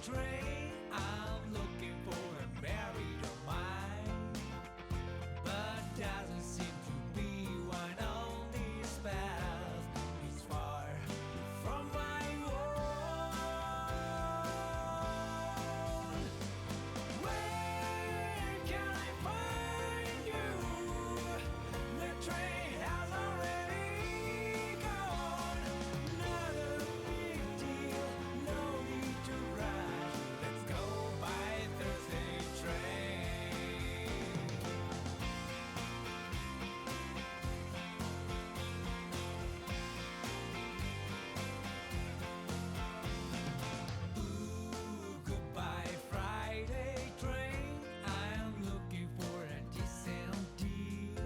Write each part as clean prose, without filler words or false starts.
train. I'm looking for a married of mine, but doesn't seem to be one on this path. It's far from my own. Where can I find you? The train has already gone. Not a big deal, no need to rush. Let's go by Thursday train. Ooh, goodbye Friday train. I'm looking for a decent deal,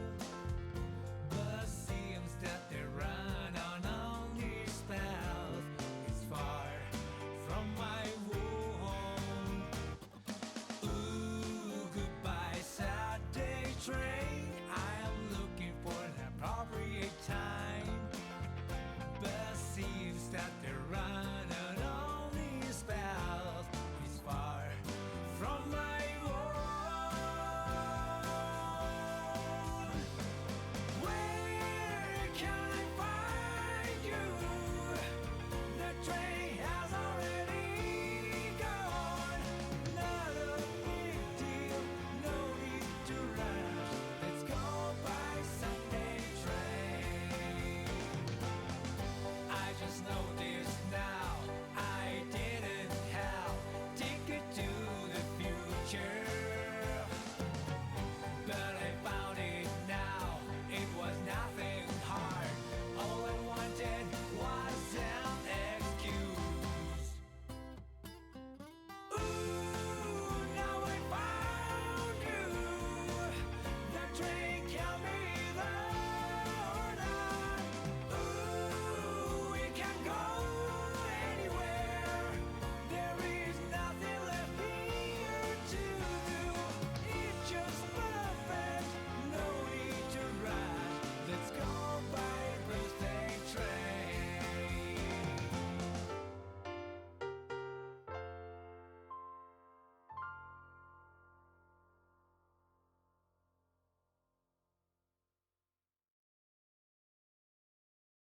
but seems that they run on this path. It's far from my home. Ooh, goodbye Saturday train. I'm looking for an appropriate time, but seems that they run on this path. It's far from my own. Where can I find you? The train has already gone. Not a big deal, no need to rush. Let's go by Sunday train. I just noticed now I didn't have ticket to the future, but I found it now. It was nothing hard. All I wanted was an excuse. Ooh, now I found you. The train can be there or not. Ooh, we can go anywhere. There is nothing left here to do. It's just perfect, no need to rush. Let's go by Thursday train.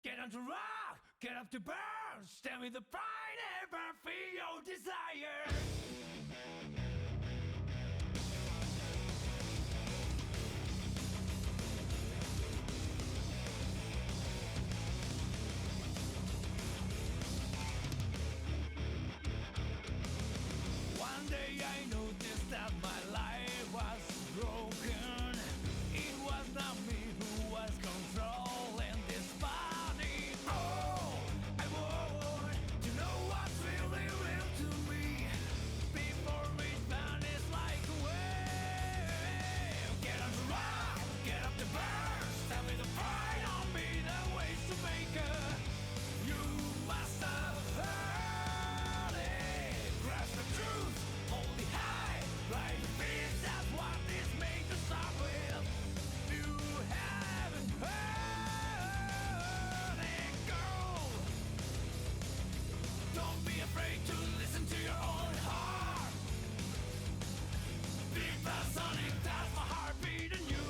Get on to rock, get up to burn. Stand with the pride, never feel your desire. One day I noticed that my life was broken. It was not me who was controlling this body. Oh, I want to know what's really real to me before it vanishes like a wave. Get on the rock, get up the burn. Stand with the pride on me, the ways to make her. You must have heard it. Grasp the truth, hold it high, right your feet. That's what this made to start with. You haven't heard it, girl. Don't be afraid to listen to your own heart. Big fast Sonic, that's my heart beating you.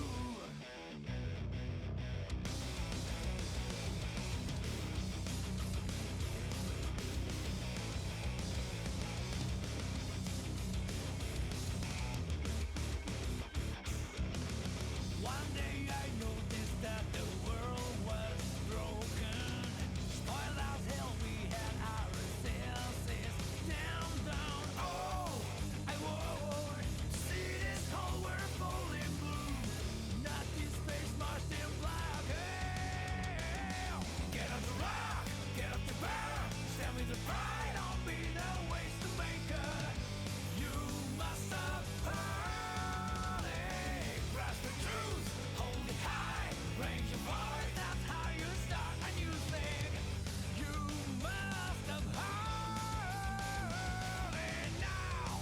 One day I noticed that the world was broken. Spoiled as hell, we had our senses down, down. Oh, I would see this whole world falling blue. Not this space marched in black. Hey, get on the rock, get up the burn. Stand with the pride on me, the ways to make her. You must have heard it. Grasp the truth, hold it high, raise your voice. That's how you start a new thing. You must have heard it now.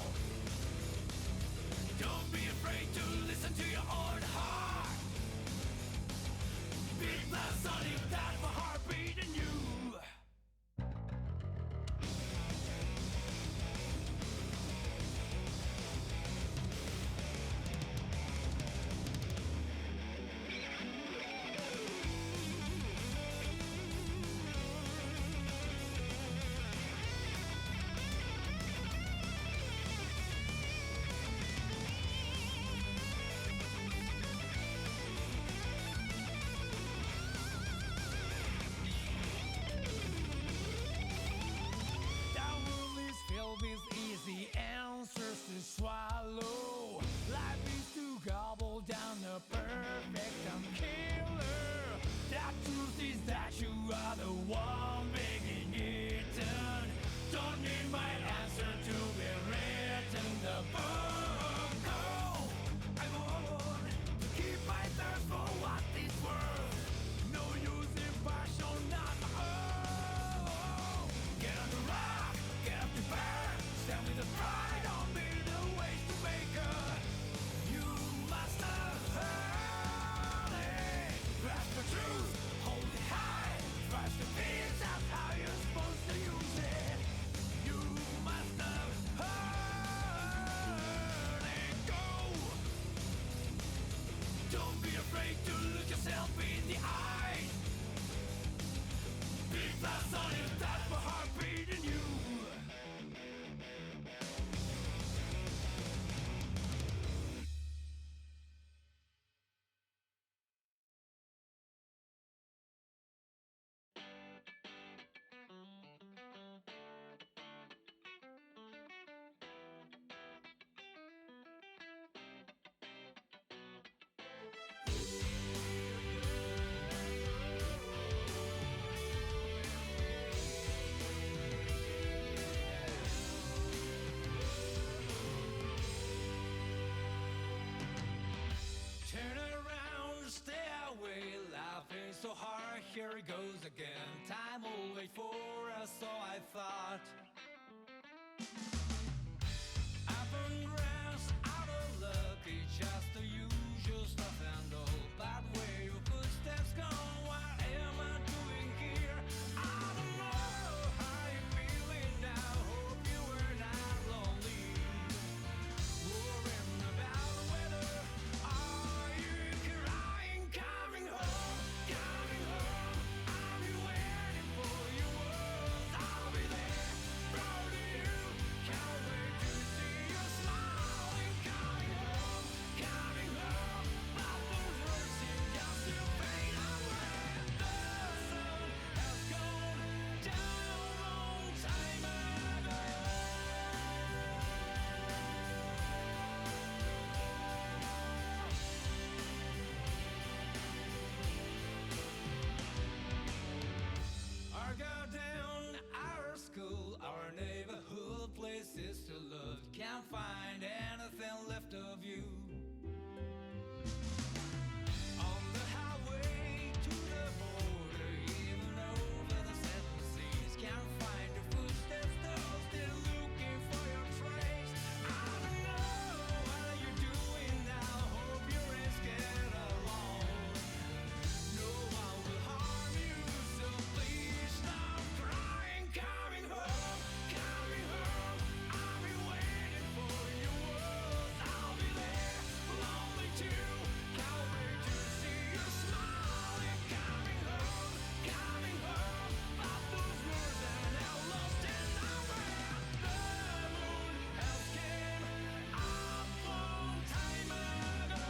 Don't be afraid to listen to your own heart. Big blast Sonic, that's my heart beating you. is that you are the one making it done. Don't need my answer to be written the book. Oh, I'm on to keep my thirst for what it's worth. No use in passion, not my own. Get on the rock, get up to burn. Stand with the pride on me, the ways to make her. You must have heard it. Grasp the truth, hold it high. Trust the peace, that's how you're supposed to use it. You must have heard it. Go. Don't be afraid to look yourself in the eye. Beat fast on it, that's my heartbeat in you. Turn around, stay away, laughing so hard, here it goes again. Time will wait for us, so I thought. Up and rest, out of luck, it's just the usual stuff and all. But where your footsteps go, what am I doing here? I don't know how you're feeling now, hope you were not lonely. Worrying about the weather, are you crying? Coming home, I'll be waiting for your words. I'll be there, proud of you. Can't wait to see you smiling. Coming home, but those words seem just to fade away. The sun has gone down long time ago. Our garden, our school, our neighborhood, places to love. Can't find anything left of you. On the highway to the border, even over the seven seas. Can't find your footsteps, though, still looking for your trace. I don't know what you're doing now, hope you're scared alone. No one will harm you, so please stop crying. Coming home, I'll be waiting for your words. I'll be there, lonely too. Can't wait to see you smiling. Coming home, but those words are now lost in the wind. The moon has came up long time ago.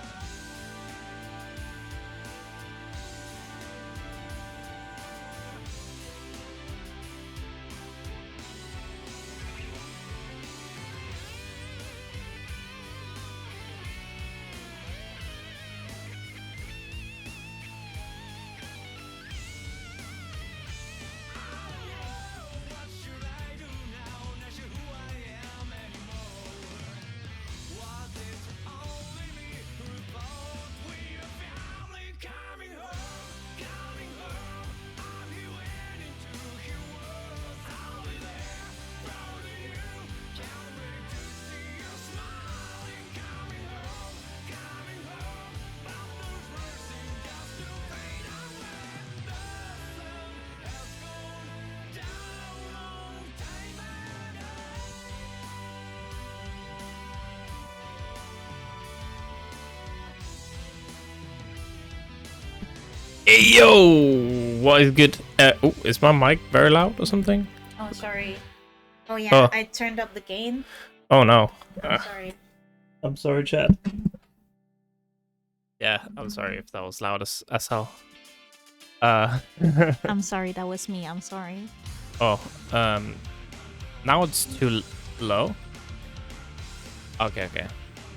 What should I do now? Not sure who I am anymore. Was it only me who thought we were family? Coming home, I'll be waiting to hear words. I'll be there, proud of you. Can't wait to see you smiling. Coming home, but those words seem just to fade away. The sun has gone down long time ago. Hey yo, what is good? Oh, is my mic very loud or something? Oh, sorry. Oh, yeah, Oh. I turned up the gain. Oh no. I'm sorry. I'm sorry, chat. Yeah, I'm sorry if that was loud as hell. I'm sorry, that was me. I'm sorry. Oh, now it's too low. Okay,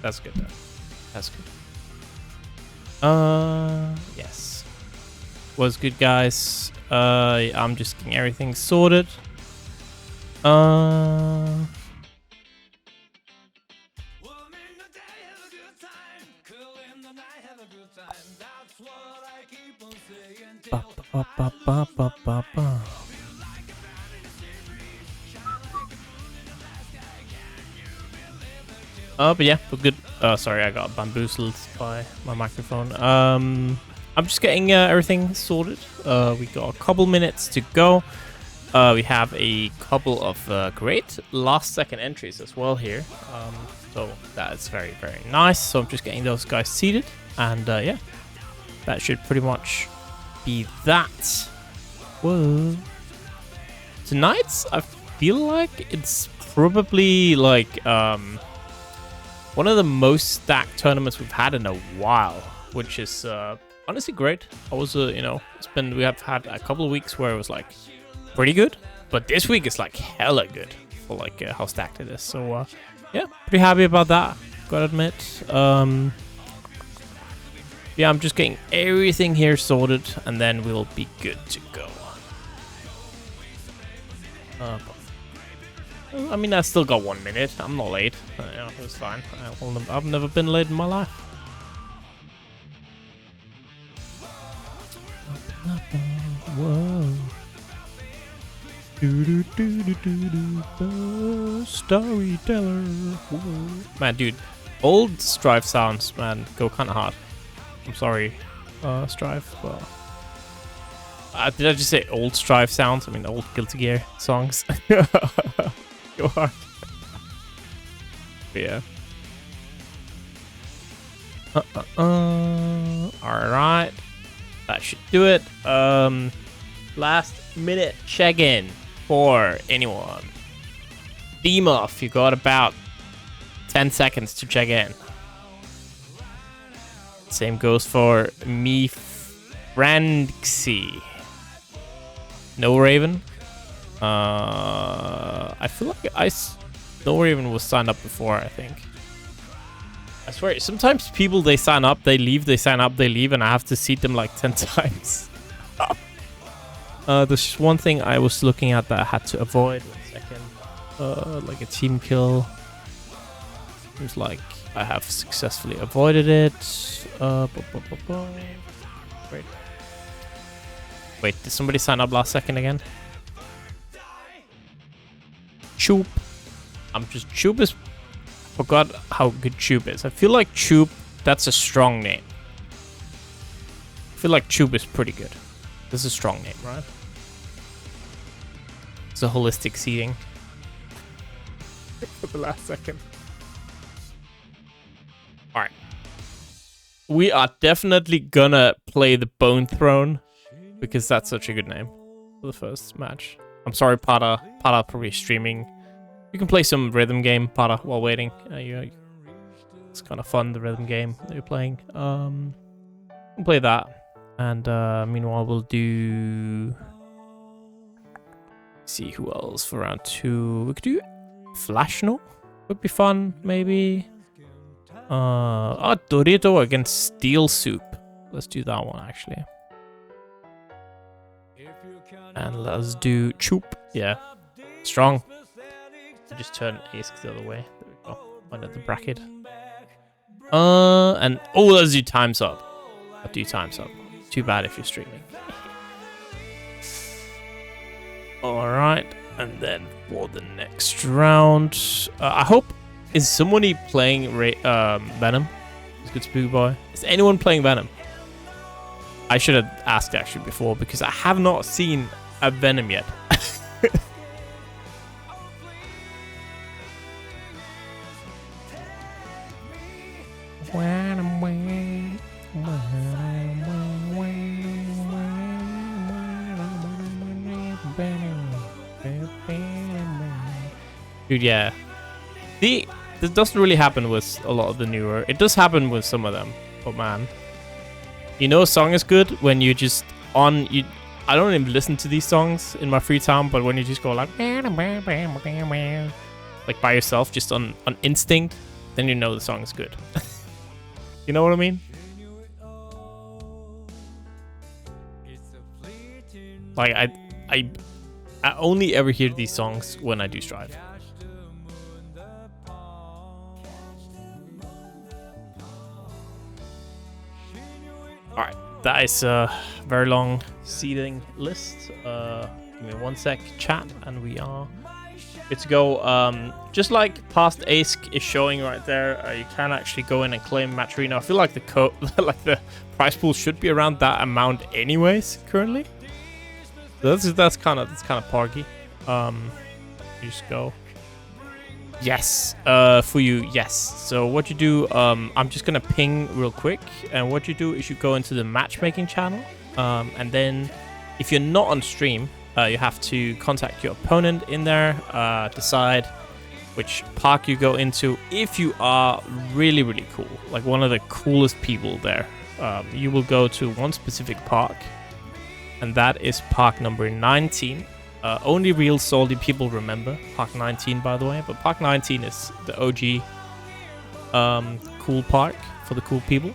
that's good then. That's good. Yes. What's good, guys? I'm just getting everything sorted. But yeah, we're good. Sorry, I got bamboozled by my microphone. I'm just getting everything sorted. We got a couple minutes to go. We have a couple of great last-second entries as well here. So that's very, very nice. So I'm just getting those guys seated. And yeah, that should pretty much be that. Whoa. Tonight, I feel like it's probably like one of the most stacked tournaments we've had in a while, which is honestly great. I was, you know, we have had a couple of weeks where it was like pretty good, but this week is like hella good for like how stacked it is. So yeah, pretty happy about that, gotta admit. Yeah, I'm just getting everything here sorted, and then we'll be good to go. I mean, I still got 1 minute. I'm not late. Yeah, it's fine. I've never been late in my life. Whoa. Storyteller. Whoa. Man, dude, old Strive sounds, man, go kind of hard. I'm sorry, Strive, but did I just say old Strive sounds? I mean, old Guilty Gear songs. Go hard. Yeah. Alright. That should do it. Last minute check-in for anyone. Demoff, you got about 10 seconds to check in. Same goes for NSxC. NoRaven. I feel like NoRaven was signed up before, I think. I swear, sometimes people, they sign up, they leave, they sign up, they leave, and I have to seat them like 10 times. There's one thing I was looking at that I had to avoid. 1 second. Like a team kill. Seems like I have successfully avoided it. Wait, did somebody sign up last second again? Soupe. Soupe is... Forgot how good Soupe is. I feel like Soupe, that's a strong name. I feel like Soupe is pretty good. This is a strong name, right? It's a holistic seeding. For the last second. Alright. We are definitely gonna play the Bone Throne, because that's such a good name for the first match. I'm sorry, Pata. Pata probably streaming. You can play some rhythm game, Pata, while waiting. It's kind of fun, the rhythm game that you're playing. We'll play that. And meanwhile, we'll do... see who else for round 2. We could do Flashno. Would be fun, maybe. Doritooo against Steel Soup. Let's do that one, actually. And let's do Soupe. Yeah. Strong. Just turn Ace the other way. There we go. Under the bracket. And let's do TimesUp. I'll do TimesUp. Too bad if you're streaming. Alright. And then for the next round, I hope, is somebody playing Venom? It's good Spooky Boy. Is anyone playing Venom? I should have asked actually before, because I have not seen a Venom yet. Dude, yeah. This doesn't really happen with a lot of the newer. It does happen with some of them, but man, you know, a song is good when you just I don't even listen to these songs in my free time, but when you just go like by yourself, just on instinct, then you know the song is good. You know what I mean? Like I only ever hear these songs when I do Strive. Alright, that is a very long seeding list. Give me 1 sec, chat, and we are good to go. Just like past ASK is showing right there, you can actually go in and claim match arena. I feel like the prize pool should be around that amount anyways currently. So that's kind of parky. You just go. Yes, for you, yes. So what you do, I'm just gonna ping real quick, and what you do is you go into the matchmaking channel, and then if you're not on stream, you have to contact your opponent in there, decide which park you go into. If you are really, really cool, like one of the coolest people there, you will go to one specific park, and that is park number 19. Only real salty people remember Park 19, by the way, but Park 19 is the OG cool park for the cool people.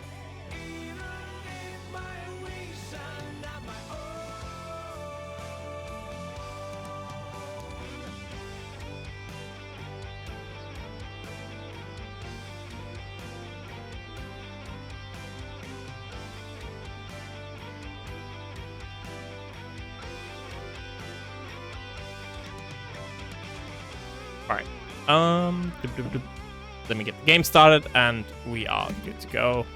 Let me get the game started, and we are good to go.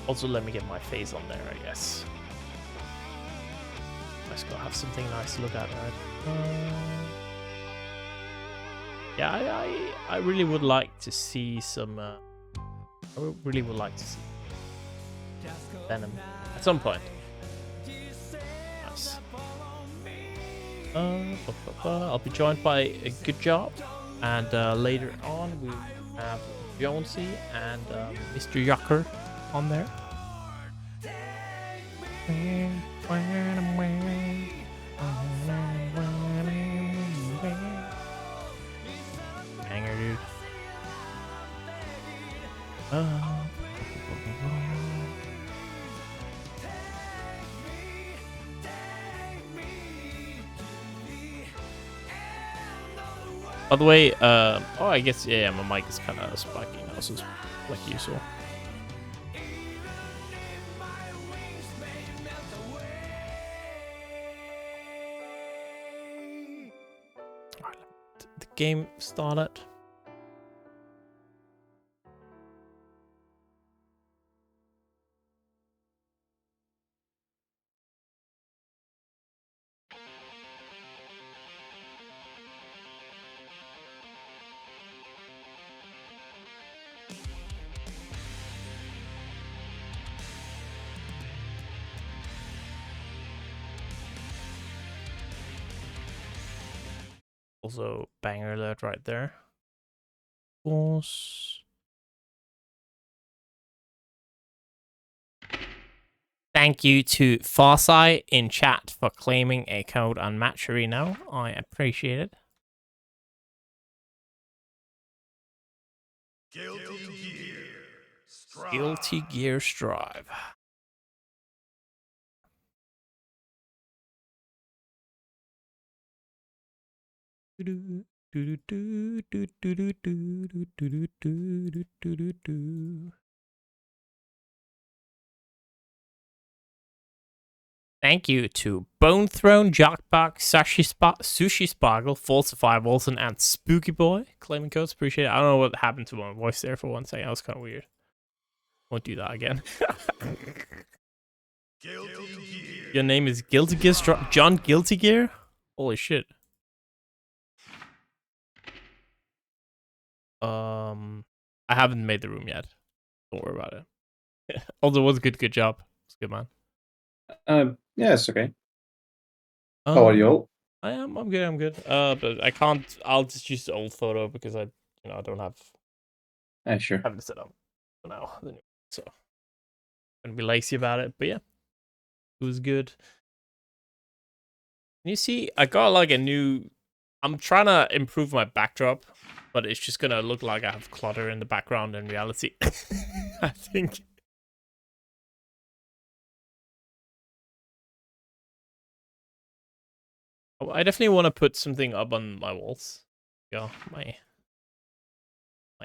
Also, let me get my face on there, I guess. Let's go have something nice to look at, right? Yeah, I really would like to see some. I really would like to see Venom at some point. Nice. I'll be joined by a good job, and later on we have Jonesy and Mr. Yucker on there. Banger, dude. By the way, oh, I guess, yeah, my mic is kind of spiky now, so it's like usual. Alright, the game started. Also, banger alert right there. Of course. Thank you to Farsight in chat for claiming a code on Match Arena. I appreciate it. Guilty Gear Strive. Thank you to Bone Throne, Jockbuck, Sushi Sparkle, Falsify Wilson, and Spooky Boy. Claiming codes, appreciate it. I don't know what happened to my voice there for 1 second. That was kind of weird. Won't do that again. Your name is Guilty Gear John Guilty Gear? Holy shit. I haven't made the room yet. Don't worry about it. Although it was a good job. It's good, man. Yeah, it's okay. How are you all? I'm good. But I can't. I'll just use the old photo because I don't have. Sure. Have to set up for now. So I'm gonna be lazy about it. But yeah, it was good. You see, I got like a new. I'm trying to improve my backdrop but it's just gonna look like I have clutter in the background in reality. I think. Oh, I definitely want to put something up on my walls. Yeah, my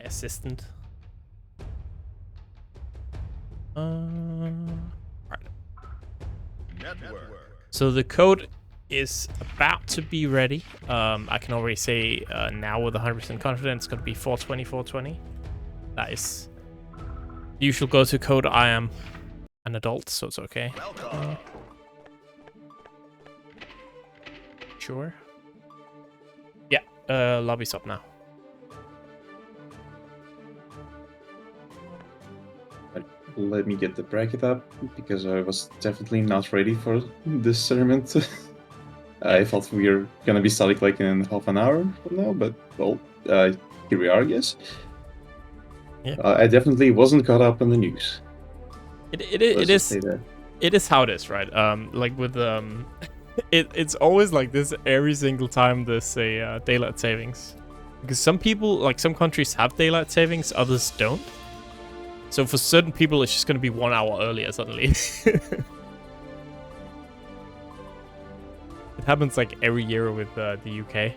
assistant. Right. So the code is about to be ready. I can already say now with 100% confidence it's going to be 420, 420. That is the usual go-to code. I am an adult, so it's okay. Sure. Yeah, lobby's up now. Let me get the bracket up, because I was definitely not ready for this tournament. I thought we were gonna be starting like in half an hour from now, but well, here we are, I guess. Yeah. I definitely wasn't caught up on the news. It is how it is, right? Like with it's always like this every single time there's a daylight savings, because some people, like some countries have daylight savings, others don't. So for certain people, it's just going to be 1 hour earlier suddenly. It happens like every year with the UK.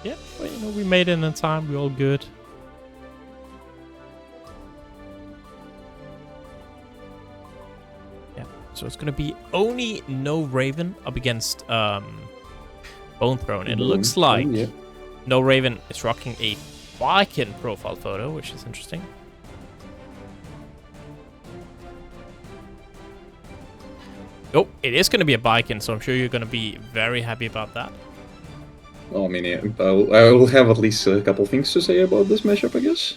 Yeah, but you know, we made it in time. We're all good. Yeah, so it's going to be only NoRaven up against Bone Throne. It looks like NoRaven is rocking a Baiken profile photo, which is interesting. Oh, it is going to be a Baiken, so I'm sure you're going to be very happy about that. Well, I mean, yeah, I will have at least a couple things to say about this matchup, I guess.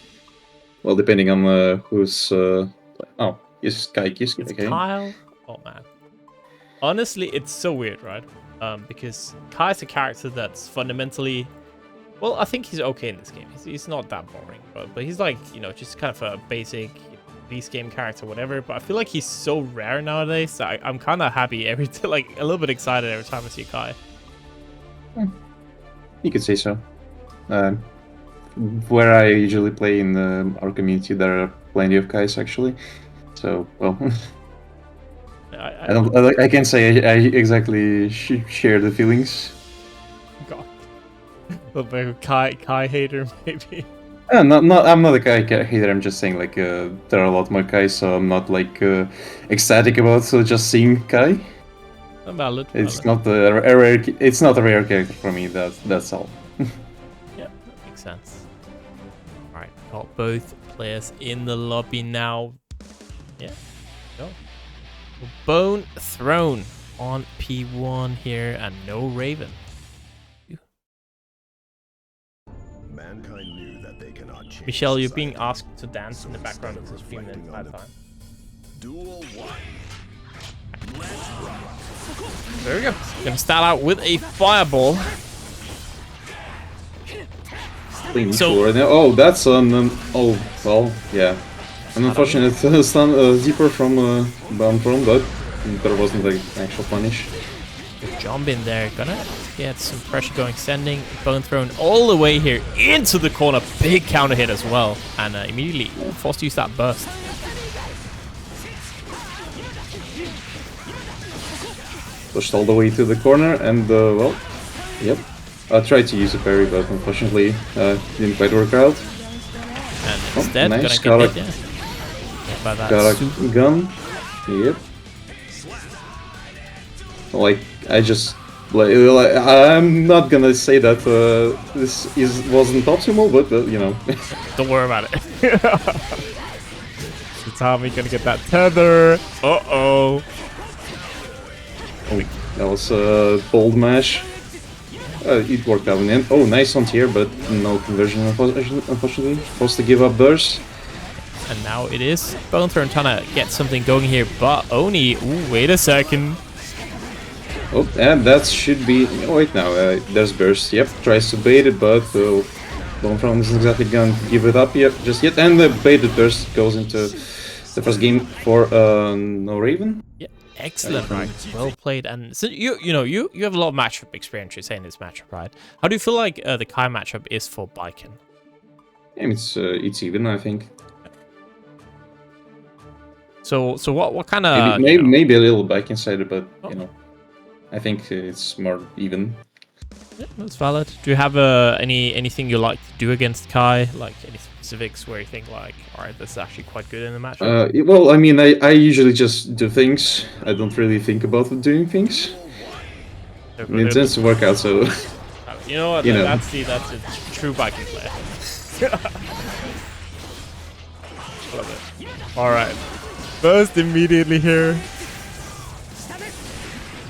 Well, depending on who's... Oh, is Kai Kiss? It's okay. Kyle. Oh, man. Honestly, it's so weird, right? Because Kai's a character that's fundamentally... Well, I think he's okay in this game. He's not that boring, but he's like, you know, just kind of a basic beast game character, whatever. But I feel like he's so rare nowadays. So I'm kind of happy like a little bit excited every time I see Kai. You could say so. Where I usually play in our community, there are plenty of Kais actually. So, well, I can't say I exactly share the feelings. God. A little bit of Kai hater, maybe. I'm not a Kai hater. I'm just saying, like, there are a lot more Kai, so I'm not like ecstatic about just seeing Kai. Valid. It's not a rare. It's not a rare character for me. That's all. Yeah, that makes sense. All right, got both players in the lobby now. Yeah, go. Bone Throne on P1 here, and NoRaven. Mankind knew that they cannot change Michelle, you're being asked to dance in the background of the stream the entire time. Duel 1. There we go. Gonna start out with a fireball. So, oh, that's an oh well, yeah, an unfortunate stun zipper from Bone Throne, but there wasn't an actual punish. Good jump in there. Gonna get some pressure going, sending Bone Throne all the way here into the corner. Big counter hit as well, and immediately forced to use that burst. Pushed all the way to the corner, and well, yep. I tried to use a parry, but unfortunately didn't quite work out. And instead, nice. gonna get hit by that got a gun. Yep. Like, I just like I'm not gonna say that this wasn't optimal, but you know. Don't worry about it. Tatami gonna get that tether. Uh-oh. Oh, that was a bold mash. It worked out in the end. Oh, nice on tier, but no conversion, unfortunately. Supposed to give up burst. And now it is Bone Throne trying to get something going here, but Oni, ooh, wait a second. Oh, and that should be... Oh, wait, now, there's burst. Yep, tries to bait it, but Bone Throne isn't exactly going to give it up yet, just yet. And the baited burst goes into the first game for NoRaven. Yeah, Excellent, right? Well played. And so you have a lot of matchup experience. You're saying this matchup, right? How do you feel like the Kai matchup is for Baiken? Yeah, it's even, I think. So what kind of Maybe a little back inside, but Oh. I think it's more even. Yeah, that's valid. Do you have anything you like to do against Kai? Like any specifics where you think like, all right, this is actually quite good in the matchup? Well, I mean, I usually just do things. I don't really think about doing things. It tends to work out, so... You know what? That's a true Baiken player. Love it. All right. Burst immediately here.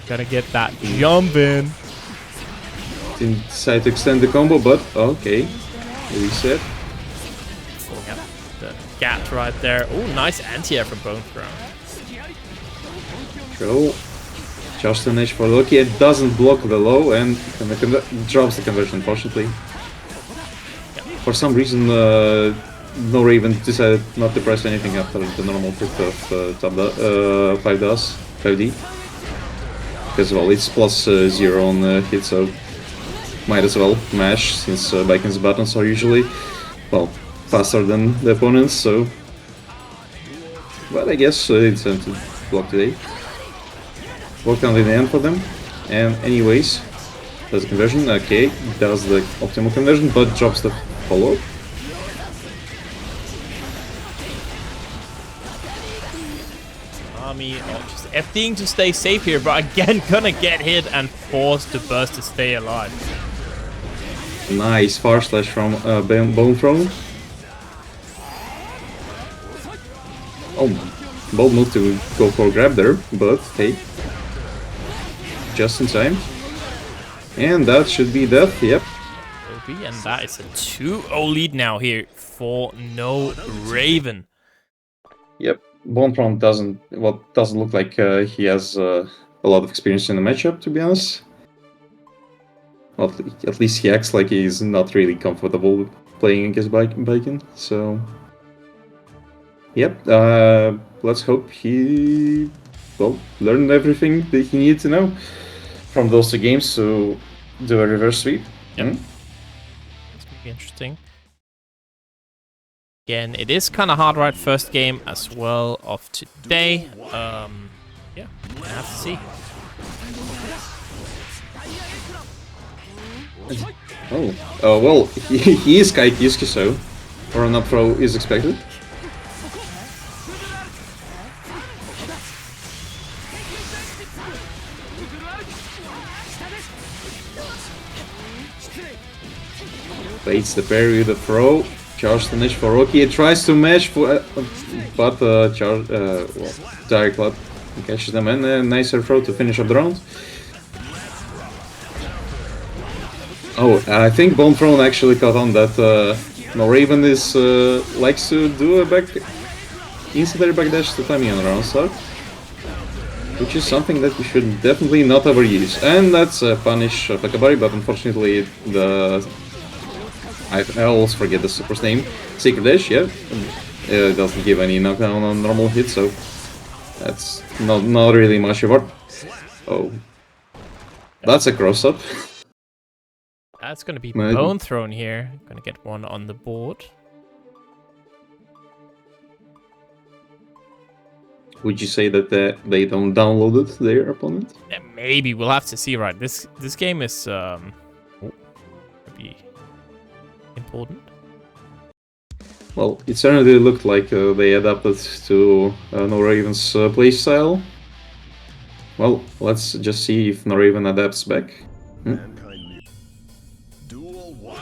Gotta get that jump in. Didn't decide to extend the combo, but okay. Reset. Yep. The gat right there. Oh, nice anti-air from Bone Throw. Throw. Just an edge for Loki. It doesn't block the low and drops the conversion, unfortunately. For some reason, NoRaven decided not to press anything after the normal hit of 5D. Because, well, it's plus 0 on hit, so might as well mash, since Baiken's buttons are usually, well, faster than the opponents, so... But I guess it's time to block today. Worked on in the end for them, and anyways, does the conversion, okay, does the optimal conversion, but drops the follow. Army just FDing to stay safe here, but again gonna get hit and forced to burst to stay alive. Nice far slash from Bone Throne. Oh, bold move to go for a grab there, but hey, just in time. And that should be death, yep. And that is a 2-0 lead now here for NoRaven. Yep, Bone Throne doesn't look like he has a lot of experience in the matchup, to be honest. Well, at least he acts like he's not really comfortable playing against Baiken, so... Yep, let's hope he, well, learned everything that he needed to know from those two games to do a reverse sweep. Yep. It's gonna be interesting. Again, it is kind of hard, right? First game as well of today. Yeah, I have to see. Oh, well, he is Kai Kyusuke, so or an up throw is expected. Baits the parry with the throw. Charge the niche for Rocky. It tries to mash for, but Direct Club catches them, and a nicer throw to finish up the round. Oh, I think Bone Throne actually caught on that NoRaven is likes to do a incendiary backdash to timing on the round start, which is something that we should definitely not overuse. And that's a punish of Akabari, but unfortunately I always forget the super's name. Secret Dash, yeah. It doesn't give any knockdown on normal hit, so that's not really much effort. Oh, that's a cross up. That's gonna be Bone Thrown here. Gonna get one on the board. Would you say that they don't download it, their opponent? Yeah, maybe we'll have to see. Right, this game is be important. Well, it certainly looked like they adapted to NoRaven's playstyle. Well, let's just see if NoRaven adapts back. Duel 1.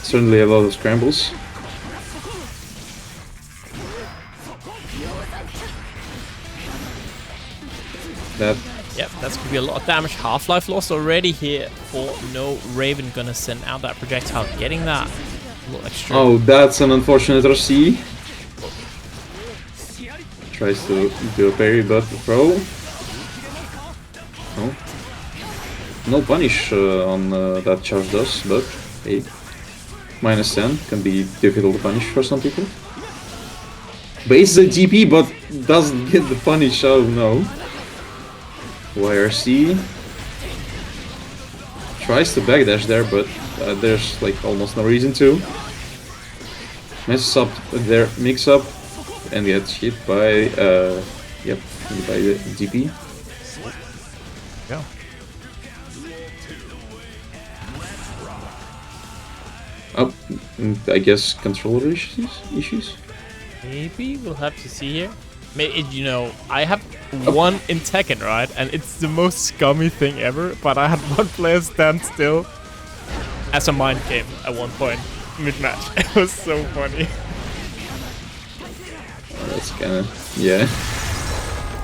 Certainly a lot of scrambles. Yep, that's gonna be a lot of damage. Half-life loss already here for NoRaven. Gonna send out that projectile, getting that a little extra. Oh, that's an unfortunate RC. Tries to do a parry, but throw. Oh. No punish on that charge does, but hey, -10 can be difficult to punish for some people. Base the GP, but doesn't get the punish. Oh no. YRC tries to backdash there, but there's like almost no reason to. Messes up their mix-up and gets hit by by the GP. Go. Oh, I guess controller issues. Maybe we'll have to see here. You know, I have one in Tekken, right? And it's the most scummy thing ever. But I had one player stand still as a mind game at one point mid-match. It was so funny. That's kinda, yeah.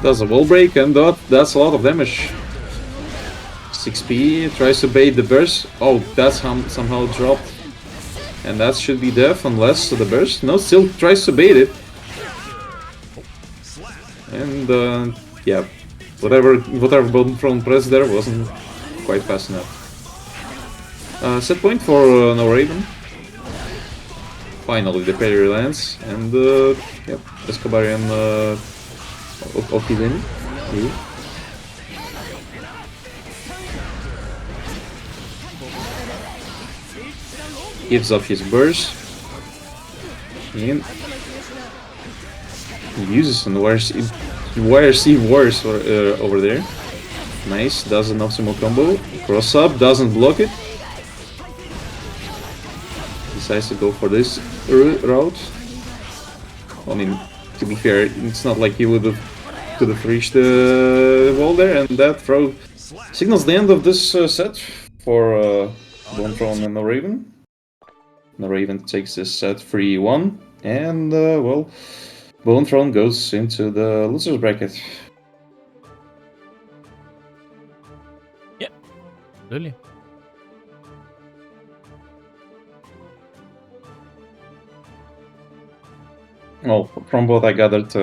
Does a wall break and that's a lot of damage. 6p tries to bait the burst. Oh, that's somehow dropped. And that should be death unless the burst. No, still tries to bait it. And yeah, whatever button thrown press there wasn't quite fast enough. Set point for NoRaven. Finally the parry lands and yep, Escobarian Okilin. Gives up his burst. And he uses an YRC Wars over there. Nice, does an optimal combo. Cross up, doesn't block it. Decides to go for this route. I mean, to be fair, it's not like he could have reached the wall there, and that throw signals the end of this set for Bone Throne and NoRaven. NoRaven takes this set 3-1, and well, Bone Throne goes into the losers bracket. Yep, really. Well, from what I gathered,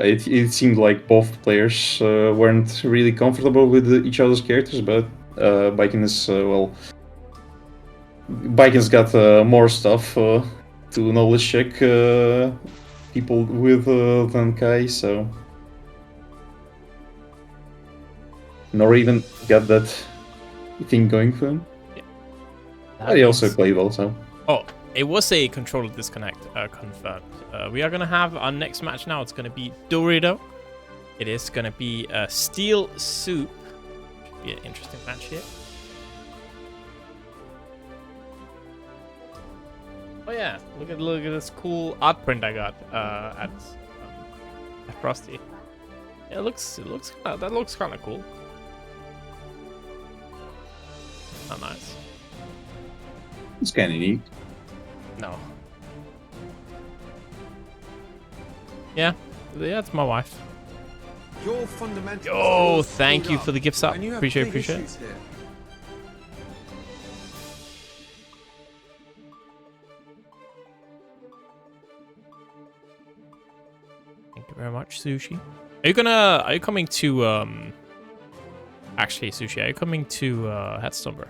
it seemed like both players weren't really comfortable with each other's characters, but Baiken is, well... Baiken's got more stuff to knowledge check people with than Kai, so... NoRaven got that thing going for him. Yeah. But he also played well, so... Oh, it was a controller disconnect confirmed. We are gonna have our next match now. It's gonna be Doritooo. It is gonna be Steel Soupe. Should be an interesting match here. Oh yeah, look at this cool art print I got at Frosty. Yeah, that looks kind of cool. Not nice. It's kind of neat. No. Yeah, it's my wife. Your fundamentals Oh, are thank screwed you up, for the gifts up. and you have Appreciate big it. issues here. Thank you very much, Sushi. Are you coming to actually, Sushi, are you coming to Headstomber?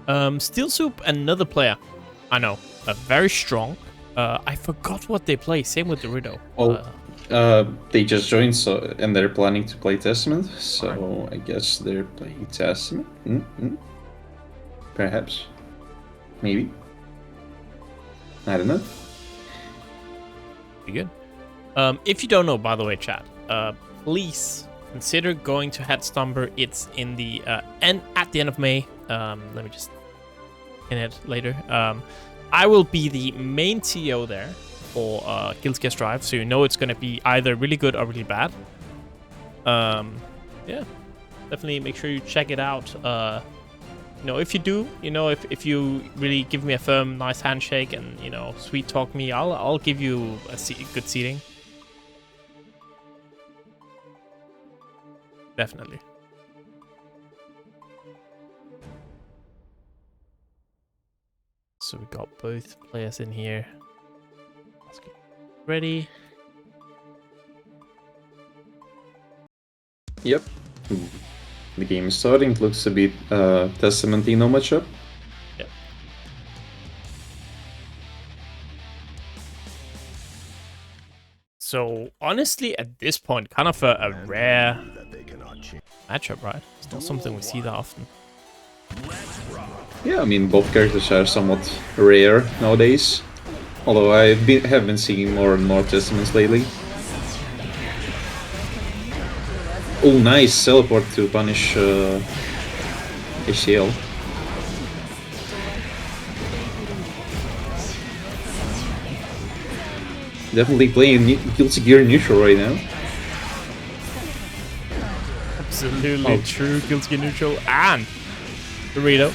Alright. Steel Soupe, another player. I know. Very strong. I forgot what they play. Same with Doritooo. They just joined, so and they're planning to play Testament, so I guess they're playing Testament. Perhaps. Maybe. I don't know. Pretty good. If you don't know, by the way, chat, please consider going to Headstomber. It's in the at the end of May. Let me just in it later. I will be the main TO there for Gear Xrd Rev, so you know it's gonna be either really good or really bad. Yeah, definitely make sure you check it out. You know, if you do, you know, if you really give me a firm, nice handshake and, you know, sweet talk me, I'll give you a good seating. Definitely. So we got both players in here. Let's get ready. Yep. The game is starting. It looks a bit Testamentino matchup. Yep. So honestly, at this point, kind of a rare matchup, right? It's not something we see that often. Yeah, I mean, both characters are somewhat rare nowadays. Although have been seeing more and more Testaments lately. Oh, nice teleport to punish HCL. Definitely playing Guilty Gear neutral right now. Absolutely true. Guilty Gear neutral and Doritooo.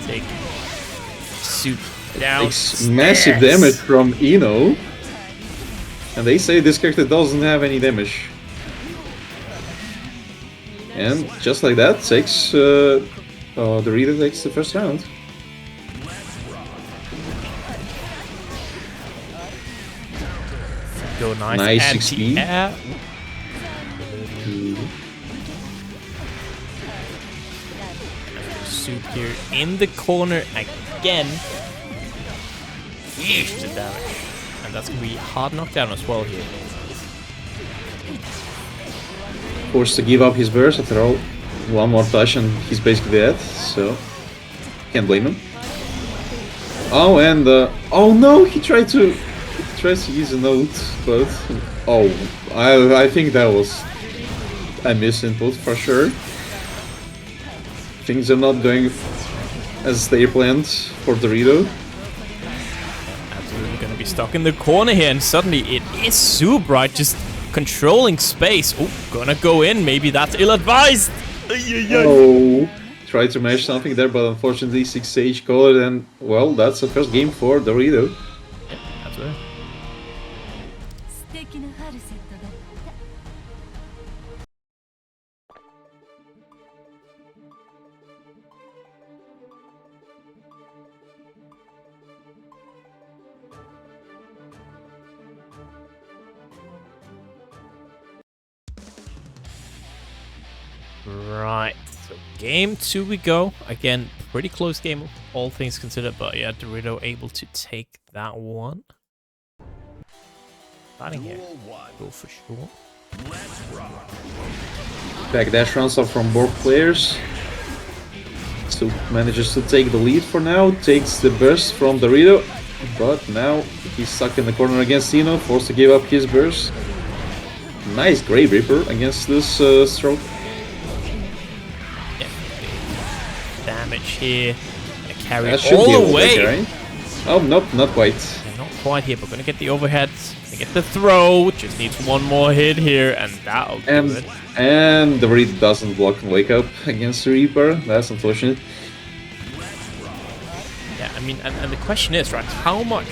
Take Soupe down. Takes massive damage from Eno. And they say this character doesn't have any damage. And just like that, takes Doritooo takes the first round. Go nice. Nice 16. Anti-air. Soupe here in the corner again. Huge the damage. And that's going to be hard knockdown as well here. Forced to give up his burst after all. One more touch and he's basically dead, so can't blame him. Oh, and oh no, he tries to use a note, but oh, I think that was a misinput for sure. Things are not going as they planned for Doritooo. Absolutely gonna be stuck in the corner here, and suddenly it is Soupe, right? Just controlling space. Oh, gonna go in. Maybe that's ill-advised. Oh, tried to mash something there, but unfortunately 6 stage colored, and well, that's the first game for Doritooo. Yeah, absolutely. Right, so game 2 we go. Again, pretty close game, all things considered, but yeah, Doritooo able to take that one. Starting here, go for sure. Backdash runs off from both players. Soupe manages to take the lead for now, takes the burst from Doritooo, but now he's stuck in the corner against Eno, forced to give up his burst. Nice Grave Reaper against this stroke. Damage here. Gonna carry That it should be all the way. right? Oh, nope, not quite. Yeah, not quite here, but gonna get the overhead. Gonna get the throw. Just needs one more hit here, and that'll do it. And the Reed doesn't block and wake up against the Reaper. That's unfortunate. Yeah, I mean, and the question is, right, how much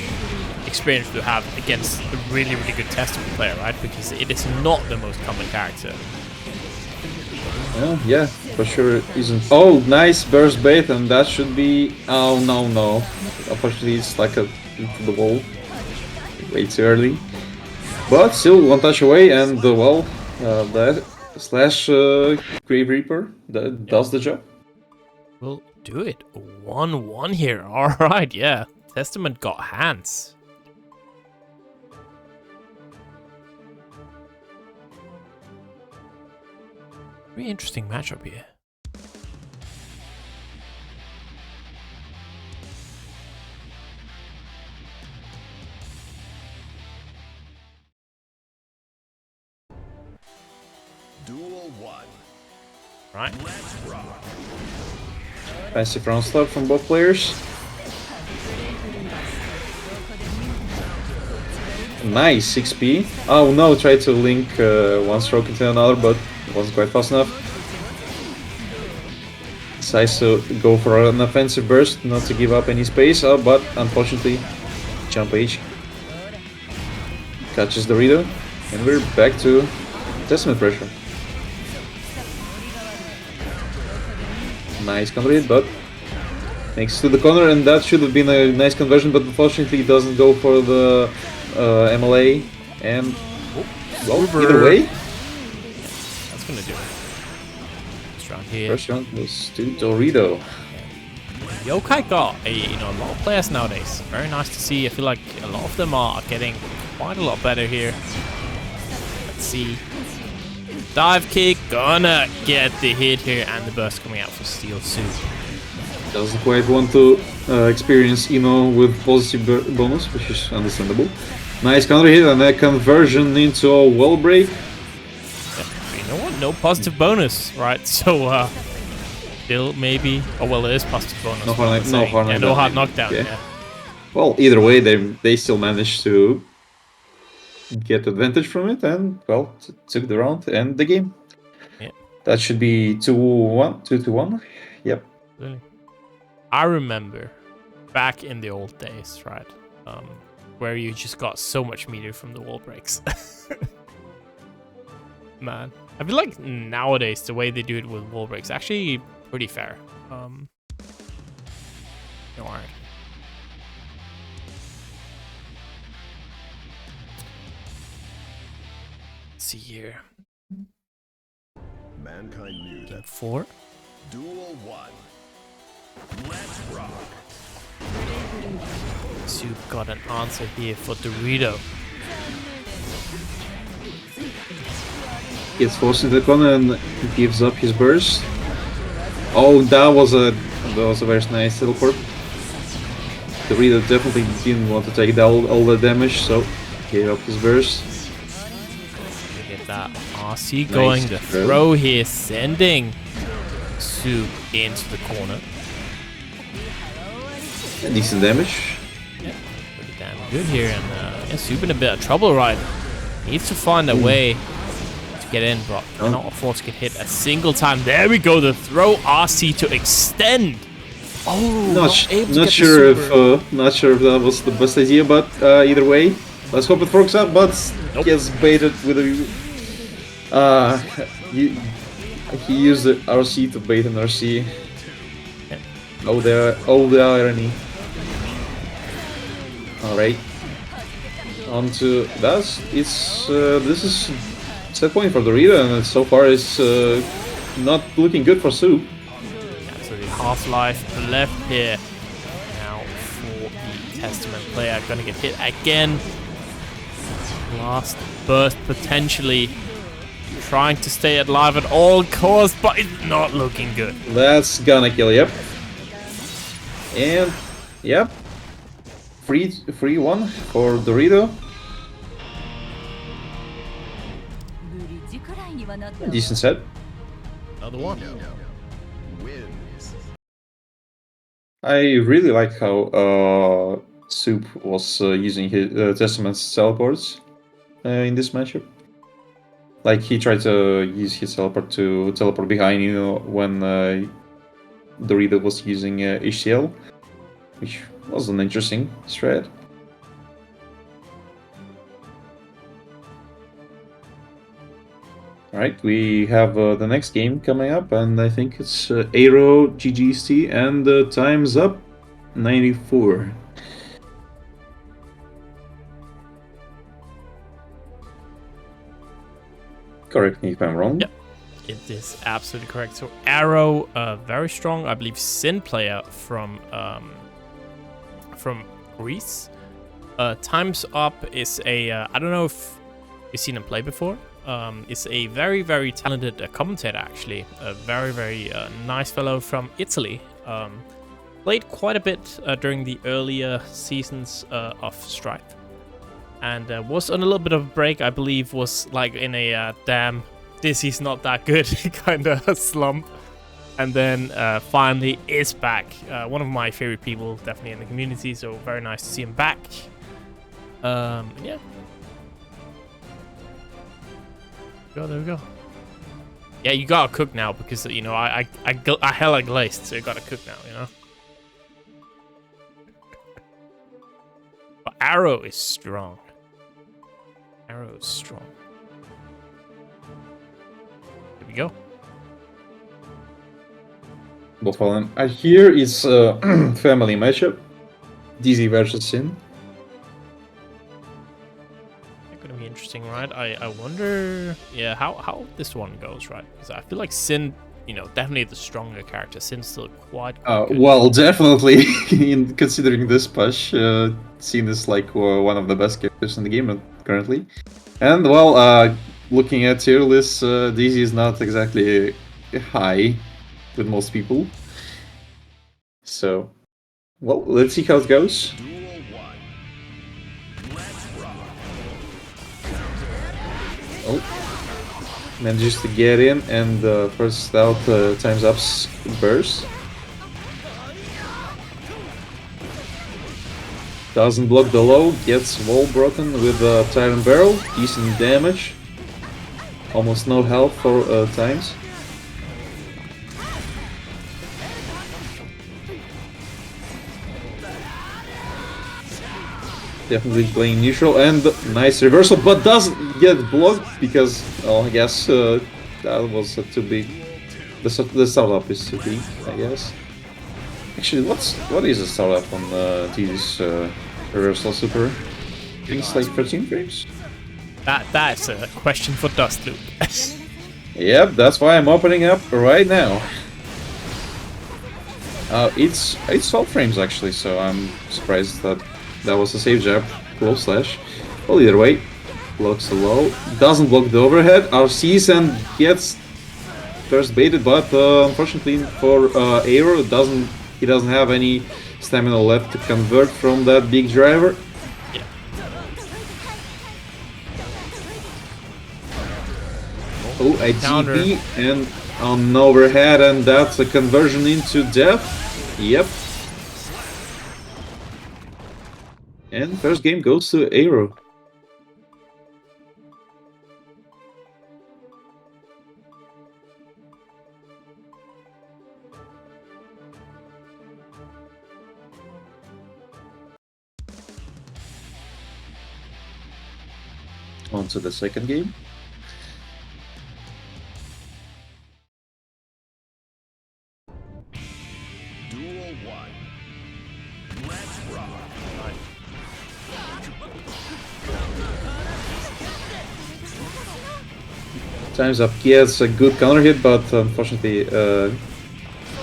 experience do you have against a really, really good Testament player, right? Because it is not the most common character. Well, yeah, for sure it isn't. Oh, nice burst bait, and that should be... Oh, no. Unfortunately, it's like into the wall. Way too early. But still, one touch away, and well, that slash Grave Reaper that does the job. We'll do it. 1-1 here. Alright, yeah. Testament got hands. Very interesting matchup here. Duel 1. Right? Passive round start from both players. Nice 6p. Oh no, tried to link one stroke into another, but it wasn't quite fast enough. Decides to go for an offensive burst, not to give up any space, but unfortunately, jump H catches Doritooo, and we're back to Testament pressure. Nice counter hit, but makes to the corner, and that should have been a nice conversion, but unfortunately it doesn't go for the MLA, and well, either way, that's gonna gonna do? This round here. First round was to Doritooo. YoKai got a lot of players nowadays. Very nice to see. I feel like a lot of them are getting quite a lot better here. Let's see. Dive kick, gonna get the hit here, and the burst coming out for Steel Soup. Doesn't quite want to experience with positive bonus, which is understandable. Nice counter hit and a conversion into a wall break. Yeah, you know what? No positive bonus, right? So, still maybe. Oh well, it is positive bonus. No hard knockdown. Yeah. Yeah. Well, either way, they still managed to get advantage from it, and well, took the round and the game. Yeah. That should be 2-1, 2-1. Yep. Really. I remember back in the old days, right? Where you just got so much meter from the wall breaks. Man, I feel like nowadays the way they do it with wall breaks actually pretty fair. Alright. Let's see here. Mankind knew Game that 4. Duel 1. Let's rock. Soupe got an answer here for Doritooo. Gets forced into the corner and gives up his burst. Oh, that was a very nice teleport. Doritooo definitely didn't want to take all the damage, so gave up his burst. Get that RC going. The throw. throw here, sending Soupe into the corner. Decent damage. Yeah, pretty damn good here, and yeah, Soupe in a bit of trouble, right? Needs to find a way to get in, but cannot afford to get hit a single time. There we go, the throw RC to extend. Oh, Not sure if that was the best idea, but either way, let's hope it works out. But gets baited with a. He used the RC to bait an RC. Yeah. Oh, the irony. All right. On to that. This is set point for Doritooo, and so far it's not looking good for Soupe. Yeah, so the Half-Life left here. Now for the Testament player, gonna get hit again. Last burst potentially. Trying to stay alive at all costs, but it's not looking good. That's gonna kill, yep. And, yep. Free one for Doritooo. Decent set. Another one. Wins. I really like how Soupe was using his Testament's teleports in this matchup. Like, he tried to use his teleport to teleport behind, when Doritooo was using HCL, which was an interesting strat. Alright, we have the next game coming up, and I think it's Aero, ggst, and TimesUp 94. Correct me if I'm wrong. Yep, it is absolutely correct. So Aero, very strong, I believe, Shin player from Greece. TimesUp is a I don't know if you've seen him play before. Is a very, very talented commentator, actually. A very, very nice fellow from Italy. Played quite a bit during the earlier seasons of Stripe. And was on a little bit of a break, I believe, was like in a damn, this is not that good kind of slump. And then finally is back. One of my favorite people, definitely in the community, so very nice to see him back. Yeah. There we go. Yeah, you gotta cook now because, I hella glazed, so you gotta cook now, But Aero is strong. Aero is strong. Here we go. Both of them. Here is family matchup. DZ versus Shin. That's gonna be interesting. interesting, right? I wonder, yeah, how this one goes, right? Because I feel like Shin, you know, definitely the stronger character. Shin's still quite good. Well, definitely, in considering this push, Shin is like one of the best characters in the game currently. And well, looking at tier lists, DZ is not exactly high with most people. So, well, let's see how it goes. Oh, manages to get in and first out TimesUp's burst. Doesn't block the low, gets wall broken with Tyrant Barrel, decent damage. Almost no health for Times. Definitely playing neutral and nice reversal, but doesn't get blocked because, well, I guess that was too big. The startup is too big, I guess. Actually, what is a startup on TD's reversal super? I think it's like 13 frames. That's a question for Dustloop. Yep, that's why I'm opening up right now. It's 12 frames actually, so I'm surprised that that was a safe jab, close slash. Well, either way, blocks the low, doesn't block the overhead, RCs and gets first baited, but unfortunately for Aero, he doesn't have any stamina left to convert from that big driver. Yeah. Oh, a GP and on overhead, and that's a conversion into death. Yep. And first game goes to Aero. On to the second game. Duel 1. Let's rock. TimesUp gets a good counter hit, but unfortunately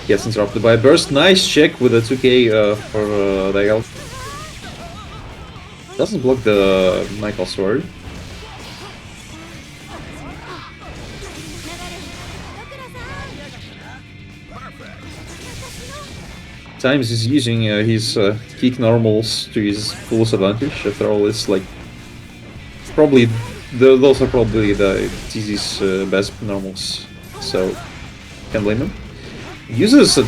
gets interrupted by a burst. Nice check with a 2k for Daigal. Doesn't block the Michael sword. Times is using his kick normals to his fullest advantage. After all, it's like probably those are probably the TZ's best normals, so can't blame him. Uses a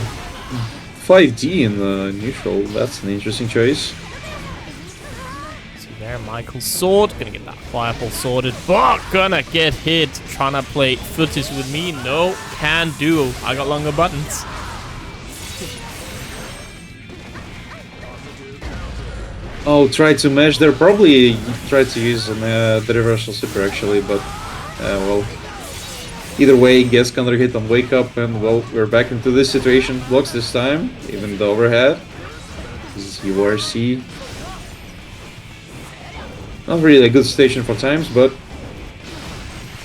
5D in neutral. That's an interesting choice. See there, Michael's sword gonna get that fireball sorted, but gonna get hit. Trying to play footage with me, no, can do. I got longer buttons. Oh, tried to mesh there. Probably tried to use the reversal super actually, but well, either way, gets counter hit on wake up, and well, we're back into this situation. Blocks this time, even the overhead. This is URC. Not really a good station for Times, but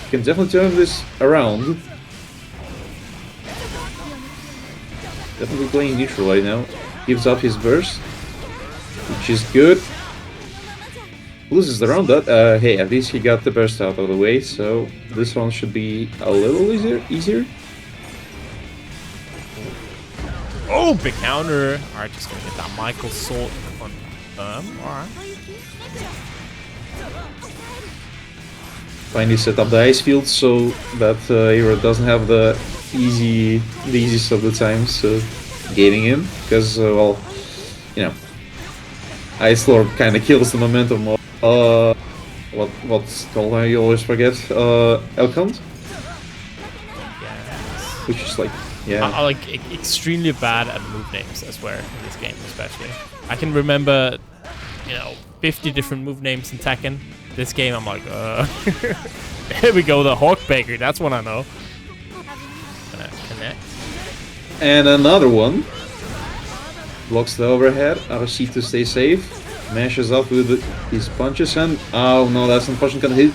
can definitely turn this around. Definitely playing neutral right now. Gives up his burst, which is good. Loses the round, but hey, at least he got the burst out of the way, so this one should be a little easier. Oh, big counter. Alright, just gonna get that Michael sword confirm. Alright. Finally set up the ice field so that Aero doesn't have the easiest of the times getting in, because well, you know, Ice Lord kind of kills the momentum of what's called, I always forget, Elkhunt, which is like, yeah. I like extremely bad at move names, I swear, in this game especially. I can remember, you know, 50 different move names in Tekken. This game I'm like, here we go, the Hawk Baker, that's one I know. Gonna connect. And another one. Blocks the overhead, RC to stay safe. Mashes up with his punches and oh no, that's unfortunate gonna hit.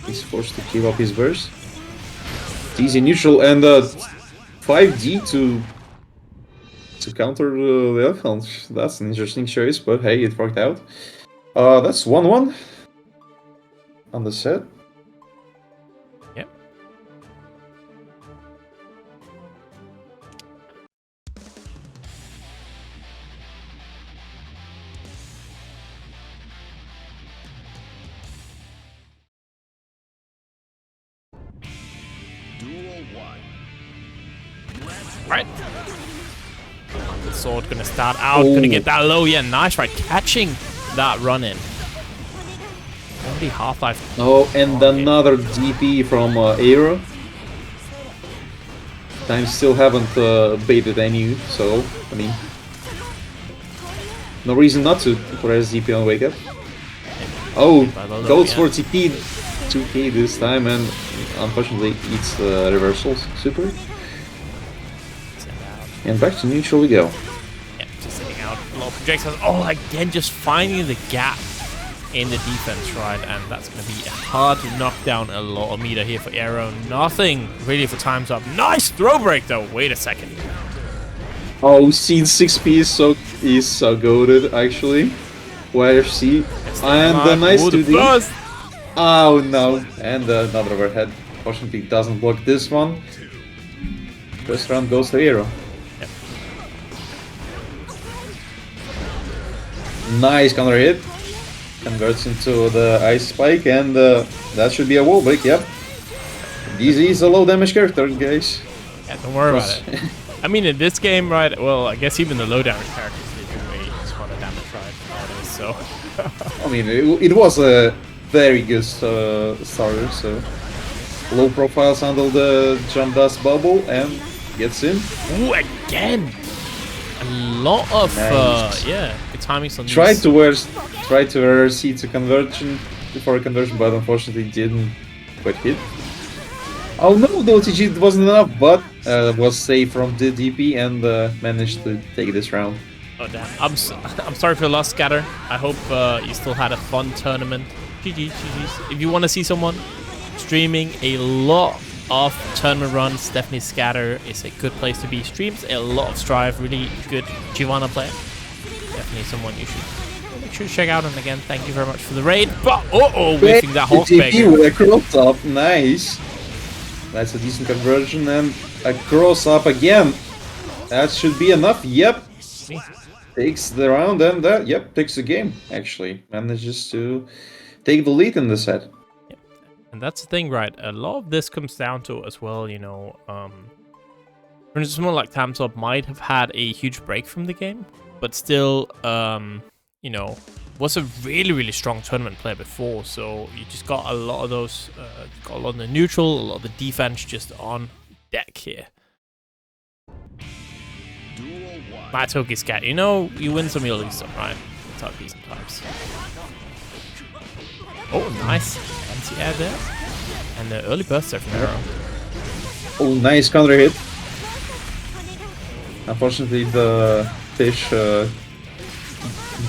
He's forced to keep up his burst. Easy neutral and 5D to counter the offense. That's an interesting choice, but hey, it worked out. That's 1-1 on the set. Yep. Duel 1. Right. The sword gonna start out, gonna get that low. Yeah, nice, right? Catching that run in. Only half-life. Oh, and another DP from Aero. Times still haven't baited any, so I mean, no reason not to press DP on wake up. Oh, goes for TP 2K this time, and unfortunately eats reversals. Super. And back to neutral we go. Yeah, just sitting out a lot of projectiles. Oh, again, just finding the gap in the defense, right? And that's going to be hard to knock down a lot of meter here for Aero. Nothing really for TimesUp. Nice throw break, though. Wait a second. Oh, Scene 6P is so goated, actually. YFC. And the nice 2D. Oh, no. And another overhead. Fortunately, doesn't block this one. First round goes to Aero. Yep. Nice counter hit. Converts into the ice spike, and that should be a wall break. Yep. This is a low damage character, guys. Yeah, don't worry about it. I mean, in this game, right? Well, I guess even the low damage characters they do way smaller damage, right? Nowadays, so. I mean, it was a very good starter. So low profiles handle the jump dust bubble and gets in. Ooh, again. A lot of Nice. yeah, good timings on Tried these. to wear C to conversion before conversion, but unfortunately didn't quite hit. Oh no, the OTG wasn't enough, but was safe from the DP and managed to take this round. Oh damn! I'm sorry for the loss, Scatter. I hope you still had a fun tournament. GG's. If you want to see someone streaming a lot of tournament runs, definitely Scatter is a good place to be. Streams a lot of Strive, really good Giovanna player. Definitely someone you should make sure to check out. And again, thank you very much for the raid. But whiffing that Hawk DP with a cross up, nice. That's a decent conversion and a cross up again. That should be enough. Yep. Takes the round and yep, takes the game. Actually, manages to take the lead in the set. And that's the thing, right? A lot of this comes down to as well, you know, for instance, someone like TimesUp might have had a huge break from the game, but still, you know, was a really, really strong tournament player before. So you just got a lot of those, got a lot of the neutral, a lot of the defense just on deck here. My Toki Scat, you know, you win some, you lose some, right? That's how it be sometimes. Oh, nice anti-air there. And the early burst there from Aero. Oh, nice counter hit. Unfortunately, the fish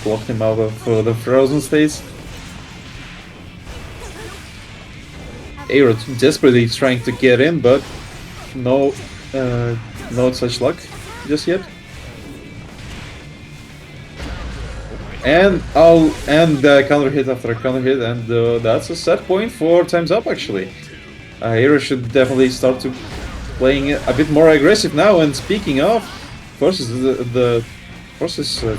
blocked him out of the frozen states. Aero desperately trying to get in, but no such luck just yet. And counter hit after counter hit, and that's a set point for TimesUp actually. Aero should definitely start to playing a bit more aggressive now. And speaking of, forces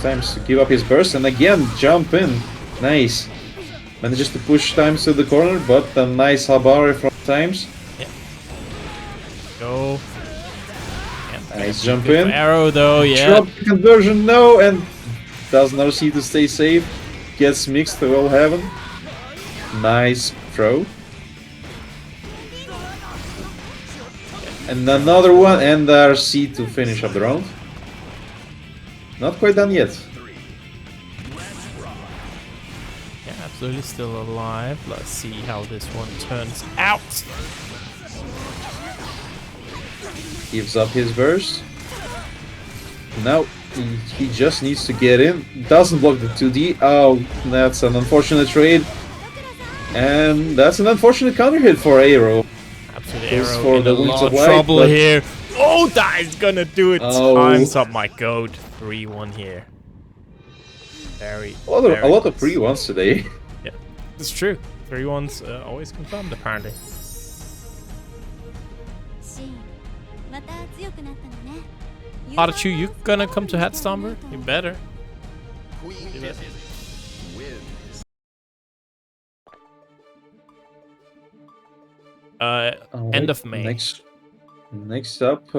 Times to give up his burst and again jump in. Nice. Manages to push Times to the corner, but a nice Habare from Times. Yeah. Go. Yeah, nice jump in. Aero though, yeah. Drop the conversion, no, and does not see to stay safe. Gets mixed to all heaven. Nice throw. And another one, and RC to finish up the round. Not quite done yet. Yeah, absolutely still alive. Let's see how this one turns out. Gives up his burst. Now He just needs to get in. Doesn't block the 2D. Oh, that's an unfortunate trade. And that's an unfortunate counter hit for Aero. Absolutely, Goes Aero for in the a Wings lot of of Light, trouble but- here. Oh, that is gonna do it. Oh. Times up my goat. 3-1 here. Very, A lot very of nice. free ones today. Yeah, it's true. 3-1's always confirmed, apparently. Shin, また強くなったのね。PataChu, you gonna come to Headstomper? You better. Queen You better. wins. End of May. Next up,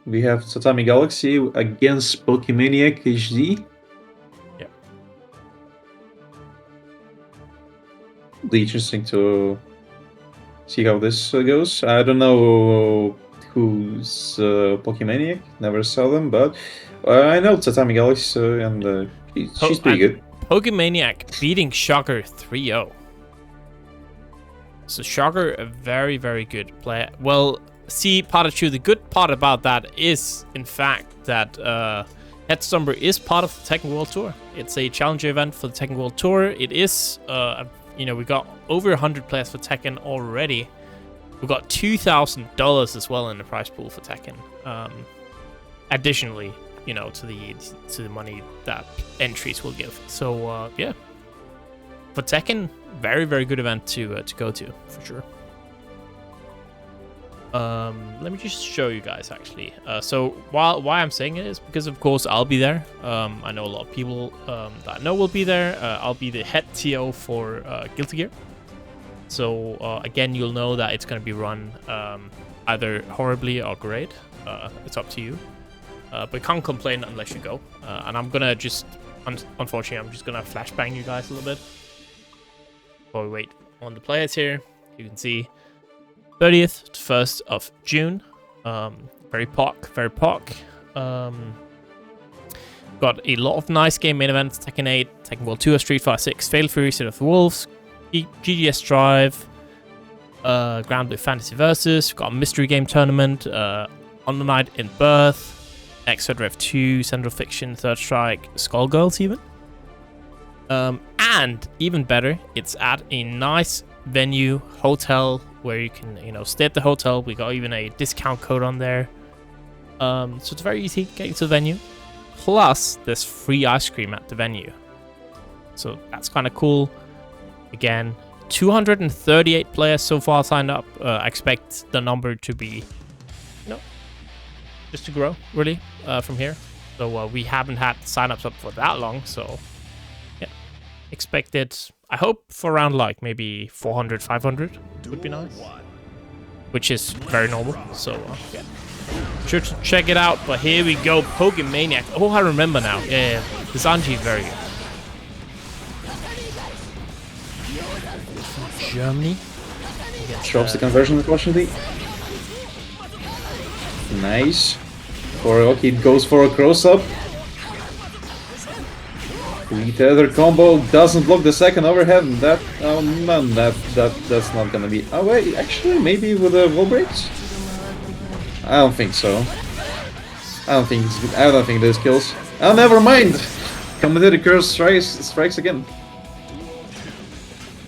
we have TatamiGalaxy against PokemaniacHD. Yeah. Be interesting to see how this goes. I don't know who's Pokemaniac. Never saw them, but I know TatamiGalaxy, and she's pretty good. Pokemaniac beating Shocker 3-0. So Shocker, a very, very good player. Well, see, PataChu, the good part about that is, in fact, that Headstomper is part of the Tekken World Tour. It's a challenger event for the Tekken World Tour. It is, you know, we got over 100 players for Tekken already. We got $2,000 as well in the prize pool for Tekken. Additionally, you know, to the money that entries will give. So yeah, for Tekken, very, very good event to go to for sure. Let me just show you guys actually. So why I'm saying it is because of course I'll be there. I know a lot of people that I know will be there. I'll be the head TO for Guilty Gear. So again, you'll know that it's going to be run either horribly or great. It's up to you. But can't complain unless you go. And I'm gonna just, unfortunately, I'm just gonna flashbang you guys a little bit. While we wait on the players here, you can see 30th to 1st of June. Very POC. Got a lot of nice game main events: Tekken 8, Tekken World Tour, Street Fighter 6, Fatal Fury, City of the Wolves, ggst Drive, Grand Blue Fantasy Versus. We've got a mystery game tournament on the Night In-Birth, Xrd Rev 2, Central Fiction, Third Strike, Skullgirls even. And even better, it's at a nice venue, hotel, where you can, you know, stay at the hotel. We got even a discount code on there. So it's very easy getting to the venue. Plus, there's free ice cream at the venue. So that's kind of cool. Again, 238 players so far signed up. I expect the number to be, you know, just to grow, really, from here. So we haven't had signups up for that long, so yeah. Expect it, I hope, for around like maybe 400, 500 would be nice. Which is very normal, so yeah. Sure to check it out, but here we go, Pokemaniac. Oh, I remember now. Yeah, this Anji is very good. Germany. Drops the conversion, unfortunately. Nice. Okay, it goes for a cross-up. The tether combo doesn't block the second overhead. That, oh man, that's not gonna be. Oh wait, actually, maybe with the wall breaks. I don't think so. I don't think this kills. Oh, never mind. Commentator curse strikes again.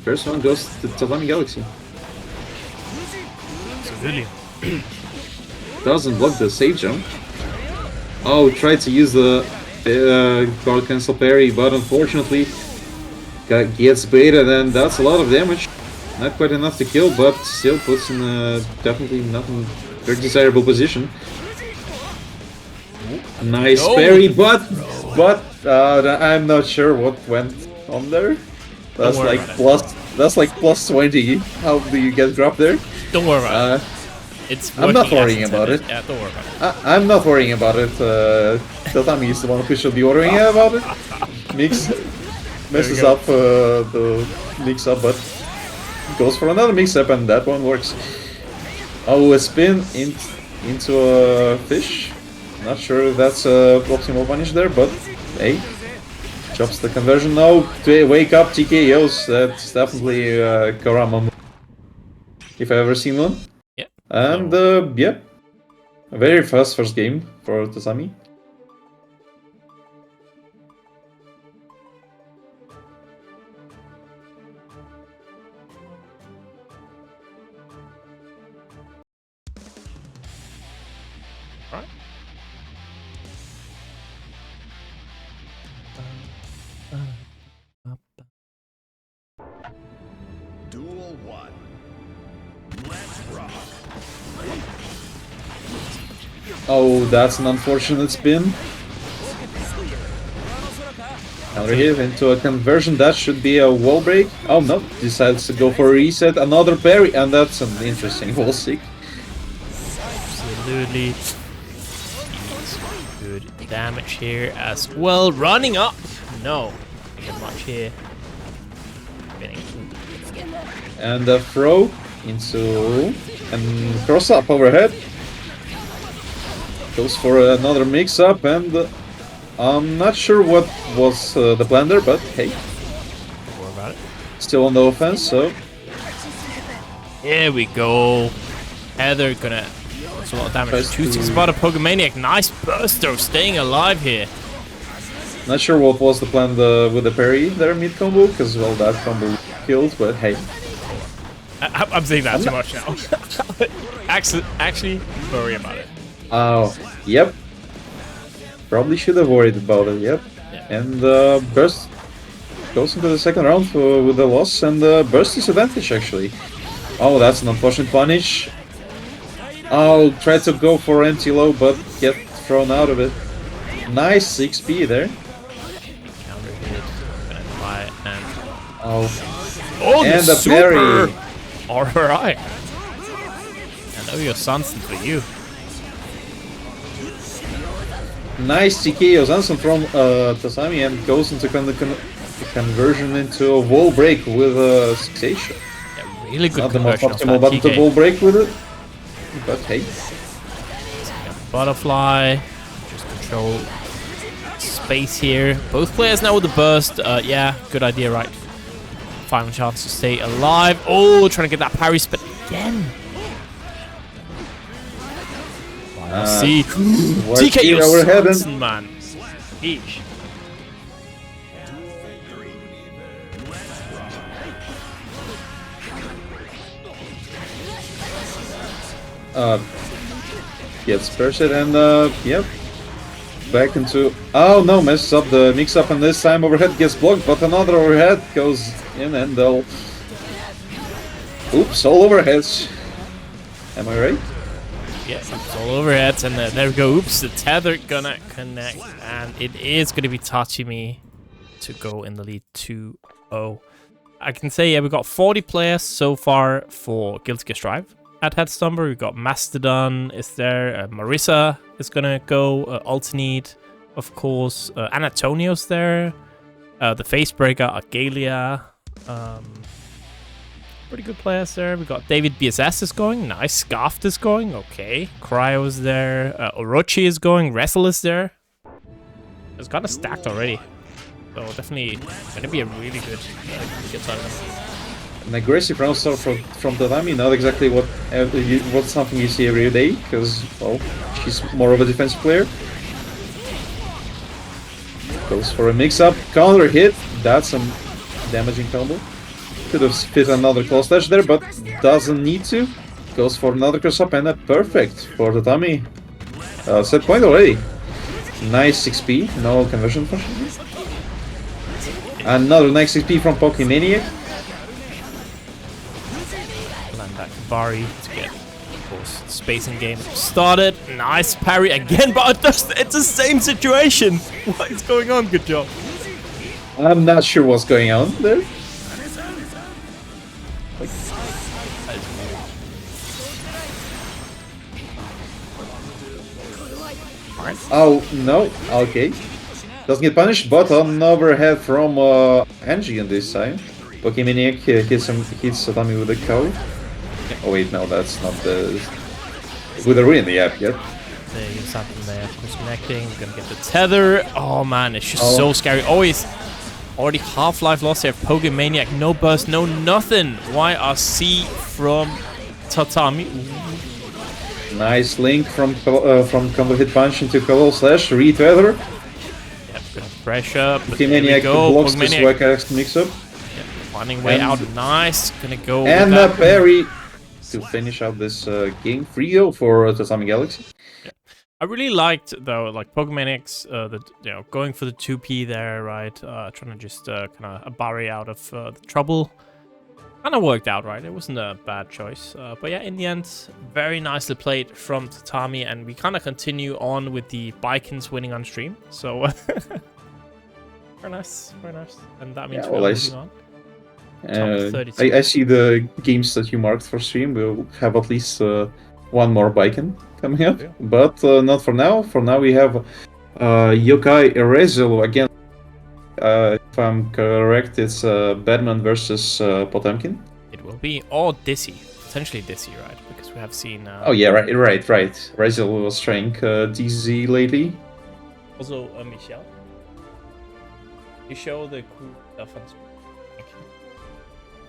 First one goes to TatamiGalaxy. Civilian. Doesn't block the save jump. Oh, tried to use the guard cancel parry, but unfortunately gets baited, and that's a lot of damage. Not quite enough to kill, but still puts in a definitely not in very desirable position. Nice parry, but I'm not sure what went on there. That's like plus 20. How do you get dropped there? Don't worry about it. It's I'm not working as worrying about it. intended. Yeah, don't worry about it. I'm not worrying about it. Tatami is the one who should be worrying about it. Messes up the mix-up, but goes for another mix-up, and that one works. Oh, a spin into a fish. Not sure if that's optimal punish there, but hey. Chops the conversion. No, wake up TKOs. That's definitely Karama, if I've ever seen one. Yeah. And yeah, a very fast first game for Tatami. Right. Duel 1. Let's rock. Oh, that's an unfortunate spin. Counter hit into a conversion. That should be a wall break. Oh no, decides to go for a reset. Another parry, and that's an interesting wall stick. Absolutely. Good damage here as well. Running up. No. Not much here. And a throw into and cross up overhead. Goes for another mix up, and I'm not sure what was the plan there, but hey. Don't worry about it. Still on the offense, so. Here we go. Heather gonna. That's a lot of damage. Tries Choosing to- spot of Pokemaniac. Nice burst though, staying alive here. Not sure what was the plan with the parry there mid combo, because well that combo killed, but hey. I'm saying that too much now. actually, worry about it. Oh, yep. Probably should have worried about it, yep. Yeah. And burst goes into the second round with the loss, and burst disadvantage actually. Oh, that's an unfortunate punish. Oh, try to go for empty low, but get thrown out of it. Nice XP there. Counter hit. Gonna try and. Oh, The and a super parry. Alright. I know you're something for you. Nice TKO Zanson from Tasami, and goes into conversion into a wall break with a fixation. Yeah, really good Not the most conversion optimal of button that to wall TK. break with it, but hey. Butterfly. Just control space here. Both players now with the burst. Yeah, good idea, right? Final chance to stay alive. Oh, trying to get that parry spin again. See, TKO overhead and Sanson, man. Eesh. gets burst it, and yep. Back into. Oh no, messes up the mix up, and this time overhead gets blocked, but another overhead goes in, and they'll. Oops, all overheads. Am I right? Yes, it's all overheads, and there we go. Oops, the tether gonna connect, and it is gonna be Tachimi to go in the lead 2-0. I can say, yeah, we've got 40 players so far for Guilty Gear Strive at Headstomber. We've got Mastodon is there, Marissa is gonna go, Altinid, of course, Anatonio's there, the Facebreaker, Argalia, pretty good players there. We got David BSS is going. Nice. Scarfed is going. Okay. Cryo is there. Orochi is going. Resil is there. It's kind of stacked already. So definitely going to be a really good tournament. An aggressive round start from Tatami, not exactly what's something you see every day, because well, she's more of a defensive player. Goes for a mix-up, counter hit. That's a damaging combo. Could have fit another close dash there, but doesn't need to. Goes for another cross up, and a perfect for Tatami. Set point already. Nice XP, no conversion function. Another nice XP from Pokemaniac. Land that Kabari to get, of course, spacing game started. Nice parry again, but it's the same situation. What is going on? Good job. I'm not sure what's going on there. Oh no, okay. Doesn't get punished, but an overhead from Anji on this side. Pokemaniac hits Tatami with a cow. Oh wait, no, that's not the... With a ruin, yeah, yep. There you something there, of course, connecting. We're gonna get the tether. Oh man, it's just so scary. Always already half-life lost here. Pokemaniac, no burst, no nothing. YRC from Tatami. Nice link from combo hit punch into color slash re-tether. Yep, gonna pressure. But there we Pokemaniac go. blocks this Pokemaniac YoKai mix-up. finding way out. Nice. Gonna go. And with a that. parry to finish out this game. 3-0 for TatamiGalaxy. I really liked though, like Pokemaniacs, going for the 2P there, right? Trying to just kind of A.B.A out of the trouble. Kind of worked out, right? It wasn't a bad choice. But yeah, in the end, very nicely played from Tatami, and we kind of continue on with the Baikens winning on stream. So very nice, very nice. And that means Yeah, we're well, moving on. Top 32. I see the games that you marked for stream. We'll have at least one more Baiken coming up, Yeah. but not for now. For now, we have YoKai Resil again. If I'm correct, it's Bedman versus Potemkin. It will be, or Dizzy. Potentially Dizzy, right? Because we have seen... Oh yeah, right. Resil was trying DZ lately. Also, Michelle. You show the cool stuff on screen. Thank you.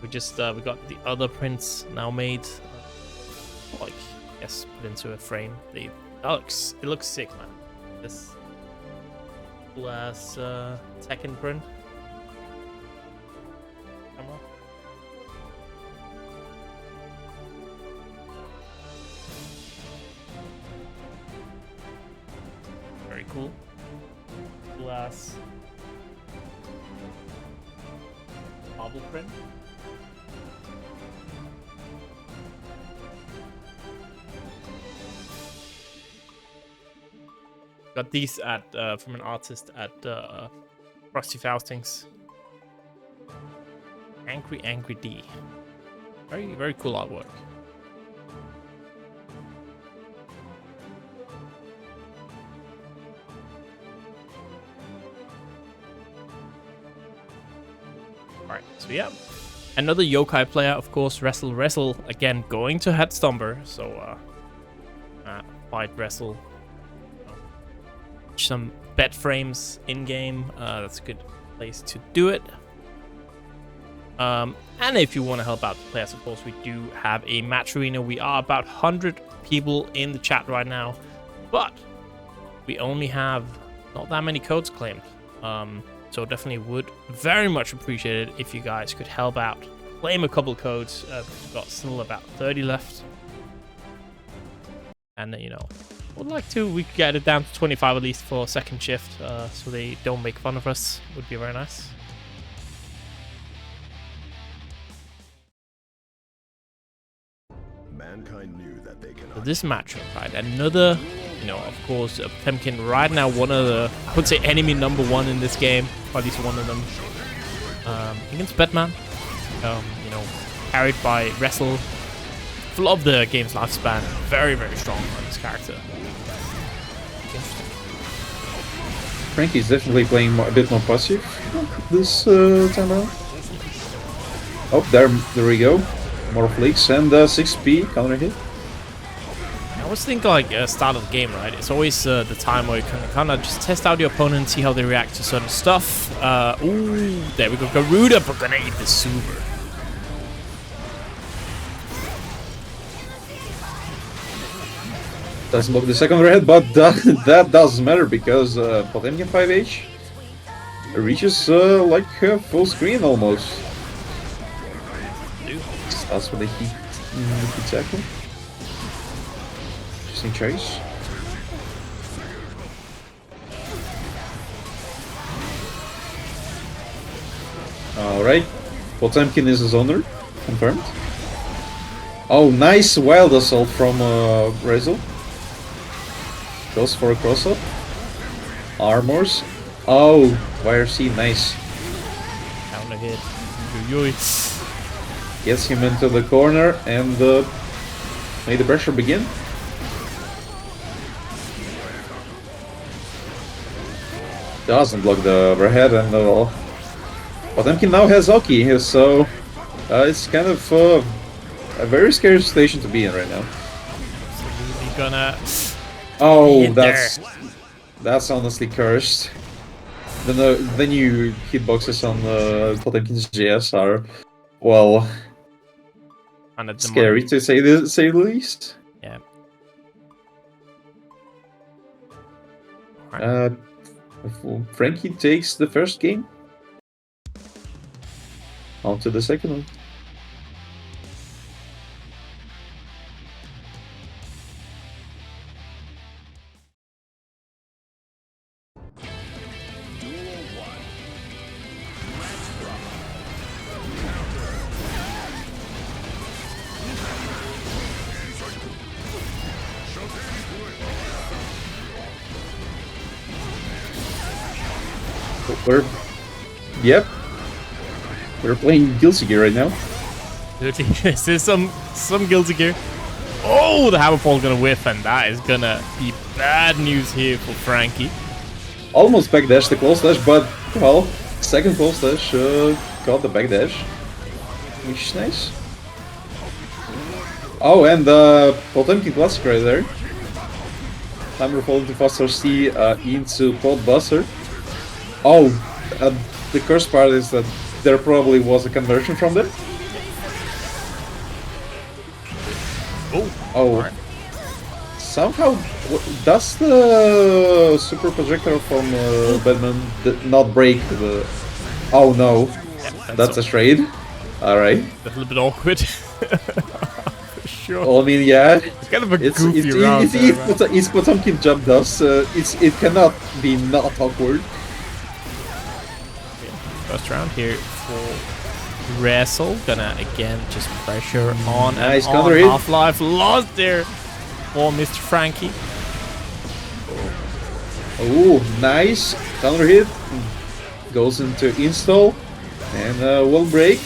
We just, we got the other prints now made. Like, yes, put into a frame. It looks sick, man. This cool ass Tekken print. Camera. Very cool. Cool ass marble print. Got these at from an artist at Rusty Faustings. Angry D. Very cool artwork. Alright, so yeah. Another YoKai player, of course, Resil again going to Headstomper, so fight Resil. Some bet frames in game. That's a good place to do it. And if you want to help out the players, of course, we do have a match arena. We are about 100 people in the chat right now, but we only have not that many codes claimed. So definitely would very much appreciate it if you guys could help out. Claim a couple codes. We've got still about 30 left. And would like to, we could get it down to 25 at least for second shift, so they don't make fun of us. Would be very nice. Mankind knew that they So cannot. this matchup, right? Another, of course, Potemkin right now, one of the, I would say, enemy number one in this game, or at least one of them. Against Bedman, carried by Resil. Full of the game's lifespan, very strong on this character. Interesting. Franky's definitely playing a bit more passive this time around. Oh, there we go. More flicks and 6p counter hit. I always think like start of the game, right? It's always the time where you can kind of just test out your opponent, see how they react to certain stuff. Ooh, there we go. Garuda, but gonna eat the Soupe. Doesn't block the second red, but that doesn't matter because Potemkin 5H reaches like full screen almost. Starts with a heat tackle. Interesting choice. Alright, Potemkin is his owner, confirmed. Oh, nice wild assault from Resil. Goes for a cross-up. Armors. Oh, YRC, nice. Counter hit. Gets him into the corner and made the pressure begin. Doesn't block the overhead and Potemkin now has Oki, so it's kind of a very scary situation to be in right now. Absolutely gonna. Oh, that's honestly cursed. The new hitboxes on Potemkin's GS are, well, scary to say the least. Yeah. Franky takes the first game. On to the second one. Yep. We're playing Guilty Gear right now. This is some Guilty Gear. Oh, the Hammerfall's gonna whiff, and that is gonna be bad news here for Frankie. Almost backdash the close dash, but well, second close dash got the backdash, which is nice. Oh, and the Potemkin classic right there. Hammerfall into faster C into Pod Buster. Oh, the curse part is that there probably was a conversion from there. Oh. Somehow, does the super projectile from Bedman not break the... Oh no, that's a trade. Alright. A little bit awkward. For sure. Well, I mean, yeah. It's kind of a goofy round. It's Potemkin jump does, it cannot be not awkward. First round here for Resil. Gonna again just pressure on Nice and on. counter hit. Half-Life lost there for Mr. Frankie. Oh, nice counter hit. Goes into install and wall break.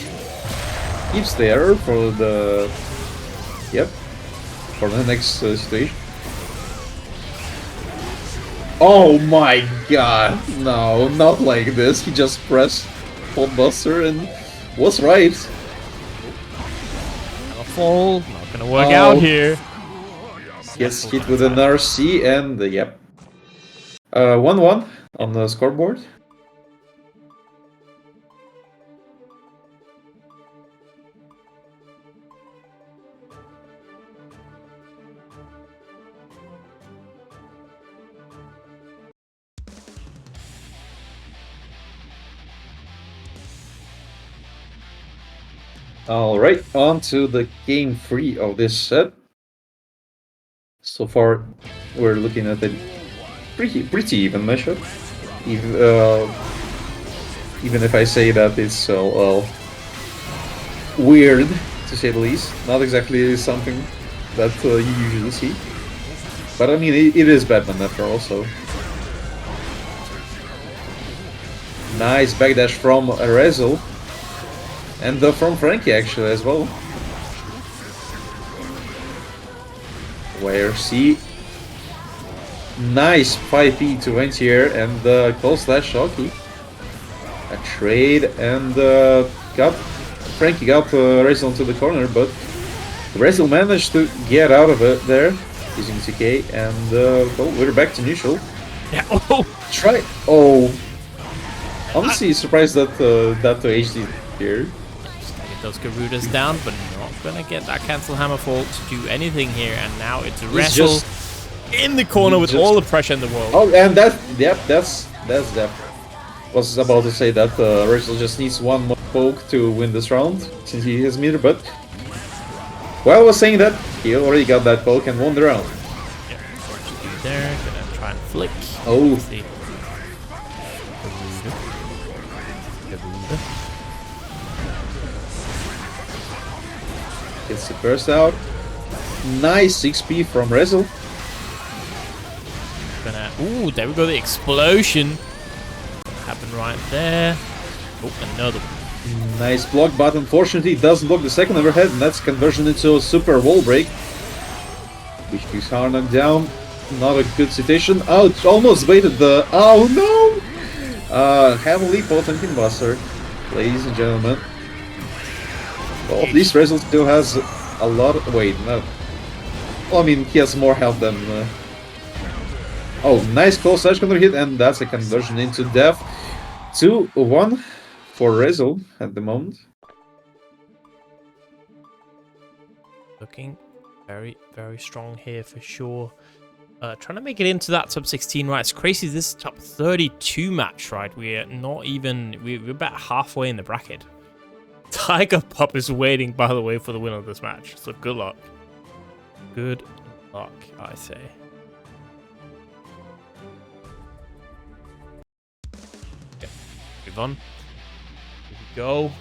Keeps the error for the for the next situation. Oh my god, no, not like this. He just pressed Podbuster and was right. Fall, not gonna work out here. Gets hit with an RC and yep. 1-1 on the scoreboard. Alright, on to the game 3 of this set. So far, we're looking at a pretty even matchup. Even if I say that it's weird, to say the least. Not exactly something that you usually see. But I mean, it is Bedman after all, so... Nice backdash from Resil. And from Frankie actually as well. Where C. Nice 5P to anti-air and close slash shocky. A trade and Frankie got Resil into the corner, but Resil managed to get out of it there using TK and well, we're back to neutral. Yeah. Oh. Try. Oh. Honestly, surprised that Zato-1 here. Get those Garudas down, but not gonna get that cancel Hammerfall to do anything here. And now it's Resil in the corner with all the pressure in the world. Oh, and that's that. Was about to say that Resil just needs one more poke to win this round since he has meter, but while I was saying that, he already got that poke and won the round. Yeah, there, gonna try and flick. Oh. Gets the burst out. Nice 6P from Resil. Ooh, there we go, the explosion. Happened right there. Oh, another one. Nice block, but unfortunately it doesn't block the second overhead, and that's conversion into a super wall break. Which keeps hard knocked down. Not a good situation. Oh, it almost baited the... Oh no! Heavily Potemkin Buster, ladies and gentlemen. Well, this Resil still has a lot of... Wait, no. Well, I mean, he has more health than... Oh, nice close slash counter hit, and that's a conversion into death. 2-1 for Resil at the moment. Looking very, very strong here for sure. Trying to make it into that top 16, right? It's crazy. This is top 32 match, right? We're not even... We're about halfway in the bracket. Tiger Pup is waiting, by the way, for the winner of this match. So good luck. Good luck, I say. Okay, move on. Here we go.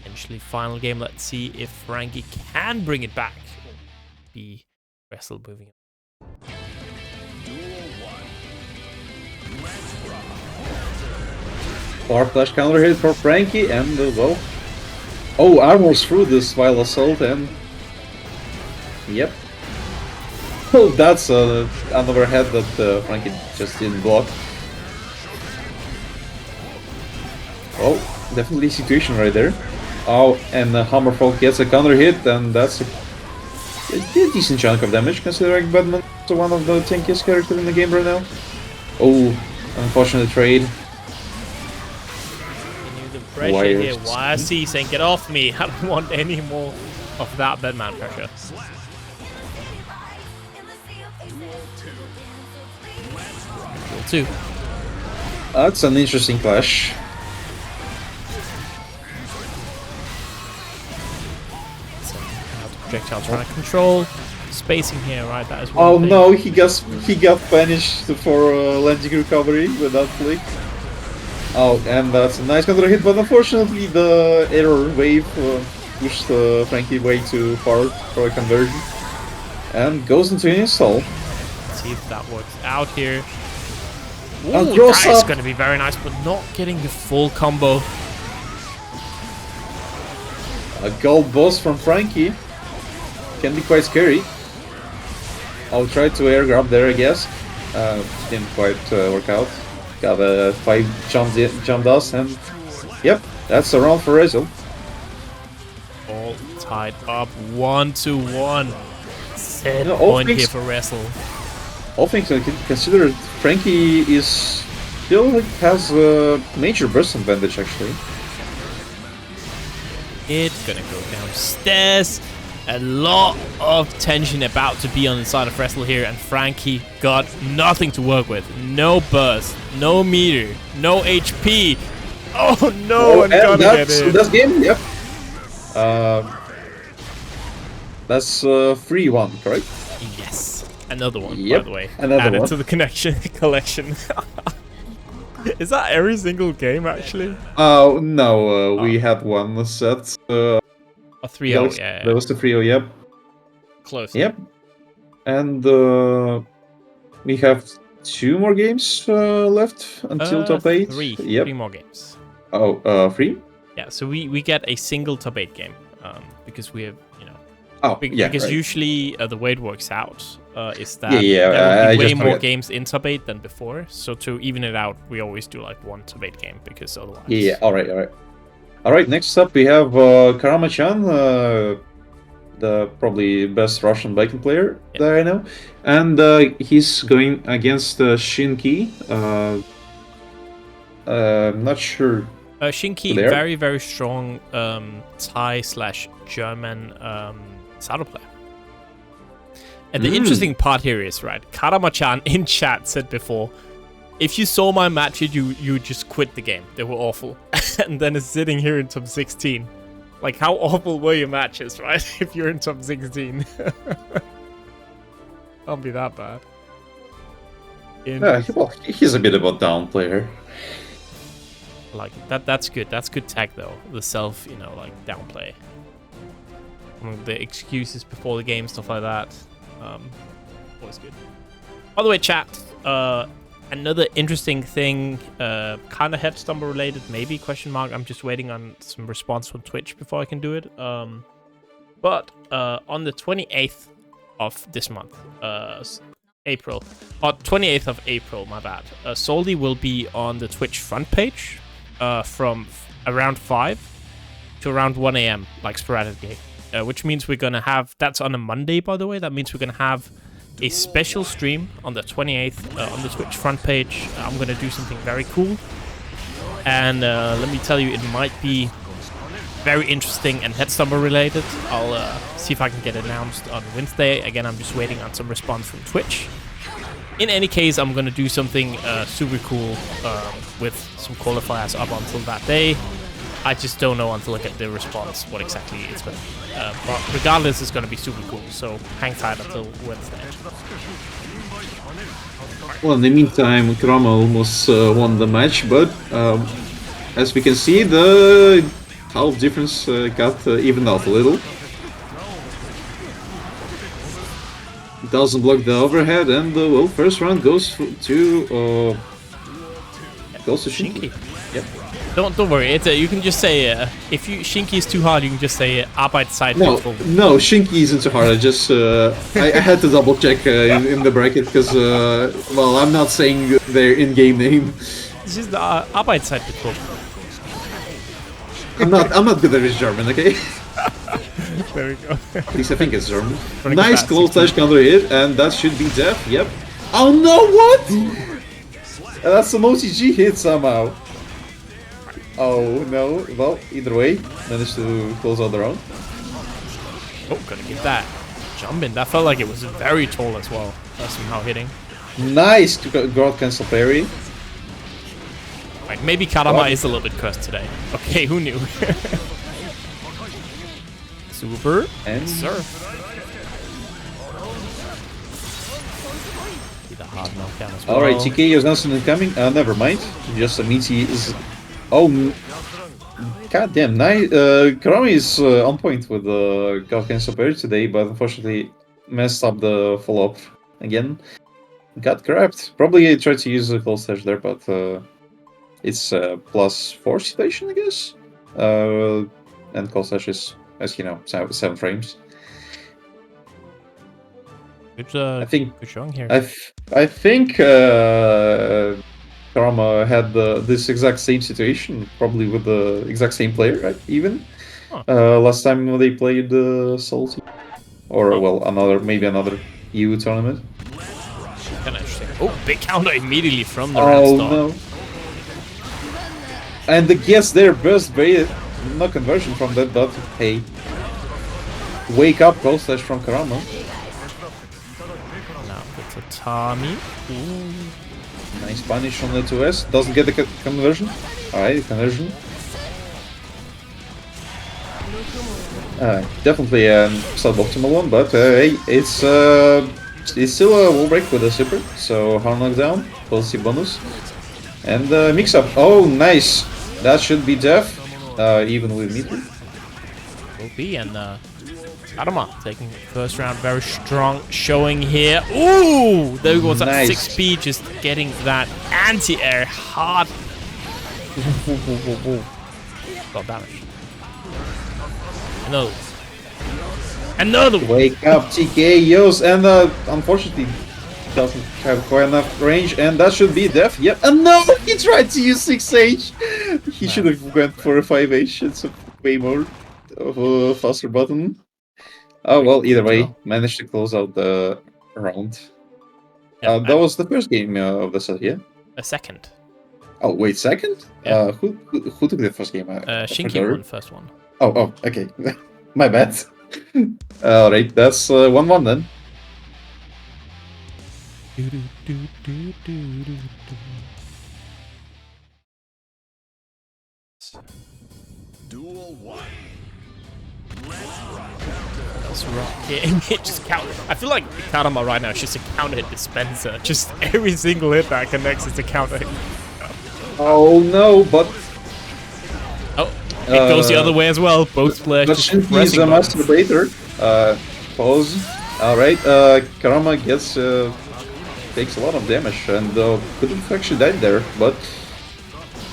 Eventually, final game. Let's see if Frankie can bring it back. Or be Resil moving on. Duel 1. Let's rock. Power Flash counter hit for Franky, and well... Oh, armors through this while assault, and... Yep. Oh, that's another head that Franky just didn't block. Oh, definitely situation right there. Oh, and Hammerfall gets a counter hit, and that's a decent chunk of damage, considering Bedman is one of the tankiest characters in the game right now. Oh, unfortunate trade. The pressure here, YRC saying get off me, I don't want any more of that Bedman pressure. Duel 2. That's an interesting clash. Projectile trying to control spacing here, right? That is one Oh thing. no, he got punished for landing recovery with that flick. Oh, and that's a nice counter hit, but unfortunately the error wave pushed Franky way too far for a conversion. And goes into an install. Let's see if that works out here. And Ooh, cross that is up. going to be very nice, but not getting the full combo. A gold boss from Franky. Can be quite scary. I'll try to air grab there, I guess. Didn't quite work out. Got a 5 jump dust, and yep, that's a round for Resil. All tied up 1-1. Set No, all point things- here for Resil. All things considered, Franky is still has a major burst advantage actually. It's gonna go downstairs. A lot of tension about to be on the side of Resil here, and Franky got nothing to work with. No burst, no meter, no HP. Oh no, I'm gonna get it. That's game, yep. That's 3-1, correct? Yes, another one, Yep, by the way. another Added one. to the connection collection. Is that every single game, actually? Oh no, we had one set. A 3-0, yeah. That was the 3-0, yep. Close. Yep. And we have 2 more games left until top 8. Three. Yep. 3 more games. Oh, 3? Yeah, so we get a single top 8 game because we have, Oh, yeah. because right. usually the way it works out is that Yeah, there will I be way just more forget. games in top 8 than before. So to even it out, we always do like 1 top 8 game because otherwise. Yeah, alright. Alright, next up we have KaramaChan, the probably best Russian Baiken player that I know. And he's going against Shin. I'm not sure. Shinki, There. very, very strong Thai/German Zato player. And the interesting part here is, right, KaramaChan in chat said before, if you saw my matches, you just quit the game. They were awful. And then it's sitting here in top 16. Like, how awful were your matches, right? If you're in top 16. Can't be that bad. Yeah, well, he's a bit of a down player. Like that's good. That's good tech though. The self, like downplay. The excuses before the game, stuff like that. Always good. By the way, chat. Another interesting thing, kind of head stumble related, maybe ? I'm just waiting on some response from Twitch before I can do it. But on the 28th of this month, April, or 28th of April, my bad. Salty will be on the Twitch front page from around 5 to around 1 a.m. like sporadically, which means we're gonna have. That's on a Monday, by the way. That means we're gonna have a special stream on the 28th on the Twitch front page. I'm gonna do something very cool, and let me tell you, it might be very interesting and Headstumble related. I'll see if I can get it announced on Wednesday. Again, I'm just waiting on some response from Twitch. In any case, I'm gonna do something super cool with some qualifiers up until that day. I just don't know until I get the response what exactly it's going to be. But regardless, it's going to be super cool. So hang tight until Wednesday. Well, in the meantime, Karama almost won the match, but as we can see, the health difference got evened out a little. Doesn't block the overhead, and well, first round goes to Shinki. Shinki. Yep. Don't worry. It's you can just say if you Shinky is too hard, you can just say Arbeitszeit. No, Shinky isn't too hard. I just I had to double check in the bracket because well, I'm not saying their in-game name. This is the Arbeitszeit Betrug. I'm not good at German, okay? There we go. At least I think it's German. Nice close slash counter hit, and that should be death. Yep. Oh no! What? That's an OTG hit somehow. Oh no, well, either way, managed to close out the round. Oh, gonna get that jump in. That felt like it was very tall as well. That's somehow hitting. Nice guard cancel parry. Right, maybe Karama is a little bit cursed today. Okay, who knew? Super. And sir. The hard knockdown as well. Alright, TK is not incoming. Never mind. Just a meaty is. Oh, god damn! Nice. Karama is on point with the guard cancel parry today, but unfortunately messed up the follow-up again. Got grabbed. Probably tried to use a close slash there, but it's +4 situation, I guess. And close slash is, as you know, 7 frames. Good, I think good showing here. I think Karama had this exact same situation, probably with the exact same player, right? Even last time they played Salty, or well, maybe another EU tournament. Kind of interesting. Oh, big counter immediately from the red star. No! And the guess there burst bait, no conversion from that, but hey, wake up close slash from Karama. Now the Tatami. Ooh. Nice punish on the 2S. Doesn't get the conversion. Alright, conversion. Definitely a suboptimal one, but hey, it's still a wall break with a super. So hard knockdown, policy bonus, and mix up. Oh, nice. That should be death, even with meter. Will be, and Karama taking the first round very strong showing here. Ooh! There goes that Nice. 6 speed, just getting that anti-air hard. Got damage. Another one. Wake up, TKOs, and unfortunately doesn't have quite enough range, and that should be death. Yep. And no, he tried to use 6H. He should have went for a 5H. It's a way more of a faster button. Oh well, either way, managed to close out the round. Yeah, That was the first game of the set, yeah? a second. Oh, wait, second? Yeah. Who took the first game? Shinky won the first one. Oh, okay. My bad. Alright, that's 1-1 then. Duel 1. That's right. Just count. I feel like Karama right now is just a counter hit dispenser. Just every single hit that connects is a counter hit. Oh no, but Oh, it goes the other way as well. Both players but just Shinky is pressing a buttons. masturbator. Pause. Alright, Karama gets takes a lot of damage and could have actually died there, but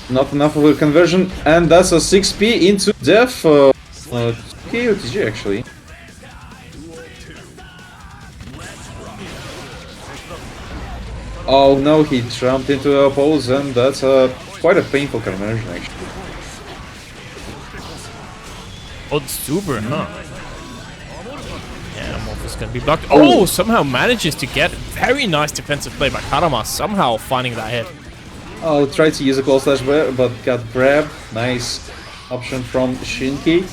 not enough of a conversion, and that's a 6p into death. KOTG actually. Oh no, he jumped into a pose, and that's quite a painful conversion actually. Oh, super, huh? Yeah, Morpheus gonna be blocked. Oh, somehow manages to get very nice defensive play by Karama, somehow finding that hit. Oh, tried to use a close slash but got grabbed. Nice option from Shinky.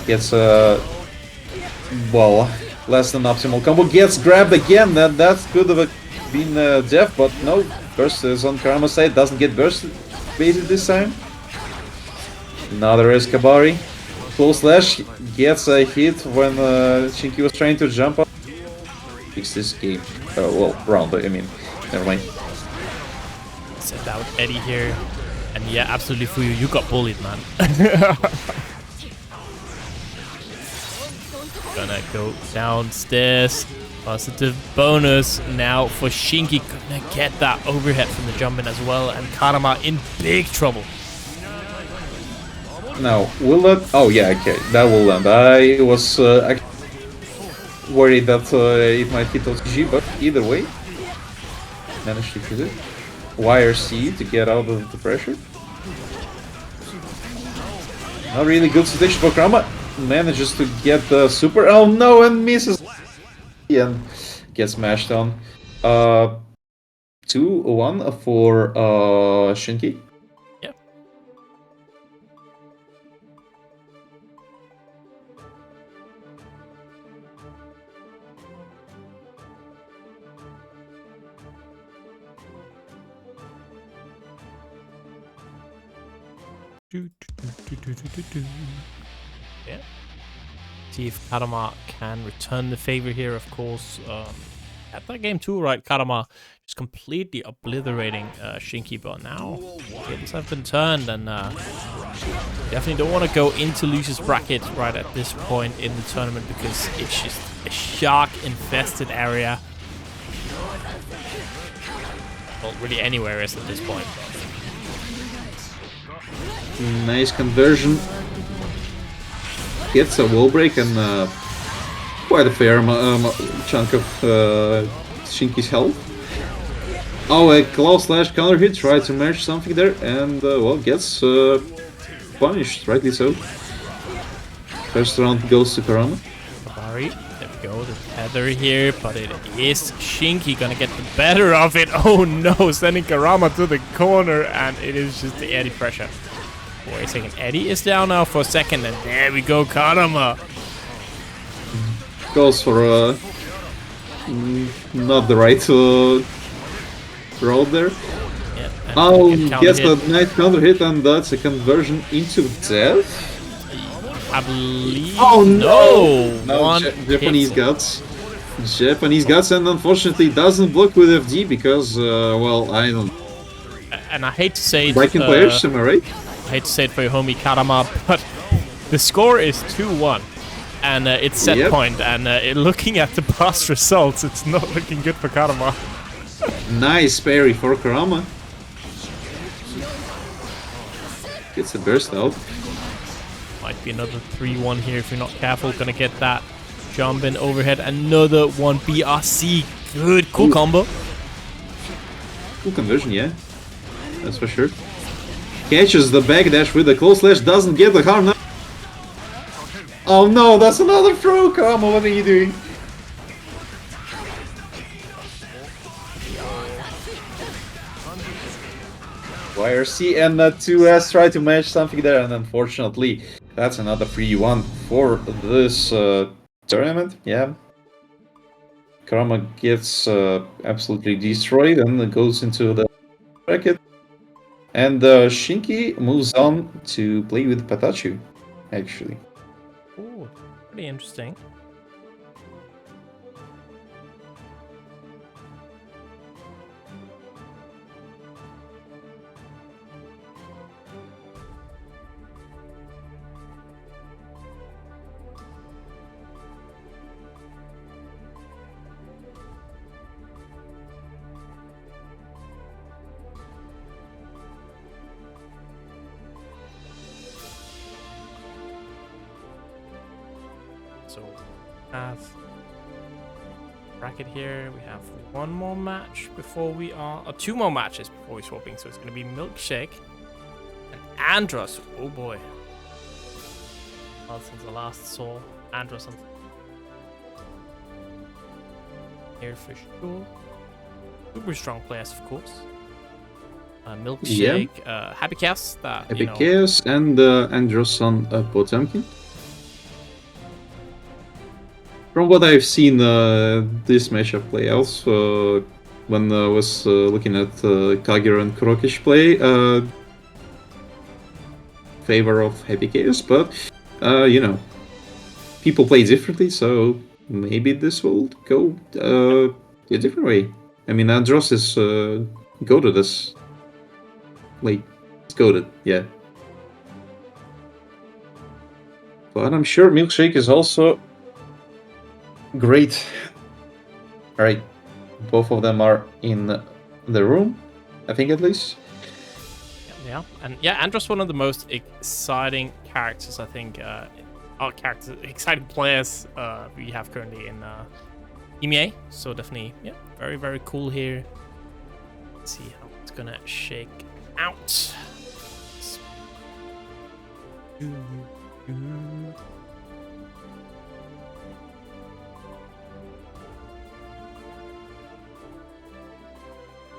Gets well, less than optimal combo. Gets grabbed again. That could have been death, but no. Burst is on Karama's side. Doesn't get bursted baited this time. Another Escabari. Close slash gets a hit when Shinky was trying to jump up. Fix this game. Well, round. I mean, never mind. Set out Eddie here. And yeah, absolutely for you. You got bullied, man. Gonna go downstairs. Positive bonus now for Shinky. Gonna get that overhead from the jump in as well. And Karama in big trouble. Now, will that... Oh, yeah, okay, that will land. I was worried that it might hit OTG, but either way, managed to hit it. YRC to get out of the pressure. Not really good situation for Karama. Manages to get the super... Oh no, and misses! And gets smashed on. 2-1 for Shinky. Yep. Yeah. See if Karama can return the favor here, of course. At that game too, right? Karama just completely obliterating Shinky, but now tables have been turned, and definitely don't want to go into loser's bracket right at this point in the tournament because it's just a shark-infested area. Well, really anywhere is at this point. Nice conversion. Gets a wall break and quite a fair chunk of Shinky's health. Oh, a claw slash counter hit, try to match something there, and well, gets punished, rightly so. First round goes to Karama. There we go, the tether here, but it is Shinky gonna get the better of it. Oh no, sending Karama to the corner, and it is just the Eddie pressure. Wait a second, Eddie is down now for a second, and there we go, Karama. Goes for not the right road there. Yeah, oh, gets the nice counter hit, and that's a conversion into death. I believe. Oh no! No, Japanese guts. Japanese guts, and unfortunately doesn't block with FD because, well, I don't. And I hate to say it. Baiken players, am I right? I hate to say it for your homie Karama, but the score is 2-1. And it's set point, and looking at the past results, it's not looking good for Karama. Nice parry for Karama. Gets a burst out. Might be another 3-1 here if you're not careful. Gonna get that jump in overhead. Another one BRC. Good, cool combo. Cool conversion, yeah. That's for sure. Catches the backdash with the close slash, doesn't get the harm. Oh no, that's another throw! Karama, what are you doing? YRC and 2S try to match something there, and unfortunately, that's another 3-1 for this tournament. Yeah. Karama gets absolutely destroyed and goes into the bracket. And Shinky moves on to play with PataChu, actually. Ooh, pretty interesting. So have bracket here. We have one more match before we are, or two more matches before we're swapping. So it's going to be Milkshake and Andros. Oh boy. Well, since I last saw Andros on here for sure. Super strong players, of course. Milkshake, yeah. Happy Chaos. Happy Chaos and Andros on Potemkin. From what I've seen this matchup play out, when I was looking at Kagero and Krokish play, favor of Happy Chaos, but you know, people play differently, so maybe this will go a different way. I mean, Andros is goated this. Like, it's goated, yeah. But I'm sure Milkshake is also great Alright, both of them are in the room, I think at least. Yeah, and yeah, Andros one of the most exciting characters, I think. Exciting players we have currently in EMEA. So definitely, yeah, very, very cool here. Let's see how it's gonna shake out.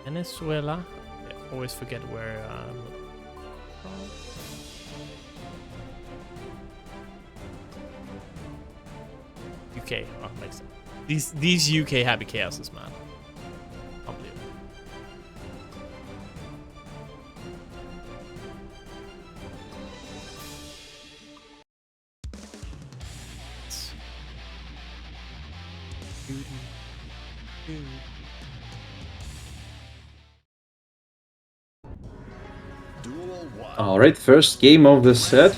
Venezuela. I always forget where. UK. Oh, makes sense. These UK happy chaoses, man. Unbelievable. Alright, first game of the set.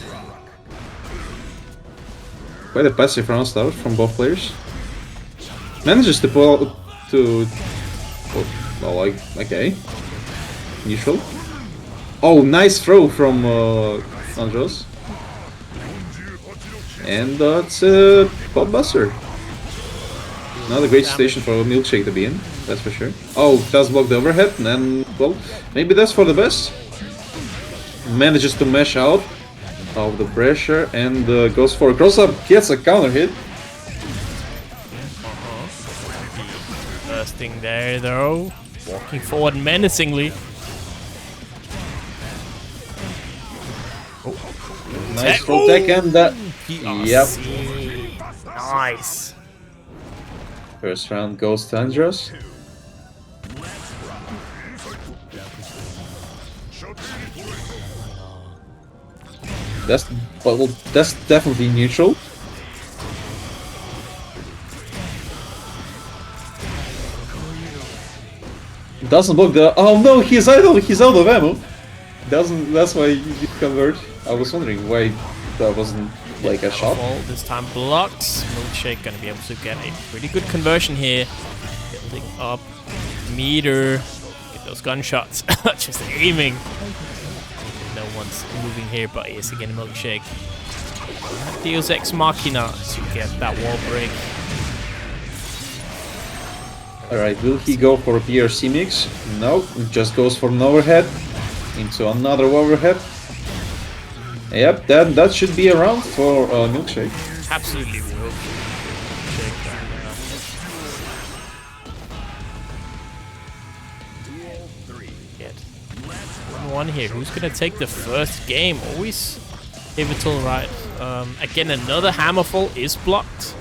Quite a passive round start from both players. Manages to pull to... well, like, okay. Neutral. Oh, nice throw from Andros. And that's a Podbuster. Not a great station for a Milkshake to be in, that's for sure. Oh, does block the overhead, and well, maybe that's for the best. Manages to mesh out of the pressure and goes for a cross-up, gets a counter hit. First thing there, though, walking forward menacingly. Oh. Nice from Tekken. That. Yep. Nice. First round goes to Andros. That's definitely neutral. Doesn't block the. Oh no, he's out of ammo. Doesn't. That's why you convert. I was wondering why that wasn't like a shot. Well, this time blocked. Milkshake gonna be able to get a pretty good conversion here. Building up meter. Get those gunshots. Just aiming. No one's moving here, but yes, again, Milkshake. Deus Ex Machina to get that wall break. Alright, will he go for a PRC mix? No, just goes for an overhead into another overhead. Yep, that should be around for Milkshake. Absolutely will. One here. Who's gonna take the first game? Always pivotal, right? Again, another hammerfall is blocked.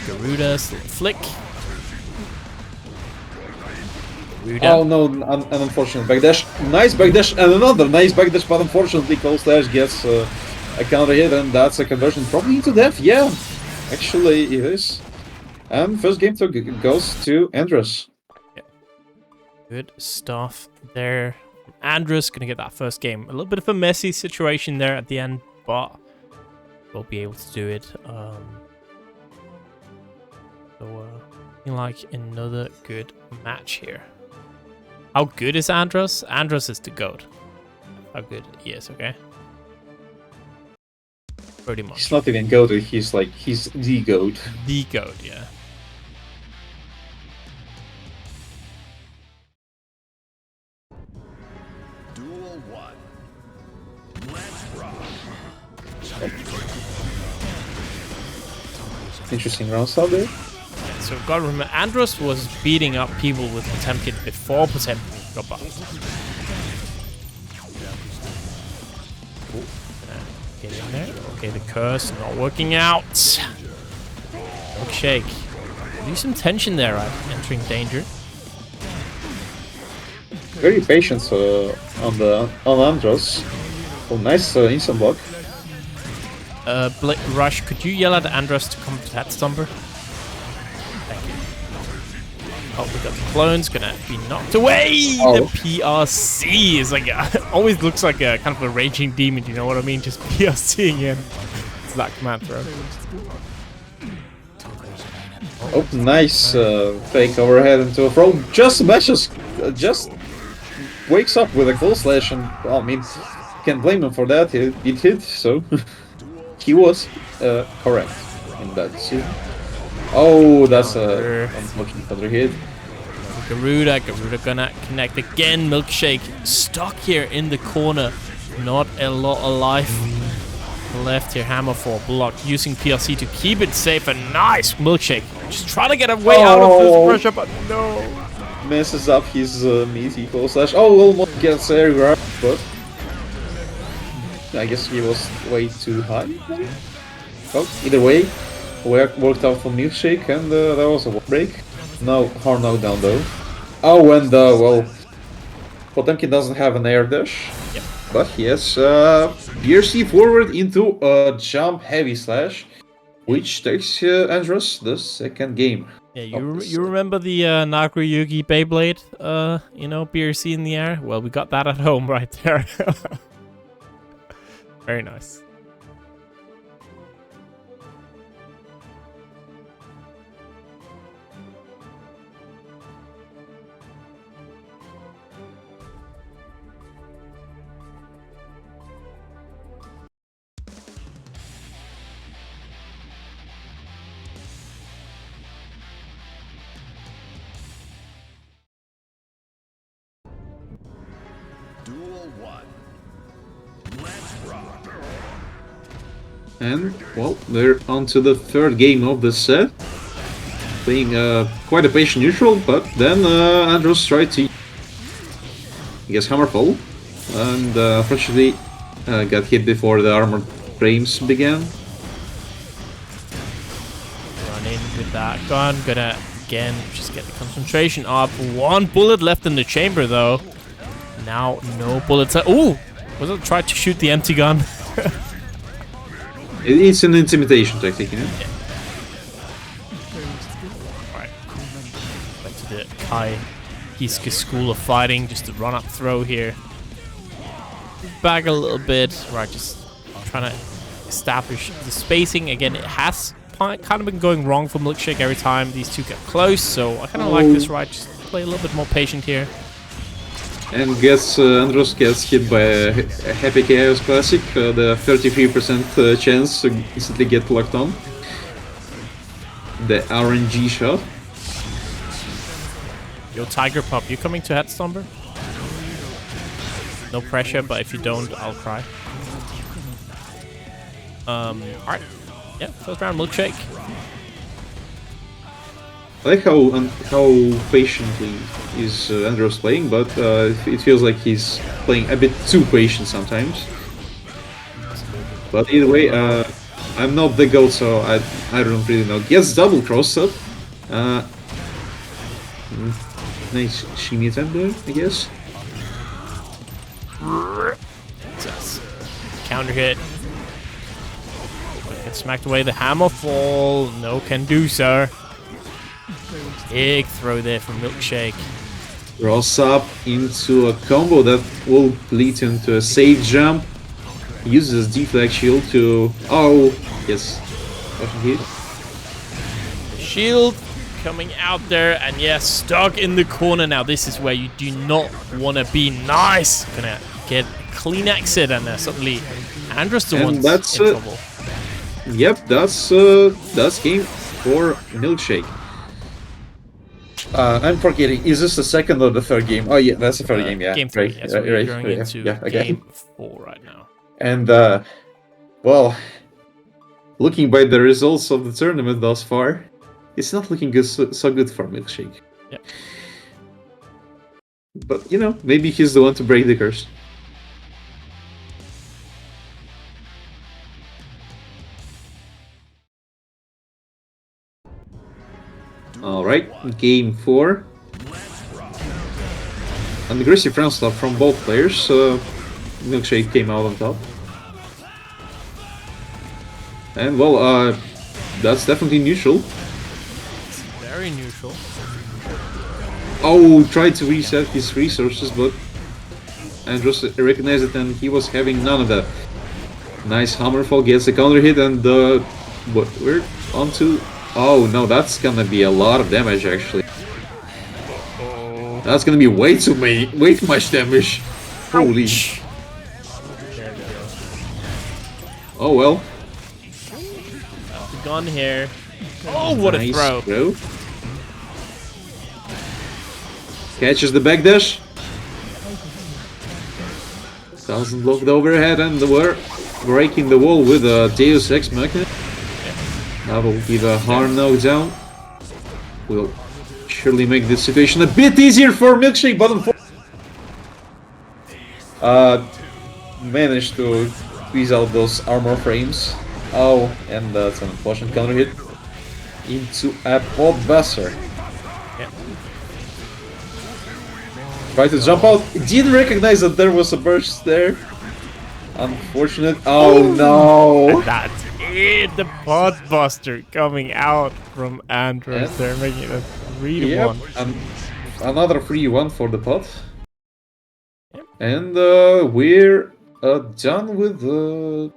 Garuda, still flick. Garuda. Oh no, an unfortunate backdash. Nice backdash and another nice backdash, but unfortunately Cold Slash gets a counter hit, and that's a conversion probably into death. Yeah, actually it is. And first game goes to Andros. Good stuff there. Andros gonna get that first game. A little bit of a messy situation there at the end, but we'll be able to do it. Looking like another good match here. How good is Andros? Andros is the GOAT. How good he is, okay? Pretty much. He's not even GOAT, he's the GOAT. The GOAT, yeah. Interesting round start there. Yeah, so gotta remember, Andros was beating up people with Potemkin before Potemkin got buffed. Get in there. Okay, the curse not working out. Milkshake. Leave some tension there, right? Entering danger. Very patient on Andros. Oh, nice instant block. Rush, could you yell at Andros to come to that stumper? Thank you. Oh, we got the clones gonna be knocked away. Oh. The PRC is like always looks like a kind of a raging demon. You know what I mean? Just PRCing him. It's that command throw. Oh, nice fake overhead into a throw. Just matches, just wakes up with a full slash, and well, I mean, can't blame him for that. It hit, so he was correct in that decision. Oh, that's a unfortunate other hit. Garuda gonna connect again. Milkshake stuck here in the corner. Not a lot of life left here. Hammer for block, using PLC to keep it safe. And nice Milkshake. Just trying to get a way out of this pressure, but no. Messes up his meaty full slash. Oh, almost gets air grab, but I guess he was way too high. Maybe? Oh, either way, worked out for Milkshake, and that was a break. No hard knockdown though. Oh, and well, Potemkin doesn't have an air dash, but he has Gear forward into a jump heavy slash, which takes Andros the second game. Yeah, you remember the Nagru Yugi Beyblade, you know, BRC in the air? Well, we got that at home right there. Very nice. Duel 1. Let's rock. And, well, they're on to the third game of the set. Playing quite a patient neutral, but then Andros tried to, I guess, Hammerfall. And unfortunately got hit before the armored frames began. Run in with that gun. Gonna, again, just get the concentration up. One bullet left in the chamber, though. Now, no bullets. Ooh! Was it try to shoot the empty gun? It's an intimidation tactic, you know? Yeah. Alright. Back to the Kai Hiske school of fighting. Just a run-up throw here. Back a little bit. Right, just trying to establish the spacing. Again, it has kind of been going wrong for Milkshake every time these two get close. So I kind of like this, right? Just play a little bit more patient here. And Andros gets hit by a Happy Chaos Classic, the 33% chance to instantly get locked on. The RNG shot. Yo, Tiger Pup, you coming to Headstomper? No pressure, but if you don't, I'll cry. Alright. Yeah, first round Milkshake. I like how patiently is Andros playing, but it feels like he's playing a bit too patient sometimes. But either way, I'm not the GOAT, so I don't really know. Gets double cross up. Nice shimmy attempt there, I guess. Counter hit. Get smacked away. The hammer fall. No can do, sir. Big throw there from Milkshake. Cross up into a combo that will lead him to a safe jump. Uses deflect shield to... Oh, yes. Hit. Shield coming out there, and yes, stuck in the corner. Now this is where you do not want to be. Nice! Gonna get a clean exit, and suddenly Andros the one's in trouble. Yep, that's game for Milkshake. I'm forgetting. Is this the second or the third game? Oh yeah, that's the third game. Yeah, game 3. Right. Yes, we're going into game 4 right now. And well, looking by the results of the tournament thus far, it's not looking good, so good for Milkshake. Yeah. But you know, maybe he's the one to break the curse. Alright, game 4. An aggressive front stop from both players, so Milkshake came out on top. And well, that's definitely neutral. It's very neutral. Oh, tried to reset his resources, but Andros recognized it and he was having none of that. Nice Hammerfall, gets a counter hit, and we're on to Oh no, that's gonna be a lot of damage actually. That's gonna be way too much damage. Holy. Oh well. Gun here. Oh, what Nice a throw. Catches the backdash. Doesn't block the overhead, and we're breaking the wall with a Deus Ex Machina. That will give a hard knockdown. Will surely make this situation a bit easier for Milkshake, but Managed to squeeze out those armor frames. Oh, and that's an unfortunate counter hit into a podbuster. Yeah. Tried to jump out. Didn't recognize that there was a burst there. Unfortunate. Oh no! That's it. The podbuster coming out from Android. Yeah. They're making it a 3-1. Another free one for the pot. Yep. And we're done with the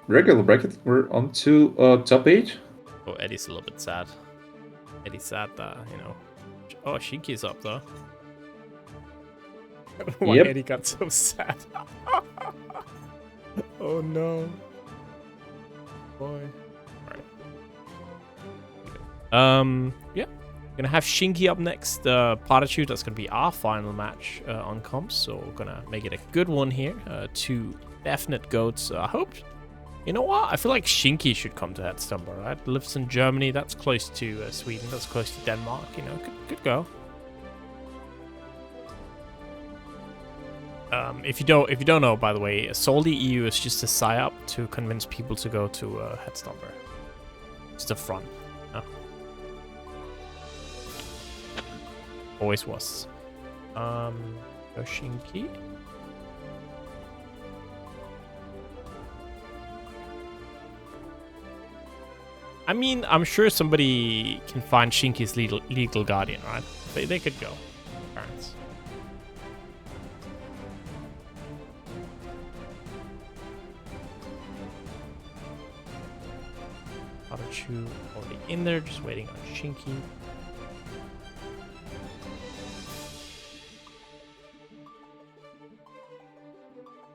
regular bracket. We're on to top 8. Oh, Eddie's a little bit sad. Eddie's sad that, you know. Oh, Shinki's up though. I don't know why Yep. Eddie got so sad. Oh no. Boy. Alright. Yeah. Gonna have Shinky up next. PataChu, that's gonna be our final match on comps, so we're gonna make it a good one here. Two definite goats. I hope. You know what? I feel like Shinky should come to Headstumble, right? Lives in Germany. That's close to Sweden. That's close to Denmark. You know, good go. If you don't know, by the way, SaltyEU is just a psyop to convince people to go to Headstumble. It's the front. Always was. Shinky. I mean, I'm sure somebody can find Shinky's legal guardian, right? They could go. Parents. PataChu already in there, just waiting on Shinky.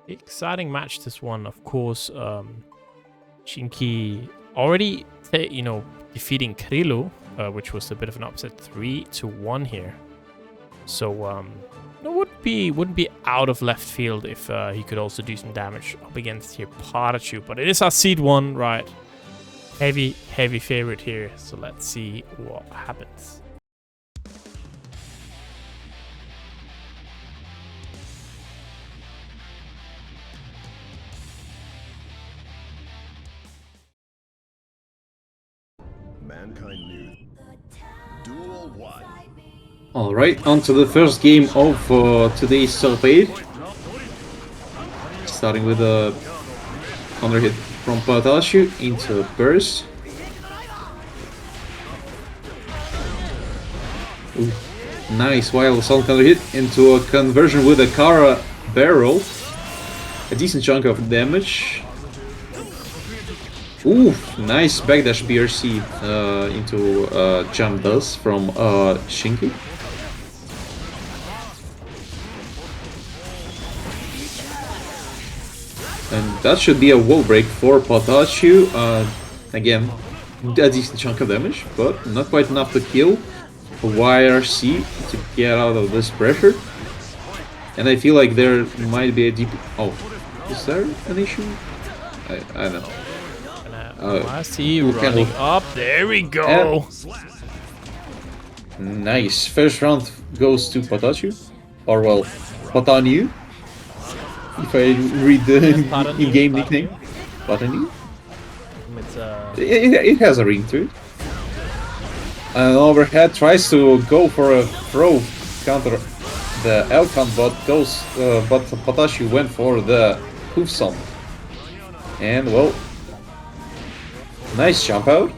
Exciting match, this one, of course. Shinky already, defeating Krilo, which was a bit of an upset, 3-1 here. So, it wouldn't be out of left field if he could also do some damage up against here PataChu. But it is our seed 1, right? Heavy favorite here. So let's see what happens. Mankind knew. Duel 1. Alright, on to the first game of today's top 8. Starting with a counter hit from PataChu into burst. Ooh, nice wild assault counter hit into a conversion with a Kara barrel. A decent chunk of damage. Ooh, nice backdash BRC into jump dust from Shinky. And that should be a wall break for PataChu. Again, a decent chunk of damage, but not quite enough to kill YRC to get out of this pressure. And I feel like there might be a deep... Oh, is there an issue? I don't know. YRC running up. There we go. Nice. First round goes to PataChu. Or, well, PataNu. If I read the in-game nickname. PataNu. It has a ring to it. And overhead tries to go for a throw counter the L-count, but PataChu went for the hoof stomp. And, well, nice jump out.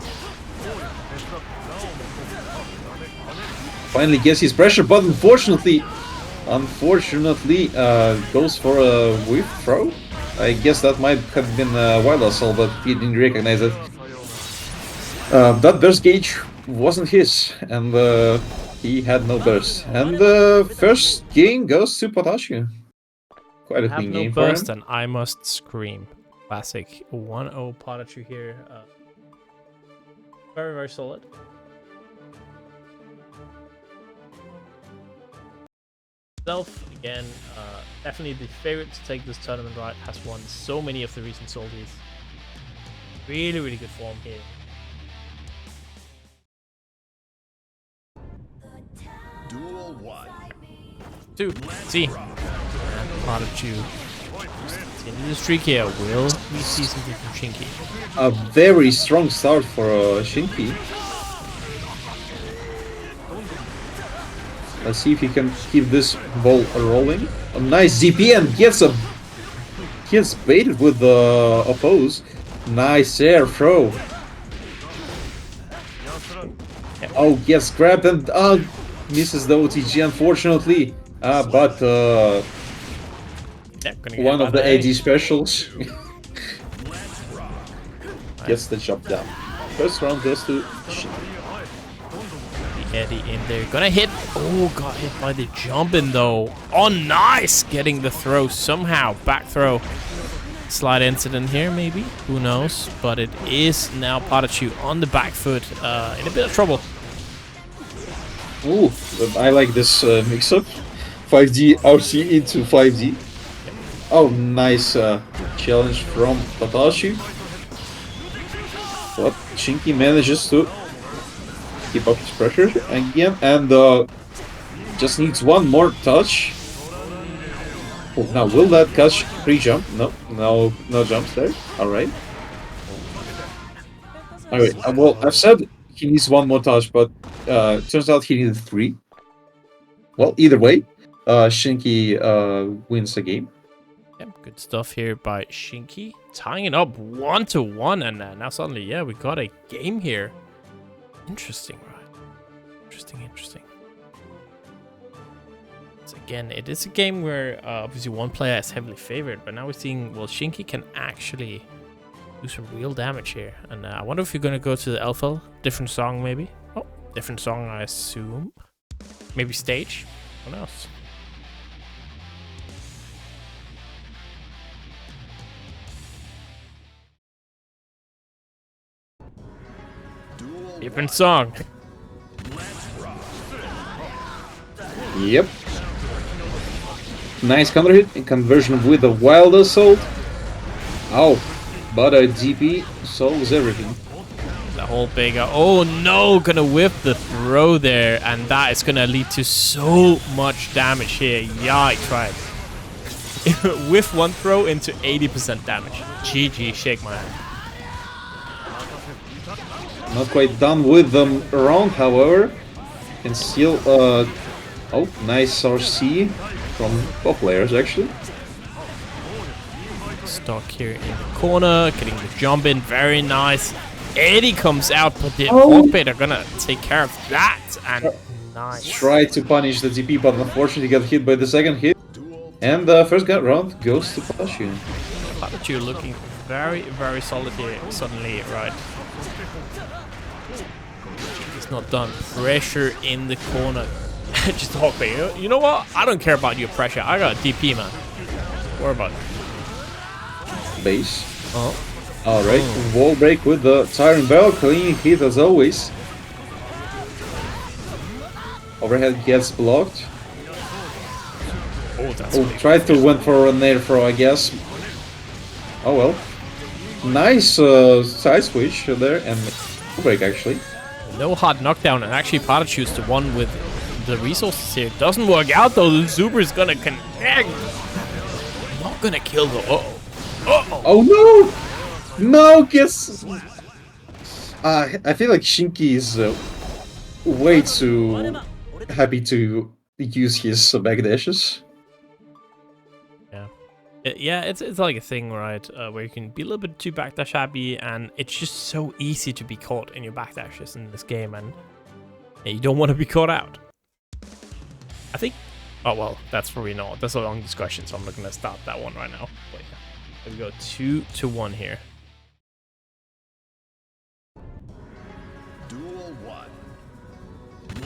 Finally gets his pressure, but unfortunately goes for a whip throw. I guess that might have been a wild assault, but he didn't recognize it. That burst gauge wasn't his, and he had no burst. And the first game goes to PataChu. Quite a Have clean no game for burst him. and I must scream. Classic 1-0 PataChu here. Very, very solid. Self, again, definitely the favorite to take this tournament, right? Has won so many of the recent Salties. Really, really good form here. Duel 1. 2, C. And PataChu. Continue the streak here. Will we see something from Shinky? A very strong start for Shinky. Let's see if he can keep this ball rolling. A nice DP and gets baited with the oppose. Nice air throw. Oh, gets grabbed and misses the OTG unfortunately. But one of the AD specials gets the job done. First round goes to Shin. Eddie in there, gonna hit. Oh, got hit by the jumping though. Oh, nice, getting the throw somehow. Back throw. Slight incident here, maybe. Who knows? But it is now PataChu on the back foot, in a bit of trouble. Ooh, I like this mix-up. 5D RC into 5D. Oh, nice challenge from PataChu. But Shinky manages to keep up his pressure again, and just needs one more touch. Oh, now will that catch pre-jump? No jumps there. Alright. Alright, well, I've said he needs one more touch, but turns out he needed 3. Well, either way, Shinky wins the game. Yep, good stuff here by Shinky. Tying it up 1-1, and now suddenly, yeah, we got a game here. Interesting, right? Interesting. So again, it is a game where obviously one player is heavily favored, but now we're seeing, well, Shinky can actually do some real damage here. And I wonder if you're going to go to the Alpha. Different song, maybe? Oh, different song, I assume. Maybe stage? Who knows? Different song. Yep. Nice counter hit in conversion with a wild assault. Oh, but a DP solves everything. The whole big, oh no, gonna whip the throw there, and that is gonna lead to so much damage here. Yikes, right? Whiff one throw into 80% damage. GG, shake my hand. Not quite done with them round, however. And still, oh, nice RC from both players, actually. Stuck here in the corner, getting the jump in, very nice. Eddie comes out, but the Pope are gonna take care of that, and nice. Tried to punish the DP, but unfortunately got hit by the second hit. And the first round goes to PataChu. PataChu looking very, very solid here, suddenly, right? It's not done. Pressure in the corner. Just talk, you know what? I don't care about your pressure. I got a DP, man. What about it? Base. Oh. Alright, wall break with the Tyrant Bell. Clean hit as always. Overhead gets blocked. Oh, tried to went for an air throw, I guess. Oh well. Nice side switch there and break actually. No hard knockdown, and actually PataChu's the one with the resources here. Doesn't work out though. The Super is gonna connect. Not gonna kill the. Oh no! No, guess. I feel like Shinky is way too happy to use his backdashes. Yeah, it's like a thing, right? Where you can be a little bit too backdash happy, and it's just so easy to be caught in your backdashes in this game, and you don't want to be caught out. I think. Oh well, that's probably not. That's a long discussion, so I'm not gonna start that one right now. But yeah, we go 2-1 here. Duel 1.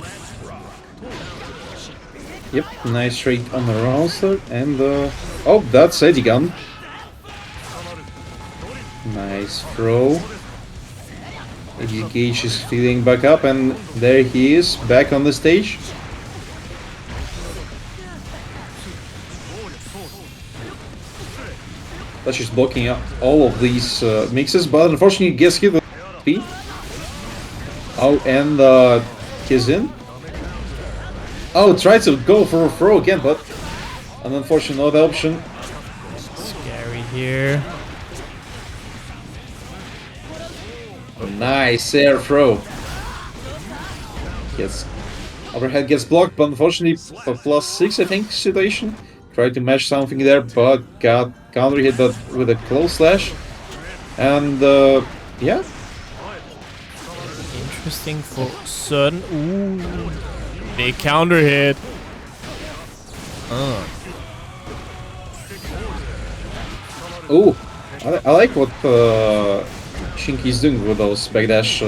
Let's rock. Yep, nice trade on the roster, and oh, that's Eddie Gun. Nice throw. Eddie Gage is feeling back up, and there he is, back on the stage. That's just blocking up all of these mixes, but unfortunately gets hit with P. Oh, and he's in. Oh, tried to go for a throw again, but an unfortunate other option. Scary here. Nice air throw. Yes. Overhead gets blocked, but unfortunately a +6, I think, situation. Tried to match something there, but got counter hit that with a close slash. And yeah. Interesting for certain. Ooh. Big counter hit. Oh, I like what Shinky's doing with those backdash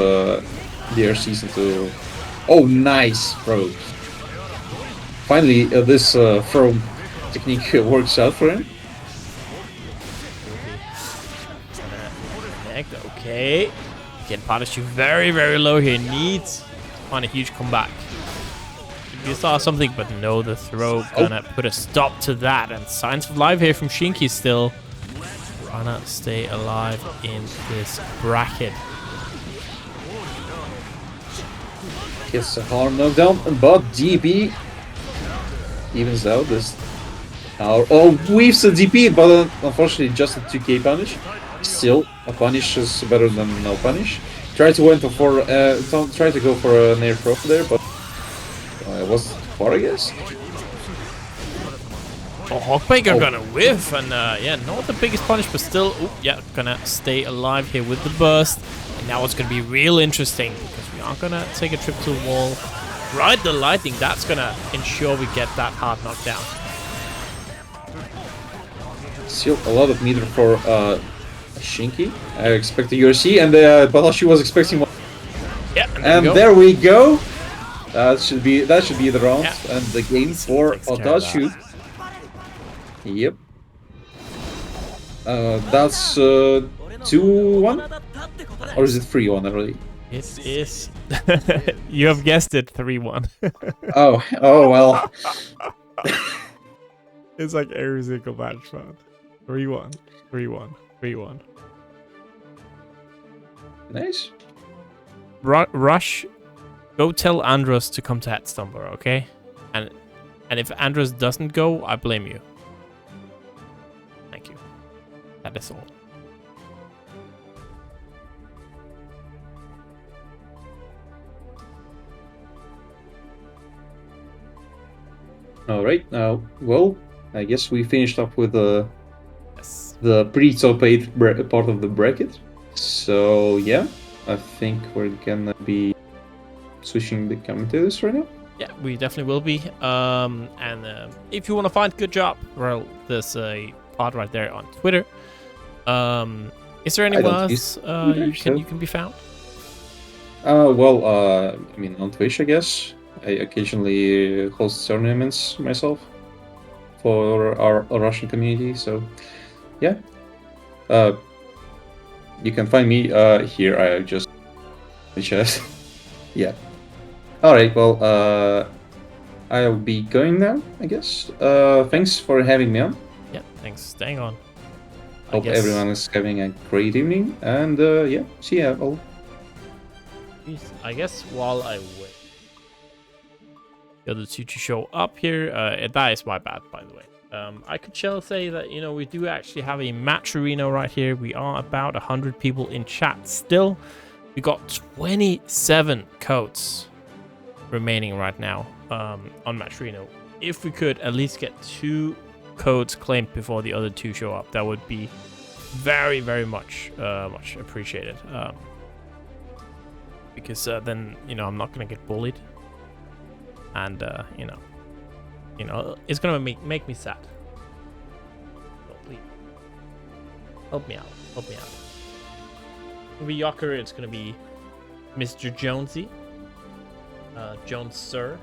DRCs into. Oh, nice throw. Finally, this throw technique works out for him. Okay. Again, PataChu very, very low here. Needs to find a huge comeback. You saw something, but no, the throw gonna put a stop to that. And signs of life here from Shinky still. Trying to stay alive in this bracket. Gets a hard knockdown, but DP evens out this tower. Oh, weaves a DP, but unfortunately just a 2k punish. Still, a punish is better than no punish. Try to go for an air throw there, but it was far, I guess. Oh, Hawkbaker gonna whiff, and yeah, not the biggest punish, but still, yeah, gonna stay alive here with the burst. And now it's gonna be real interesting because we are gonna take a trip to the wall, ride the lightning. That's gonna ensure we get that hard knockdown. Still a lot of meter for Shinky. I expect the URC, and PataChu was expecting one. Yeah, and there we go. That should be the round and the game for PataChu. Yep. That's 2-1, or is it 3-1 already? It is. You have guessed it, 3-1. oh well. It's like every single match, man. 3-1, 3-1, 3-1. Nice. Rush, go tell Andros to come to Headstomper, okay? And if Andros doesn't go, I blame you. Thank you. That is all. All right. Well, I guess we finished up with the pre-top 8 part of the bracket. So yeah, I think we're gonna be switching the commentators right now. Yeah, we definitely will be. If you want to find good job, well, there's a part right there on Twitter. Is there anywhere else you can be found? Well, I mean, on Twitch, I guess. I occasionally host tournaments myself for our Russian community. So yeah, you can find me here. I just yeah. All right. Well, I'll be going now, I guess. Thanks for having me on. Yeah, thanks. Staying on. Hope everyone is having a great evening, and yeah, see ya all. I guess while I wait, the other two to show up here. That is my bad, by the way. I could say that, you know, we do actually have a match arena right here. We are about 100 people in chat still. We got 27 codes remaining right now on match arena. If we could at least get 2 codes claimed before the other 2 show up, that would be very, very much appreciated. Because then, you know, I'm not gonna get bullied, and you know, it's gonna make me sad. So please help me out. It's gonna be YoKai. It's gonna be Mr. Jonesy. Jones Sir.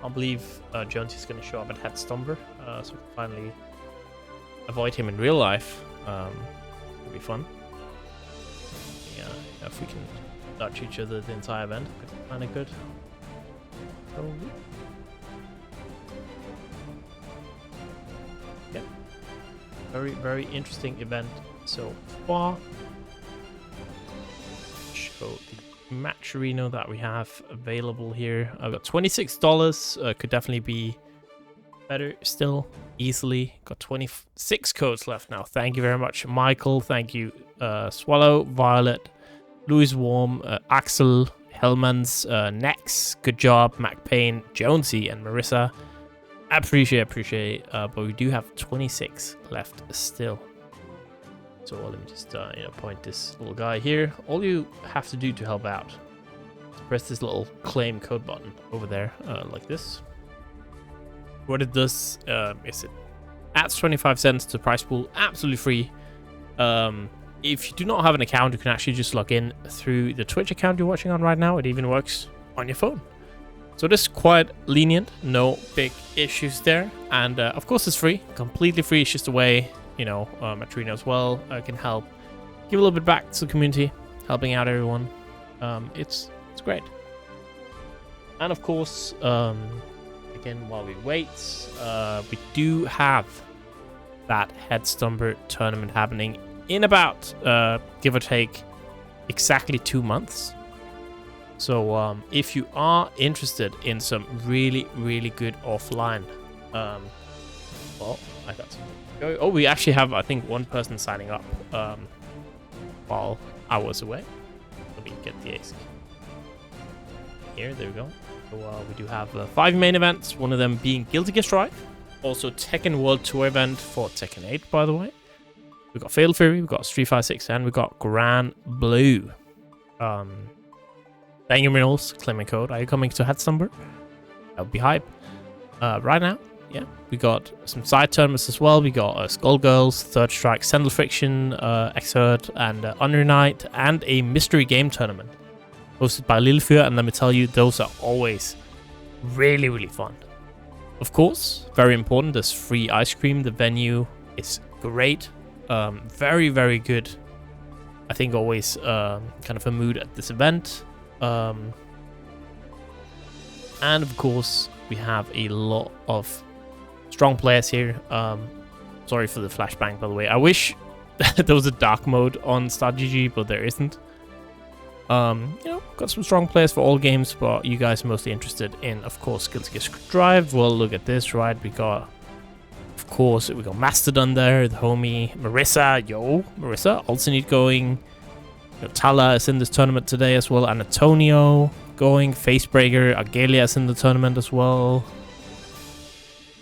I believe Jonesy's going to show up at Headstomber, so we can finally avoid him in real life. It'll be fun. Yeah, if we can touch each other the entire event, it's kind of good. So, yeah, very interesting event so far. Show the match arena that we have available here. I've got $26. Could definitely be better still, easily. Got 26 codes left now. Thank you very much, Michael. Thank you, Swallow, Violet, Louis Warm, Axel, Hellmans, Nex. Good job, Mac Payne, Jonesy, and Marissa. Appreciate. But we do have 26 left still. So let me just point this little guy here. All you have to do to help out is press this little claim code button over there, like this. What it does is it adds 25 cents to the prize pool, absolutely free. If you do not have an account, you can actually just log in through the Twitch account you're watching on right now. It even works on your phone. So this is quite lenient, no big issues there. And of course it's free, completely free. It's just a way, Matrina as well can help give a little bit back to the community, helping out everyone. It's great. And of course, again, while we wait, we do have that Headstomber tournament happening in about, give or take, exactly 2 months. So if you are interested in some really good offline, well, I got some. Oh, we actually have, I think, one person signing up while I was away. Let me get the ace here. There we go. So we do have 5 main events, one of them being Guilty Gear Strive. Also Tekken World Tour event for Tekken 8, by the way. We've got Fatal Fury, we've got Street Fighter 6, and we've got Grand Blue. Thank you, Minerals, claiming code. Are you coming to Headstomber? That would be hype. Right now, yeah, we got some side tournaments as well. We got Skullgirls, Third Strike, Sandal Friction, Xrd, and Under Night, and a mystery game tournament hosted by Lilfur. And let me tell you, those are always really fun. Of course, very important, there's free ice cream. The venue is great. Very good. I think always kind of a mood at this event. And of course, we have a lot of strong players here. Sorry for the flashbang, by the way. I wish there was a dark mode on StarGG, but there isn't. Got some strong players for all games, but you guys are mostly interested in, of course, Guilty Gear Strive. Well, look at this, right? We got, of course, we got Mastodon there, the homie Marissa. Marissa, also need going. Tala is in this tournament today as well. Antonio going. Facebreaker. Argelia is in the tournament as well.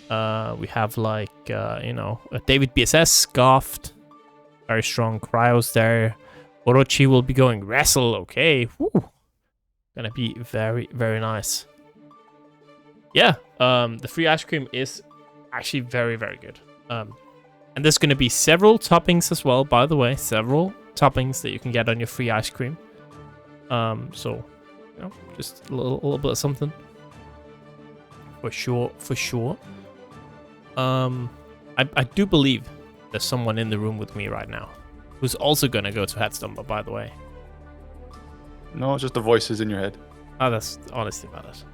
We have David BSS, Scoffed. Very strong. Cryos there. Orochi will be going. Resil. Okay. Woo. Gonna be very nice. Yeah. The free ice cream is actually very good. And there's gonna be several toppings as well, by the way. Several toppings that you can get on your free ice cream. So just a little bit of something for sure. I do believe there's someone in the room with me right now who's also gonna go to Headstomber, by the way. No, it's just the voices in your head. Oh, that's honestly about it.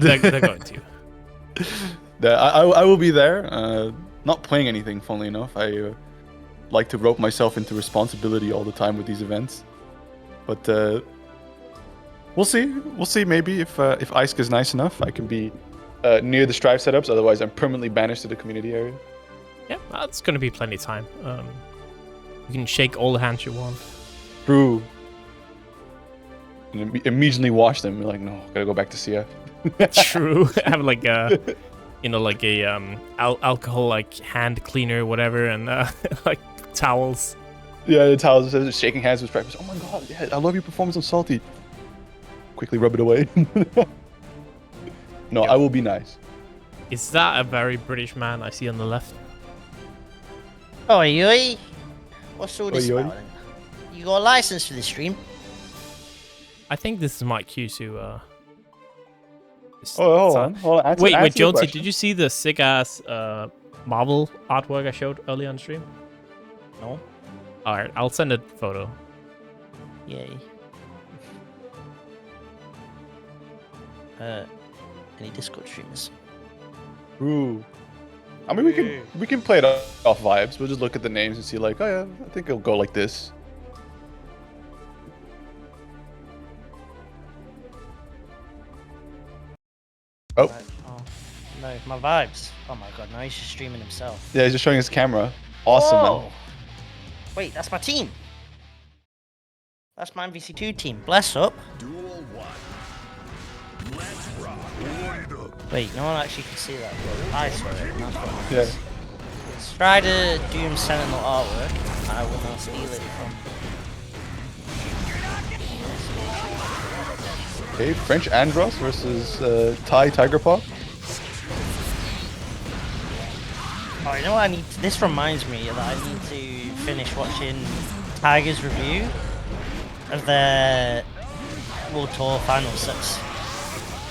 They're going to. I will be there. Not playing anything, funnily enough. I like to rope myself into responsibility all the time with these events. But we'll see. We'll see. Maybe if Icek is nice enough, I can be near the Strive setups. Otherwise, I'm permanently banished to the community area. Yeah, that's going to be plenty of time. You can shake all the hands you want. True. And immediately wash them. You're like, no, gotta go back to CF. True. Have like a alcohol hand cleaner, whatever, and like towels. Yeah, the towels. Shaking hands with practice. Oh my god, yeah, I love your performance on Salty. Quickly rub it away. No, I will be nice. Is that a very British man I see on the left? Oi, oi. What's all this Oi, oi. about? You got a license for this stream? I think this is my cue to. Hold on. Wait, answer the Jonesy, question. did you see the sick ass Marvel artwork I showed earlier on stream? No. All right, I'll send a photo. Yay. Any Discord streamers? Ooh. I mean, we can play it off vibes. We'll just look at the names and see, like, oh yeah, I think it'll go like this. Oh. Oh, no, my vibes. Oh my god, now he's just streaming himself. Yeah, he's just showing his camera. Awesome, man. Whoa. Wait, that's my team. That's my MVC2 team. Bless up. Duel 1. Let's rock. Wait, no one actually can see that. But I saw it. And that's what Yeah. Strider Doom Sentinel artwork. I will not steal it from. Okay, French Andros versus Thai Tiger Paw. Oh, you know what I need? This reminds me that I need to finish watching Tiger's review of the World Tour Final 6.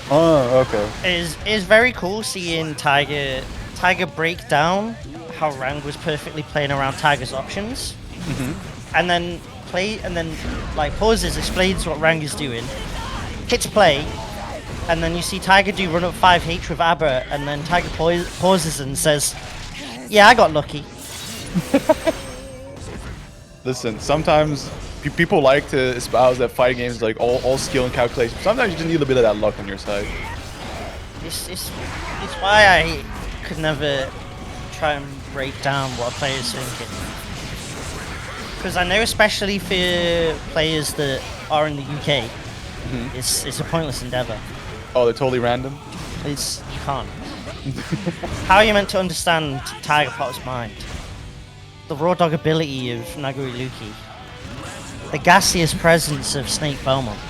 Oh, okay. It is very cool seeing Tiger break down how Rang was perfectly playing around Tiger's options, and then like pauses, explains what Rang is doing, hits play, and then you see Tiger do run up 5H with A.B.A, and then Tiger pauses and says, "Yeah, I got lucky." Listen, sometimes people like to espouse that fighting games is like all skill and calculation. Sometimes you just need a bit of that luck on your side. It's why I could never try and break down what a player's thinking. Because I know, especially for players that are in the UK, it's a pointless endeavor. Oh, they're totally random? You can't. How are you meant to understand Tiger Pot's mind? The raw dog ability of Naguri Luki. The gaseous presence of Snake Belmont.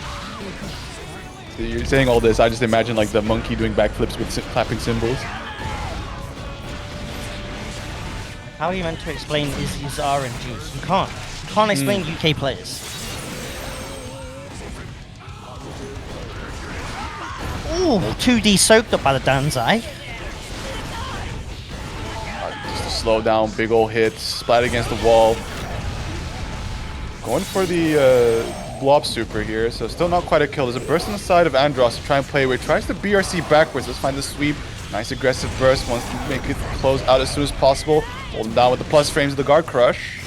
So you're saying all this, I just imagine like the monkey doing backflips with clapping cymbals. How are you meant to explain his RNG? You can't. You can't explain UK players. Ooh, 2D soaked up by the Danzai. Just a slow down, big ol' hit, splat against the wall. Going for the blob super here, so still not quite a kill. There's a burst on the side of Andros to try and play away. Tries the BRC backwards. Let's find the sweep. Nice aggressive burst. Wants to make it close out as soon as possible. Hold him down with the plus frames of the guard crush.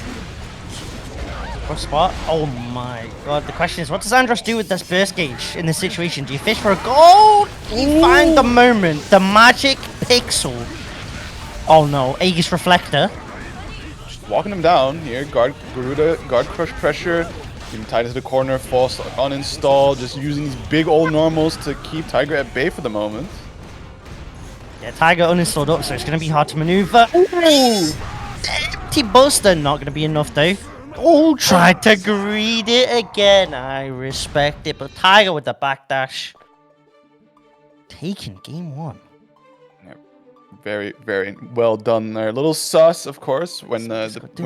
What spot? Oh my god. The question is, what does Andros do with this burst gauge in this situation? Do you fish for a gold? You find the moment. The magic pixel. Oh no. Aegis Reflector. Just walking him down here. Garuda, guard crush pressure. Getting tied into the corner. False uninstall. Just using these big old normals to keep Tiger at bay for the moment. Yeah, Tiger uninstalled up, so it's going to be hard to maneuver. Ooh! Empty Buster, not going to be enough though. Oh, tried to greed it again. I respect it, but Tiger with the backdash. Taken game 1. Yeah, very, very well done there. A little sus, of course, when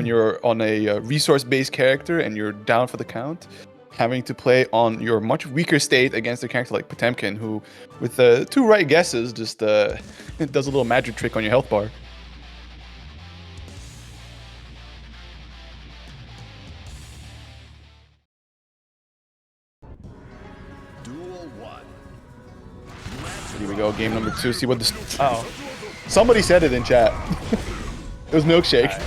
you're on a resource-based character and you're down for the count. Having to play on your much weaker state against a character like Potemkin, who, with 2 right guesses, just does a little magic trick on your health bar. Duel 1. Here we go, game number 2. See what this. Uh-oh. Somebody said it in chat. It was Milkshake.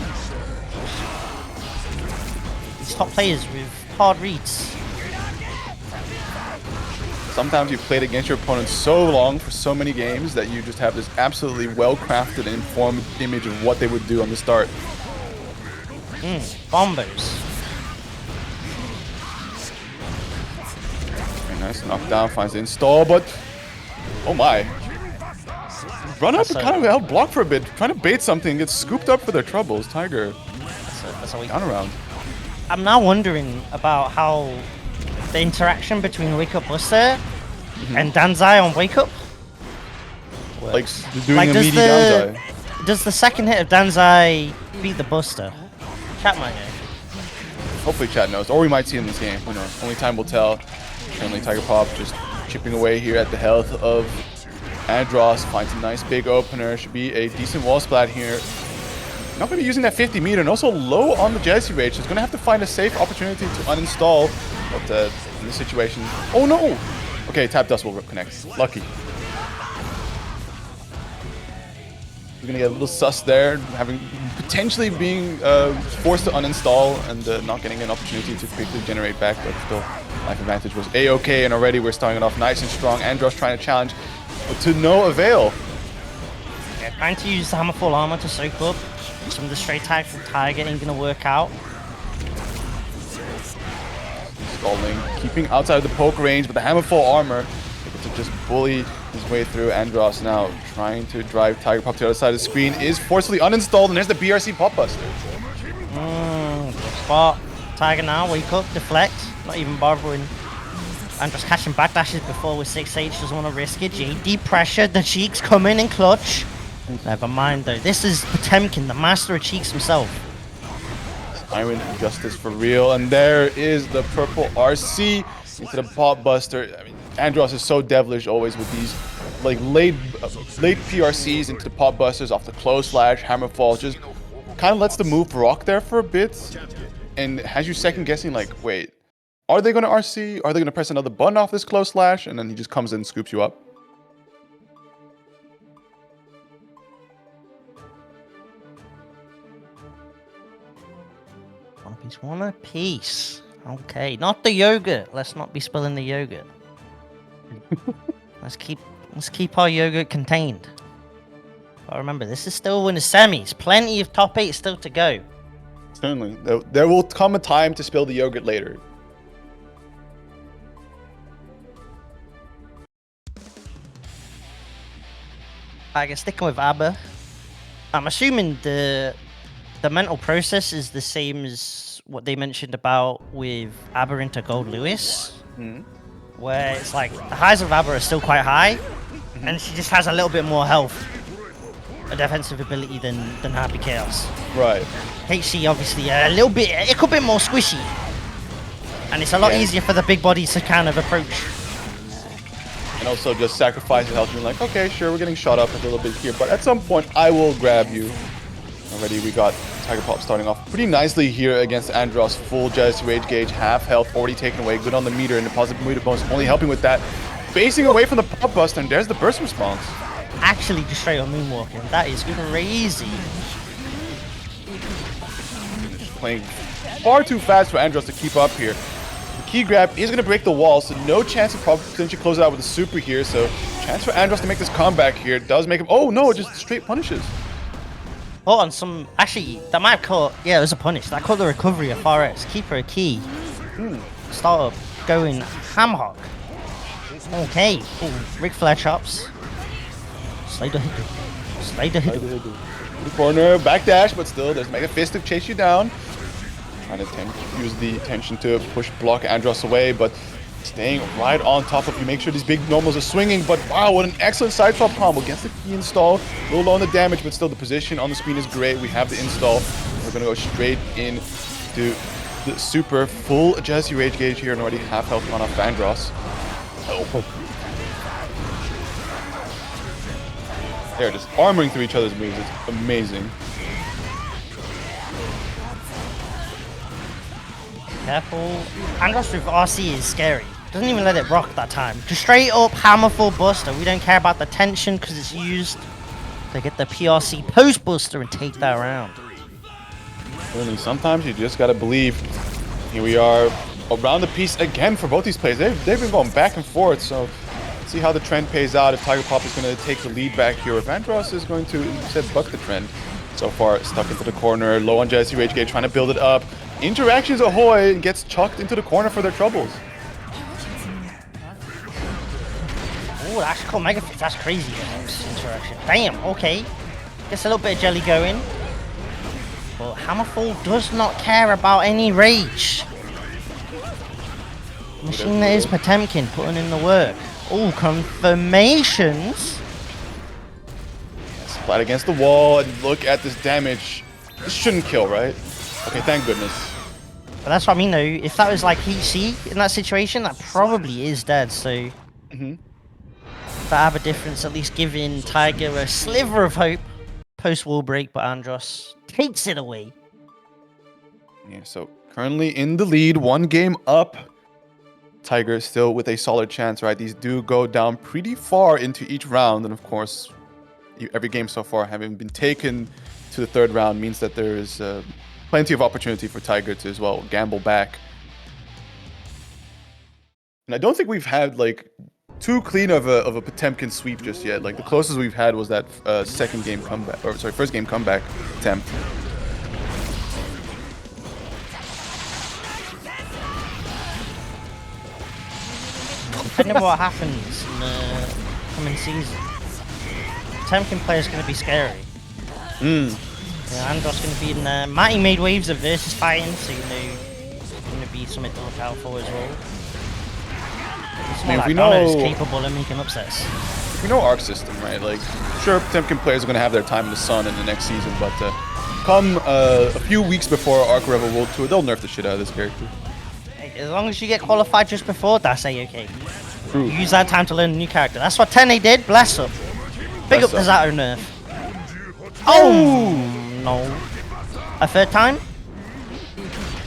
These top players with hard reads. Sometimes you've played against your opponent so long for so many games that you just have this absolutely well-crafted and informed image of what they would do on the start. Bombos. Very nice, knockdown, finds the install, but oh my. Run up and kind of help block for a bit, trying to bait something, gets scooped up for their troubles. Tiger. That's a weak Down around. I'm now wondering about how the interaction between Wake Up Buster and Danzai on Wake Up. Like doing a meaty Danzai. Does the second hit of Danzai beat the Buster? Chat might know. Hopefully chat knows, or we might see in this game. Who knows? Only time will tell. Currently, Tiger Pop just chipping away here at the health of Andros. Finds a nice big opener. Should be a decent wall splat here. Not going to be using that 50 meter, and also low on the Jesse Rage. So he's going to have to find a safe opportunity to uninstall. But in this situation... Oh no! Okay, Tap Dust will connect. Lucky. We're going to get a little sus there, potentially being forced to uninstall and not getting an opportunity to quickly generate back, but still, life advantage was A-okay, and already we're starting it off nice and strong. Andros trying to challenge, but to no avail. Yeah, trying to use the Hammer Full Armor to soak up. Some of the straight tag from Tiger ain't going to work out. Stalling, keeping outside of the poke range, but the Hammer Full Armor able to just bully his way through. Andros now trying to drive Tiger Pop to the other side of the screen, is forcefully uninstalled, and there's the BRC Pop Buster. Good spot. Tiger now, wake up, deflect, not even bothering. Andros catching backdashes before with 6H, doesn't want to risk it. JD pressure, the cheeks come in clutch. Never mind though, this is Potemkin, the master of cheeks himself. Iron Justice for real, and there is the purple RC into the Pop Buster. I mean, Andros is so devilish always with these like late PRCs into the Pop Busters off the close slash, hammer fall, just kind of lets the move rock there for a bit, and has you second guessing like, wait, are they going to RC? Are they going to press another button off this close slash? And then he just comes in and scoops you up. One a piece. Okay, not the yogurt. Let's not be spilling the yogurt. Let's keep our yogurt contained. But remember, this is still in the semis. Plenty of top 8 still to go. Certainly. There will come a time to spill the yogurt later. I guess sticking with A.B.A. I'm assuming the mental process is the same as what they mentioned about with A.B.A. into Gold Lewis, where it's like the highs of A.B.A. are still quite high, and she just has a little bit more health, a defensive ability than Happy Chaos. Right. HC obviously a little bit, it could be more squishy, and it's a lot easier for the big bodies to kind of approach. And also just sacrifice health, being like, okay, sure, we're getting shot up a little bit here, but at some point I will grab you. Already we got Tiger Pop starting off pretty nicely here against Andros. Full Jesse Rage gauge, half health already taken away. Good on the meter, and the positive meter bonus only helping with that. Facing away from the Pop Buster, and there's the burst response. Actually just straight on moonwalking. That is crazy. Just playing far too fast for Andros to keep up here. The key grab is going to break the wall, so no chance of potentially close it out with a super here. So chance for Andros to make this comeback here. Does make him... Oh no, just straight punishes. Oh, on some... Actually, that might have caught... Yeah, it was a punish. That caught the recovery of RX. Keeper a key. Start up going ham-hock. Okay. Ric Flair chops. Slider hit. Slider hit. The corner, backdash, but still, there's Mega Fist to chase you down. Trying to use the tension to push block Andros away, but staying right on top of you. Make sure these big normals are swinging, but wow, what an excellent side swap combo. Gets the key install. A little low on the damage, but still the position on the screen is great. We have the install. We're going to go straight in to the super full Jesse Rage gauge here and already half health on off Andros. Oh. They're just armoring through each other's moves. It's amazing. Careful. Andros with RC is scary. Doesn't even let it rock that time. Just straight up hammer full buster. We don't care about the tension because it's used to get the PRC post buster and take that round. Really, sometimes you just gotta believe. Here we are around the piece again for both these players. They've been going back and forth, so let's see how the trend pays out. If Tiger Pop is going to take the lead back here, if Andros is going to instead buck the trend. So far, stuck into the corner, low on Jesse Rage Gate, trying to build it up. Interactions ahoy, and gets chucked into the corner for their troubles. Oh, that's called Mega Fist. That's crazy. Interaction. Damn, okay. Gets a little bit of jelly going. But Hammerfall does not care about any rage. Machine that is Potemkin putting in the work. Oh, confirmations. Splat against the wall, and look at this damage. This shouldn't kill, right? Okay, thank goodness. But that's what I mean though, if that was like Heat C in that situation, that probably is dead, so... That have a difference, at least giving Tiger a sliver of hope post-wall break, but Andros takes it away. Yeah, so currently in the lead, 1 game up. Tiger still with a solid chance, right? These do go down pretty far into each round, and of course, every game so far having been taken to the 3rd round means that there is plenty of opportunity for Tiger to as well gamble back. And I don't think we've had like too clean of a Potemkin sweep just yet. Like the closest we've had was that first game comeback attempt. Depending on what happens in the coming season, Potemkin player is going to be scary. Yeah, Andros going to be in there. Matty made waves of versus fighting, so you know it's going to be something to look out for as well. If we know is capable of making upsets. If we know Arc system, right? Like, sure, Potemkin players are going to have their time in the sun in the next season, but come a few weeks before R.E.V.O World Tour, they'll nerf the shit out of this character. As long as you get qualified just before, that's A-okay. Use that time to learn a new character. That's what Tene did. Bless up. Big up the Zato nerf. Oh no! A 3rd time?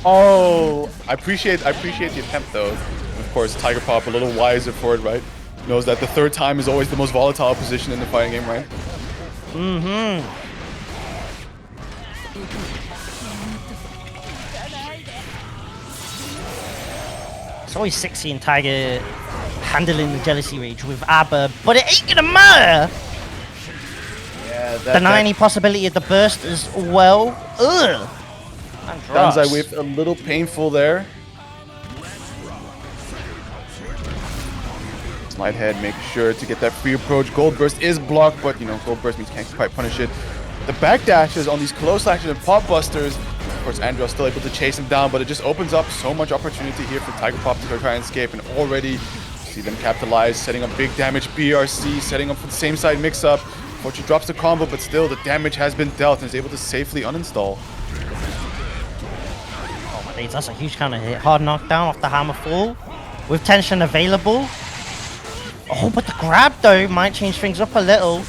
Oh, I appreciate the attempt though. Of course, Tiger Pop a little wiser for it, right? Knows that the 3rd time is always the most volatile position in the fighting game, right? It's always sexy in Tiger handling the jealousy rage with A.B.A, but it ain't gonna matter! Yeah, Denying any possibility of the burst as well. Ugh! Banzai whip a little painful there. Slide head, making sure to get that free approach. Gold burst is blocked, but you know, gold burst means can't quite punish it. The backdashes on these close actions and pop busters. Of course, Andros still able to chase him down, but it just opens up so much opportunity here for Tiger Pop to try and escape, and already see them capitalize, setting up big damage BRC, setting up for the same side mix-up. Fortune drops the combo, but still the damage has been dealt and is able to safely uninstall. Oh my days, that's a huge counter hit. Hard knockdown off the hammer fall with tension available. Oh, but the grab though might change things up a little.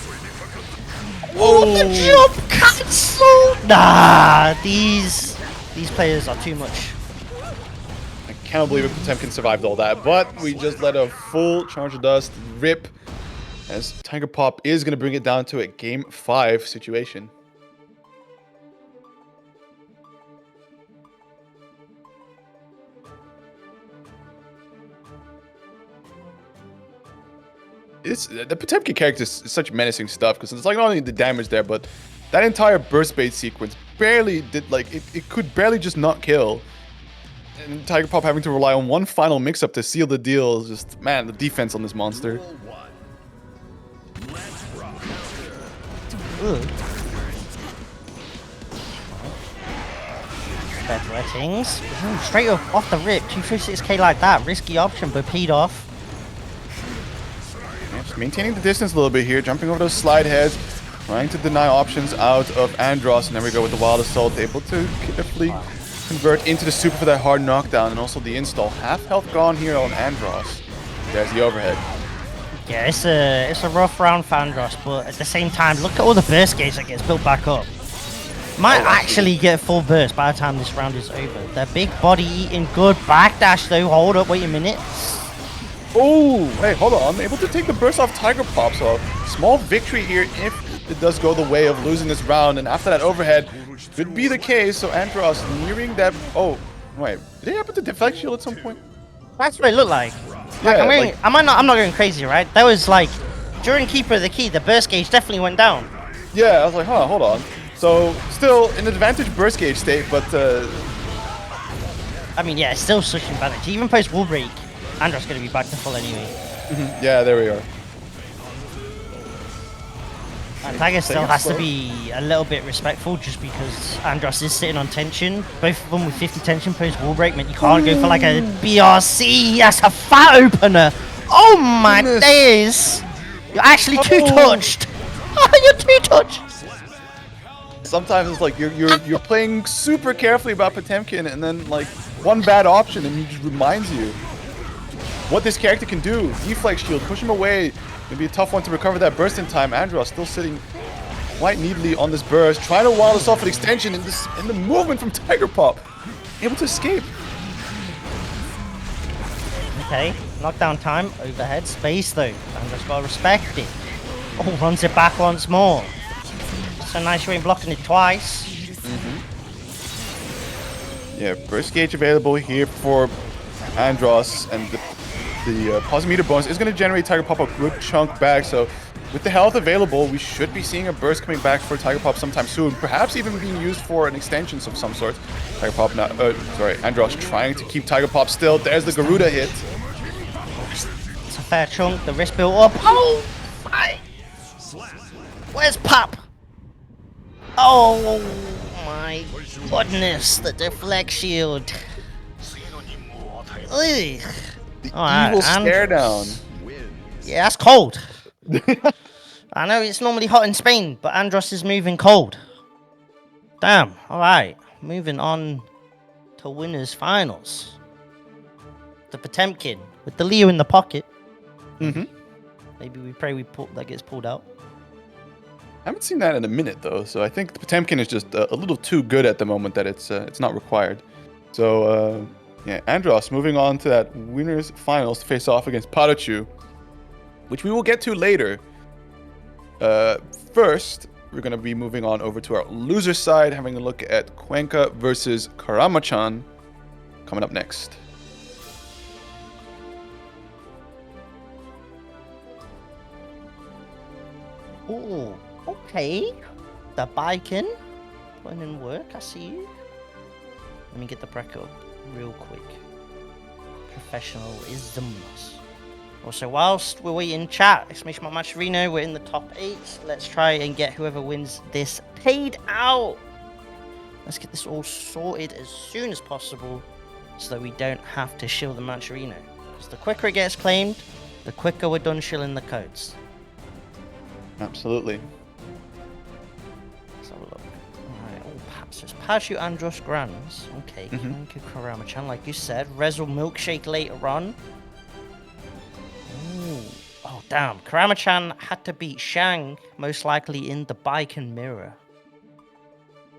Oh, the jump cancel! Nah, these players are too much. I cannot believe it, Potemkin survived all that, but we just let a full charge of dust rip as Tiger Pop is going to bring it down to a Game 5 situation. The Potemkin character is such menacing stuff because it's like not only the damage there, but that entire burst bait sequence barely did, like, it could barely just not kill. And Tiger Pop having to rely on one final mix-up to seal the deal is just, man, the defense on this monster. Better things. Straight off the rip, 236k like that. Risky option, but paid off. Yeah, just maintaining the distance a little bit here, jumping over those slide heads, trying to deny options out of Andros, and there we go with the Wild Assault, able to carefully convert into the super for that hard knockdown, and also the install. Half health gone here on Andros. There's the overhead. Yeah, it's a rough round for Andros, but at the same time, look at all the burst gauge that gets built back up. Might actually get full burst by the time this round is over. The big body eating good backdash though. Hold up, wait a minute. Oh, wait, hold on. Able to take the burst off Tiger Pop, so small victory here if it does go the way of losing this round. And after that overhead, could be the case. So Andros nearing that. Oh, wait, did it happen to deflect shield at some point? That's what it looked like. Yeah, I'm not going crazy, right? That was like during Keeper of the Key, the burst gauge definitely went down. Yeah, I was like, huh, hold on. So still in advantage burst gauge state, but I mean, yeah, it's still such an advantage. Even post wall break, Andros gonna be back to full anyway. Yeah, there we are. And Tiger still has to be a little bit respectful just because Andros is sitting on tension. Both of them with 50 tension post wall break meant you can't go for like a BRC. That's a fat opener. Oh my days! You're actually too touched. You're too touched. Sometimes it's like you're playing super carefully about Potemkin, and then like one bad option and he just reminds you what this character can do. Deflect shield, push him away. Gonna be a tough one to recover that burst in time. Andros still sitting quite neatly on this burst, trying to wall us off an extension in the movement from Tiger Pop. Able to escape. Okay, knockdown time, overhead space though. Andros gotta respect it. Oh, runs it back once more. So nice showing blocking it twice. Yeah, burst gauge available here for Andros, and the pause meter bonus is going to generate Tiger Pop a good chunk back. So with the health available, we should be seeing a burst coming back for Tiger Pop sometime soon. Perhaps even being used for an extension of some sort. Tiger Pop now, Andros trying to keep Tiger Pop still. There's the Garuda hit. It's a fair chunk. The wrist built up. Oh my! Where's Pop? Oh my goodness! The deflect shield. Ugh. The evil stare down. Yeah, that's cold. I know it's normally hot in Spain, but Andros is moving cold. Damn. All right, moving on to winners finals. The Potemkin with the Leo in the pocket. Maybe we pray that gets pulled out. I haven't seen that in a minute though, so I think the Potemkin is just a little too good at the moment that it's not required. So yeah, Andros moving on to that winners finals to face off against PataChu, which we will get to later. First, we're going to be moving on over to our loser side, having a look at Cuenca versus KaramaChan coming up next. Oh, okay. The Baiken putting in work. I see you. Let me get the bracket up real quick. Professionalisms. Also, whilst we're waiting, chat, exclamation mark match Reno, we're in the top 8. Let's try and get whoever wins this paid out. Let's get this all sorted as soon as possible so that we don't have to shill the match Reno. Because the quicker it gets claimed, the quicker we're done shilling the codes. Absolutely. Let's have a look. Alright, oh, perhaps it's PataChu Andros Grands. Okay, thank you, KaramaChan, like you said. Resil Milkshake later on. Ooh. Oh, damn. KaramaChan had to beat Shang, most likely in the Baiken mirror,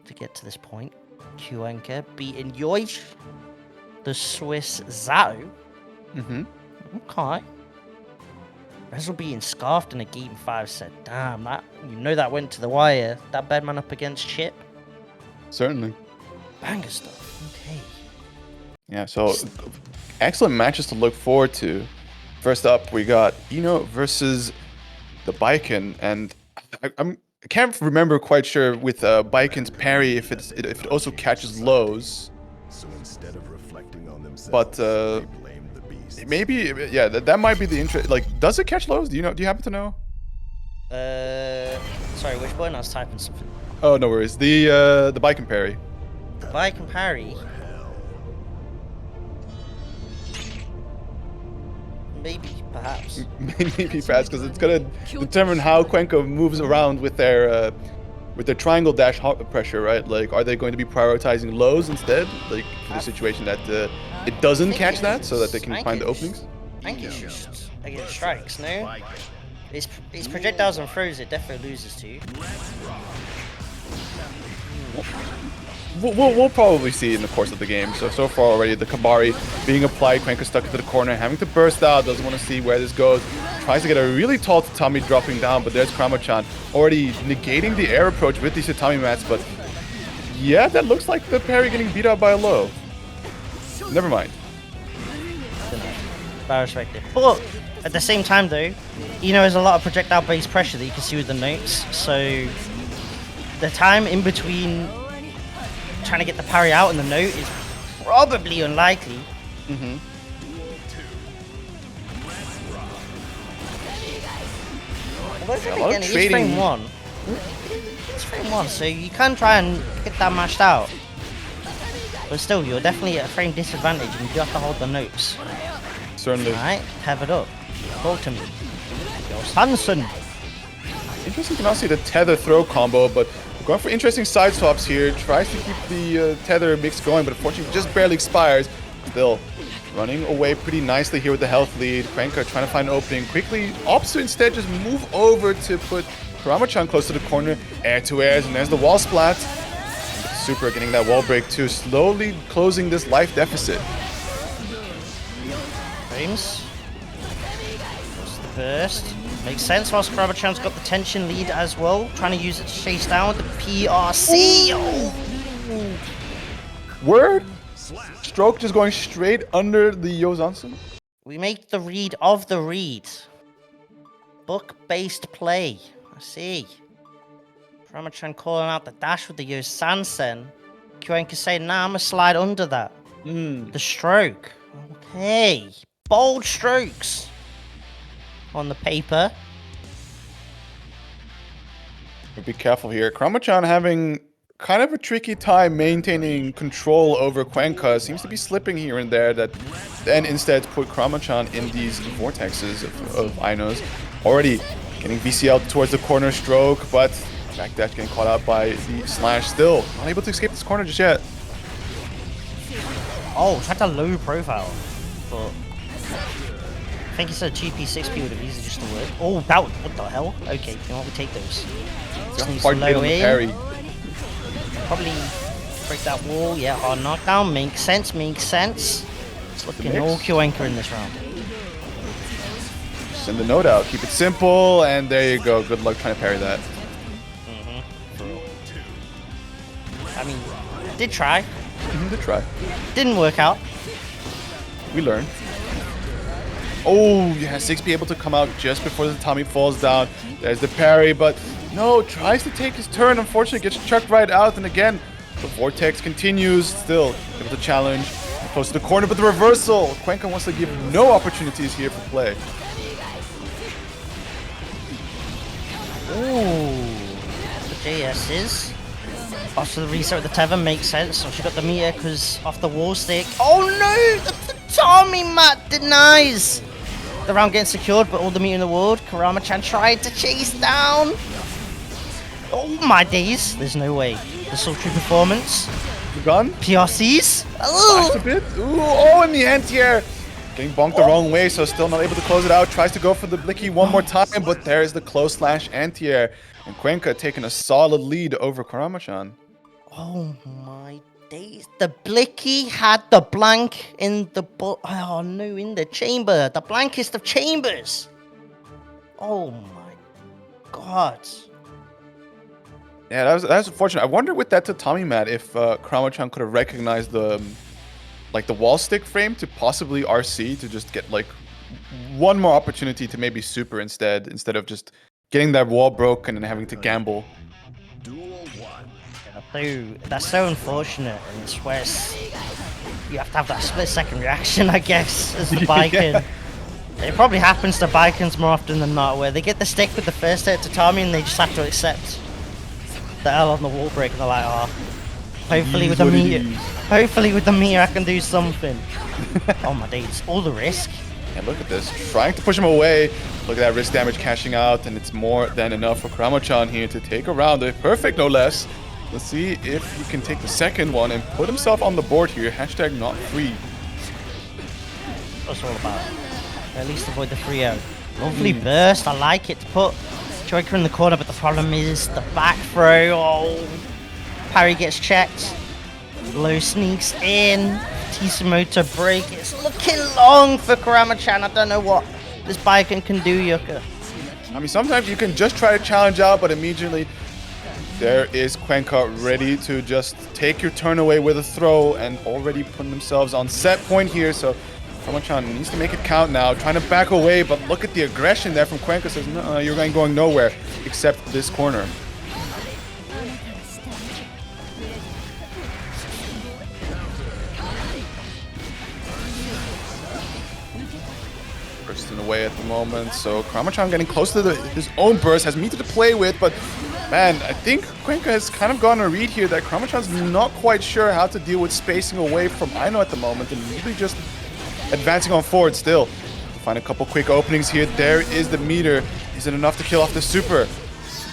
to get to this point. Cuenca beating Yoish, the Swiss Zato. Okay. Resil being scarfed in a Game 5 set. Damn, that that went to the wire. That Bedman up against Chip. Certainly. Banger stuff. Okay. Yeah, so excellent matches to look forward to. First up, we got Eno versus the Baiken, and I can't remember quite sure with Baiken's parry if it also catches lows. So instead of reflecting on themselves, but they blame the beast. maybe that might be the interest. Like, does it catch lows? Do you happen to know? Sorry, which button? I was typing something. Oh, no worries. The Baiken parry. Baiken parry. Maybe, perhaps. Maybe fast, because it's gonna determine how Cuenca moves around with their triangle dash pressure, right? Like, are they going to be prioritizing lows instead, like for the situation that it doesn't catch that, so that they can find the openings? I think it's against strikes, no? It's projectiles and throws it definitely loses to you. We'll probably see in the course of the game. So far already, the Kabari being applied, Cuenca stuck into the corner, having to burst out, doesn't want to see where this goes. Tries to get a really tall tatami dropping down, but there's KaramaChan already negating the air approach with these tatami mats, but yeah, that looks like the parry getting beat out by a low. Never mind. I respect it. But at the same time though, there's a lot of projectile based pressure that you can see with the notes, so the time in between trying to get the parry out and the note is probably unlikely. Again, it's frame 1. It's frame 1, so you can try and get that mashed out. But still, you're definitely at a frame disadvantage and you do have to hold the notes. Certainly. Alright, have it up. Talk to me. Yo, Sanson. Interesting to not see the tether throw combo, but of Going for interesting side swaps here. Tries to keep the tether mix going, but unfortunately just barely expires. Still running away pretty nicely here with the health lead. Kwenka trying to find an opening quickly. Opts to instead just move over to put KaramaChan close to the corner. Air to airs, and there's the wall splat. Super getting that wall break too. Slowly closing this life deficit. Frames. Just the burst. Makes sense whilst KaramaChan's got the tension lead as well. Trying to use it to chase down the PRC. Oh. Word? Stroke just going straight under the Yozansen. We make the read of the read. Book-based play. I see. KaramaChan calling out the dash with the Yosansen. Kwenka saying, nah, I'm gonna slide under that. The stroke. Okay. Bold strokes. On the paper. Be careful here. KaramaChan having kind of a tricky time maintaining control over Kwenka. Seems to be slipping here and there, that then instead put KaramaChan in these vortexes of Ainos. Already getting VCL towards the corner stroke, but backdash getting caught out by the slash. Still not able to escape this corner just yet. Oh, tried to low profile. But I think he said GP6P would have easily just to work. Oh, that would, what the hell? Okay, you know what, we take those. Just needs to low in. Parry. Probably break that wall. Yeah, hard knockdown. Makes sense, makes sense. It's looking all Kwenka in this round. Send the note out. Keep it simple, and there you go. Good luck trying to parry that. I mean, did try. Did try. Didn't work out. We learned. Oh, yeah, 6B able to come out just before the Tommy falls down. There's the parry, but no, tries to take his turn. Unfortunately, gets chucked right out. And again, the vortex continues. Still able to challenge. Close to the corner, but the reversal. Kwenka wants to give no opportunities here for play. Ooh, the JS's. After the reset with the tether makes sense. So she got the meter because off the wall stick. Oh no! The Tommy mat denies! The round getting secured, but all the meter in the world. KaramaChan tried to chase down. Oh my days. There's no way. The sultry performance. The gun? PRCs? Flashed a bit. Ooh, oh, in the anti-air. Getting bonked the wrong way, so still not able to close it out. Tries to go for the blicky one more time, but there's the close slash anti-air. And Kwenka taking a solid lead over KaramaChan. Oh my days. The blicky had the blank in the oh no, in the chamber. The blankest of chambers. Oh my god. Yeah, that was unfortunate. I wonder with that Tatami mat if KaramaChan could have recognized the the wall stick frame to possibly RC to just get like one more opportunity to maybe super instead of just getting that wall broken and having to gamble. Dude, that's so unfortunate, and it's where you have to have that split-second reaction, I guess, as the Baiken. Yeah. It probably happens to Baikens more often than not, where they get the stick with the first hit Tatami and they just have to accept the L on the wall break, and they're like, oh, hopefully with the meter I can do something. Oh my days, all the risk. And look at this, trying to push him away. Look at that risk damage cashing out, and it's more than enough for KaramaChan here to take a round. Perfect, no less. Let's see if he can take the second one and put himself on the board here. Hashtag not free. That's all about. At least avoid the 3-0. Lovely burst. I like it to put Joker in the corner, but the problem is the back throw. Oh, parry gets checked. Low sneaks in. Tsimoto break. It's looking long for KaramaChan. I don't know what this Baiken can do, Yuka. I mean, sometimes you can just try to challenge out, but immediately there is Kwenka ready to just take your turn away with a throw and already putting themselves on set point here. So KaramaChan needs to make it count now, trying to back away, but look at the aggression there from Kwenka. Says, no, you're going nowhere except this corner. Bursting away at the moment, so KaramaChan getting close to his own burst, has meter to play with, but man, I think Kwenka has kind of gone a read here that KaramaChan's not quite sure how to deal with spacing away from Aino at the moment and really just advancing on forward still. Find a couple quick openings here. There is the meter. Is it enough to kill off the super?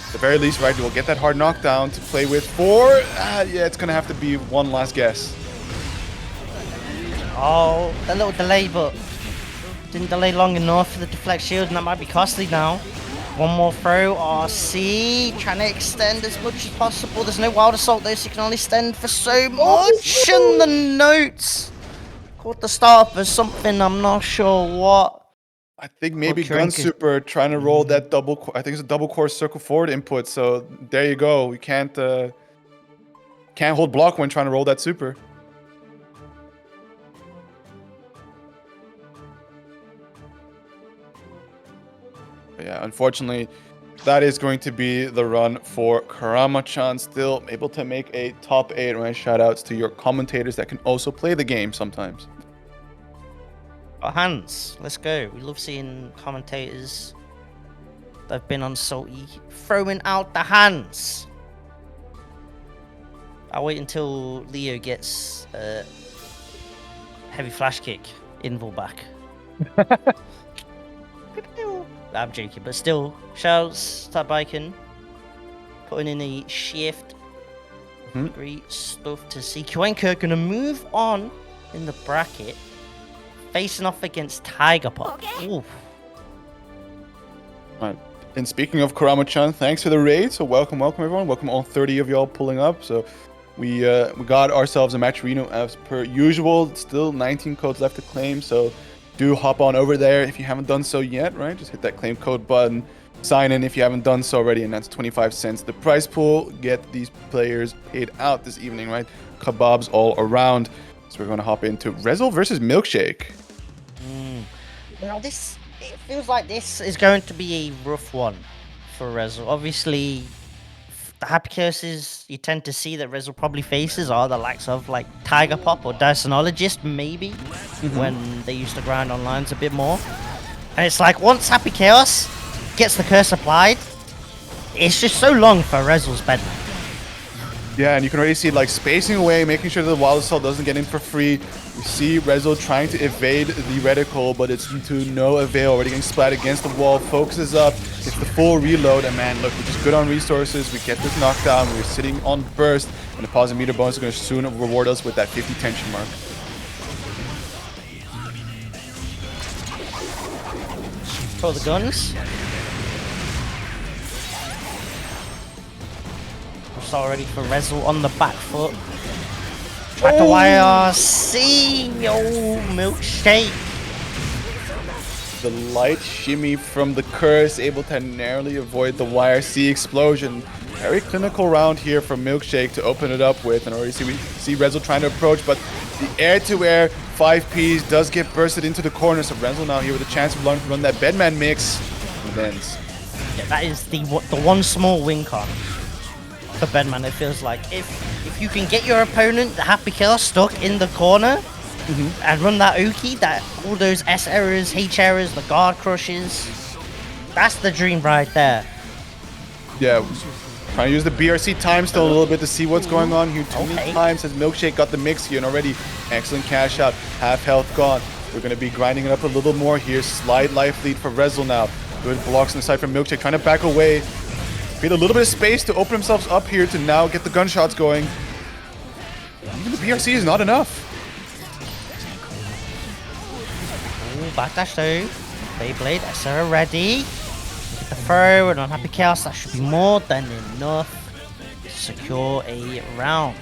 At the very least, right, we'll get that hard knockdown to play with for... yeah, it's going to have to be one last guess. Oh, a little delay, but didn't delay long enough for the deflect shield, and that might be costly now. One more throw, RC, trying to extend as much as possible. There's no wild assault though, so you can only extend for so much. And the notes caught the start for something, I'm not sure what. I think maybe Gun Super trying to roll that double, I think it's a double core circle forward input, so there you go. We can't hold block when trying to roll that super. But yeah, unfortunately, that is going to be the run for KaramaChan. Still able to make a top 8, right? Shoutouts to your commentators that can also play the game sometimes. Got hands, let's go. We love seeing commentators that have been on Salty throwing out the hands. I'll wait until Leo gets a heavy flash kick invul back. I'm joking, but still, shouts to Baiken putting in a shift. Great stuff to see. Kwenka gonna move on in the bracket, facing off against Tiger Pop. Oof. Right. And speaking of KaramaChan, thanks for the raid. So welcome everyone. Welcome all 30 of y'all pulling up. So we got ourselves a match arena as per usual. Still 19 codes left to claim. So do hop on over there if you haven't done so yet, right? Just hit that claim code button, sign in if you haven't done so already, and that's 25 cents. The prize pool, get these players paid out this evening, right? Kebabs all around. So we're going to hop into Resil versus Milkshake. Now it feels like this is going to be a rough one for Resil. Obviously, the happy curses you tend to see that Resil probably faces are the likes of like Tiger Pop or Dysonologist, maybe, when they used to grind on lines a bit more. And it's like once Happy Chaos gets the curse applied, it's just so long for Resil's Bedman. Yeah, and you can already see like spacing away, making sure that the Wild Assault doesn't get in for free. We see Resil trying to evade the reticle, but it's to no avail. Already getting splat against the wall, focuses up, gets the full reload, and man, look, we're just good on resources. We get this knockdown, we're sitting on burst, and the positive meter bonus is going to soon reward us with that 50 tension mark. Throw the guns. Already for Resil on the back foot. Tried to YRC. Oh, Milkshake. The light shimmy from the curse, able to narrowly avoid the YRC explosion. Very clinical round here from Milkshake to open it up with. And already we see Resil trying to approach, but the air-to-air 5Ps does get bursted into the corner. So Resil now here with a chance to run that Bedman mix. And then yeah, that is the one small win con for Bedman. It feels like if you can get your opponent, the Happy Killer, stuck in the corner and run that Uki, that all those S errors, H errors, the guard crushes, that's the dream right there. Yeah, trying to use the BRC time still a little bit to see what's going on here. Too many times has Milkshake got the mix here, and already excellent cash out, half health gone. We're going to be grinding it up a little more here. Slight life lead for Resil now. Good blocks on the side from Milkshake, trying to back away. Create a little bit of space to open themselves up here to now get the gunshots going. Even the BRC is not enough. Ooh, backdash though. Beyblade, SR ready. The throw and Unhappy Chaos, that should be more than enough to secure a round.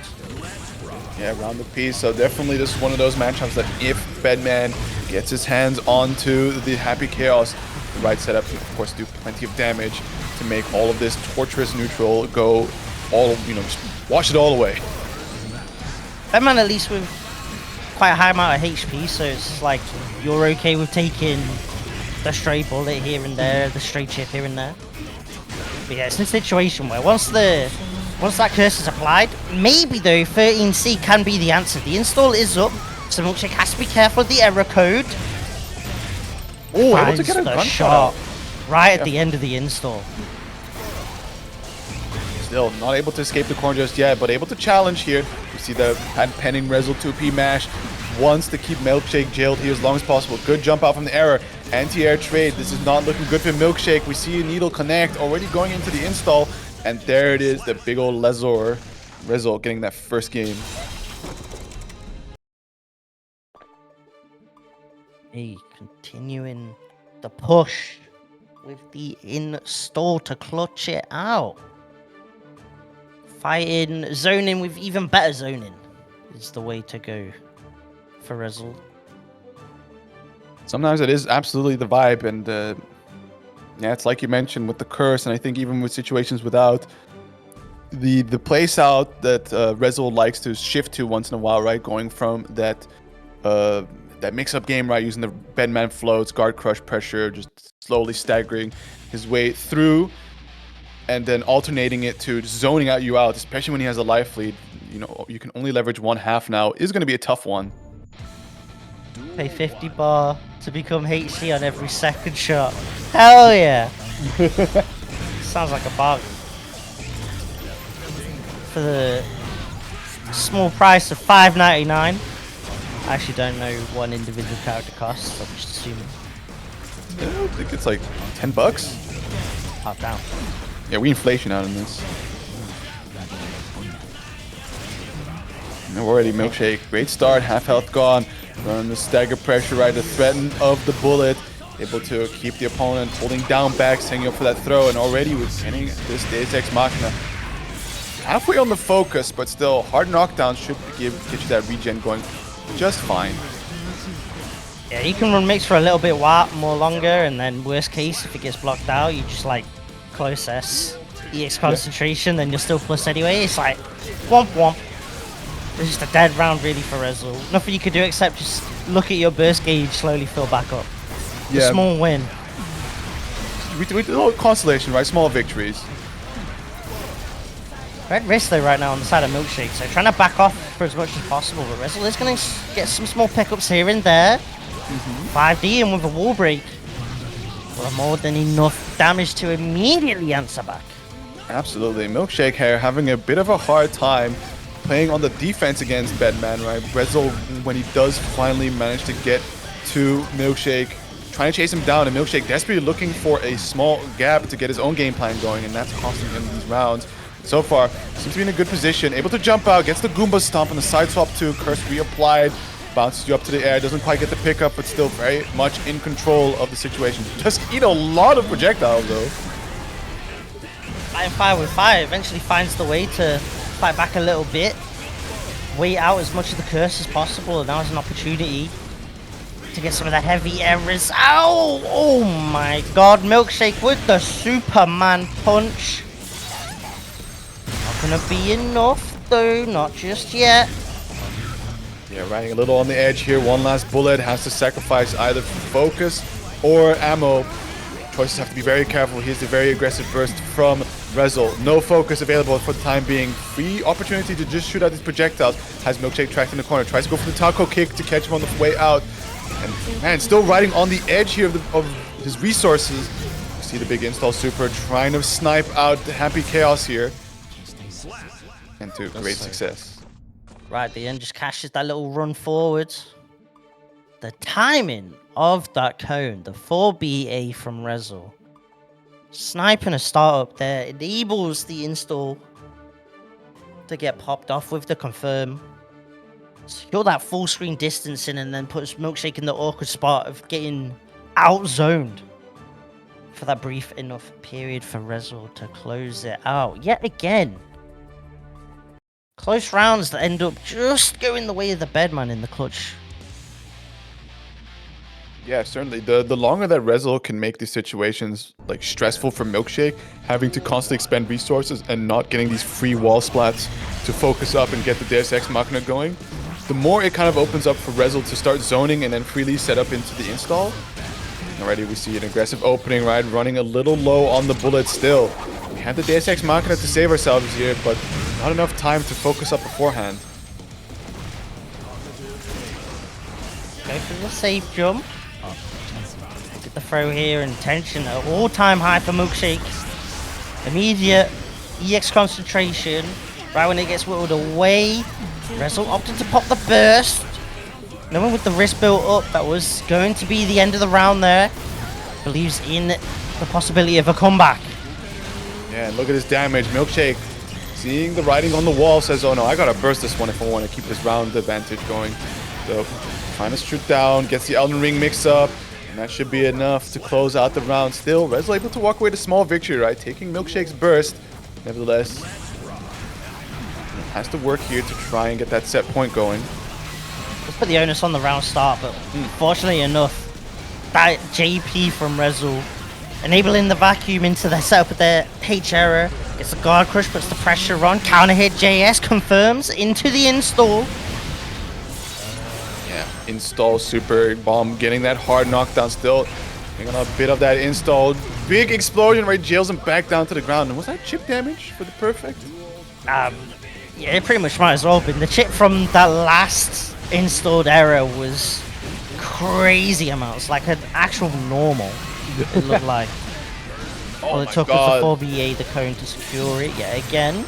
Yeah, round apiece. So definitely this is one of those matchups that if Bedman gets his hands onto the Happy Chaos, the right setup to of course do plenty of damage to make all of this torturous neutral go all, just wash it all away. Bedman at least with quite a high amount of HP, so it's like you're okay with taking the stray bullet here and there, the stray chip here and there. But yeah, it's in a situation where once that curse is applied, maybe though 13C can be the answer. The install is up, so Milkshake has to be careful of the error code. Oh, able to get a gunshot right at the end of the install. Still not able to escape the corner just yet, but able to challenge here. You see the penning Resil 2P mash. Wants to keep Milkshake jailed here as long as possible. Good jump out from the error. Anti-air trade. This is not looking good for Milkshake. We see a needle connect already going into the install. And there it is, the big old Resil getting that first game. Hey, continuing the push with the install to clutch it out. Fighting, zoning with even better zoning is the way to go for Resil. Sometimes it is absolutely the vibe, and yeah, it's like you mentioned with the curse, and I think even with situations without, the place out that Resil likes to shift to once in a while, right? Going from that mix-up game, right? Using the Bedman floats, guard crush pressure, just slowly staggering his way through, and then alternating it to zoning you out, especially when he has a life lead. You know, you can only leverage one half now. Is going to be a tough one. Pay 50 bar to become HC on every second shot. Hell yeah! Sounds like a bargain. For the small price of $5.99. I actually don't know what an individual character costs, I'm just assuming. Yeah, I think it's like $10. Half down. Yeah, we inflation out in this. And already Milkshake, great start, half health gone. Running the stagger pressure, right? The threat of the bullet. Able to keep the opponent holding down back, setting up for that throw. And already we're getting this Deus Ex Machina halfway on the focus, but still hard knockdown should get you that regen going just fine. Yeah, you can run mix for a little bit more longer, and then worst case, if it gets blocked out, you just like close S, EX concentration, then you're still plus anyway. It's like womp womp. It's just a dead round really for Resil. Nothing you can do except just look at your burst gauge slowly fill back up. Yeah. A small win. We do a little consolation, right? Small victories. Red wrist though right now on the side of Milkshake, so trying to back off for as much as possible, but Resil is going to get some small pickups here and there. 5D and with a wall break. Well, more than enough damage to immediately answer back. Absolutely. Milkshake here having a bit of a hard time playing on the defense against Bedman, right? Resil, when he does finally manage to get to Milkshake, trying to chase him down, and Milkshake desperately looking for a small gap to get his own game plan going, and that's costing him these rounds. So far, seems to be in a good position, able to jump out, gets the Goomba stomp on the side swap too, curse reapplied, bounces you up to the air, doesn't quite get the pickup, but still very much in control of the situation. Just eat a lot of projectiles though. Fighting fire with fire, eventually finds the way to fight back a little bit, wait out as much of the curse as possible, and now is an opportunity to get some of the heavy errors. Ow! Oh my god, Milkshake with the Superman punch. Not gonna be enough though, not just yet. Yeah, riding a little on the edge here. One last bullet, has to sacrifice either focus or ammo. Choices have to be very careful. Here's the very aggressive burst from Resil. No focus available for the time being. Free opportunity to just shoot out these projectiles. Has Milkshake tracked in the corner. Tries to go for the taco kick to catch him on the way out. And man, still riding on the edge here of his resources. You see the big install super trying to snipe out the Happy Chaos here. And to great success. Right at the end, just cashes that little run forward. The timing of that cone, the 4BA from Resil. Sniping a startup there enables the install to get popped off with the confirm. Secure that full screen distancing and then puts Milkshake in the awkward spot of getting outzoned for that brief enough period for Resil to close it out. Yet again, close rounds that end up just going the way of the Bedman in the clutch. Yeah, certainly. The longer that Resil can make these situations like stressful for Milkshake, having to constantly expend resources and not getting these free wall splats to focus up and get the Deus Ex Machina going, the more it kind of opens up for Resil to start zoning and then freely set up into the install. Already we see an aggressive opening, right? Running a little low on the bullet still. We had the Deus Ex Machina to save ourselves here, but not enough time to focus up beforehand. Go for the safe jump. Get the throw here and tension at all-time high for Milkshake. Immediate EX concentration. Right when it gets whittled away. Resil opted to pop the burst. knowing with the wrist built up, that was going to be the end of the round there. Believes in the possibility of a comeback. Yeah, and look at this damage. Milkshake, seeing the writing on the wall, says, oh no, I gotta burst this one if I want to keep this round advantage going. So, trying to shoot down, gets the Elden Ring mix up, and that should be enough to close out the round. Still, Resil able to walk away with a small victory, right? Taking Milkshake's burst. Nevertheless, has to work here to try and get that set point going. Let's put the onus on the round start, but fortunately enough, that JP from Resil, enabling the vacuum into their setup with their H error, gets the guard crush, puts the pressure on, counter hit JS, confirms into the install. Yeah, install super bomb, getting that hard knockdown still. Getting on a bit of that install. Big explosion right, jails him back down to the ground. And was that chip damage for the perfect? Yeah, it pretty much might as well have been. The chip from that last installed error was crazy amounts, like an actual normal. It looked like. All it took was the 4BA, the cone to secure it yet again.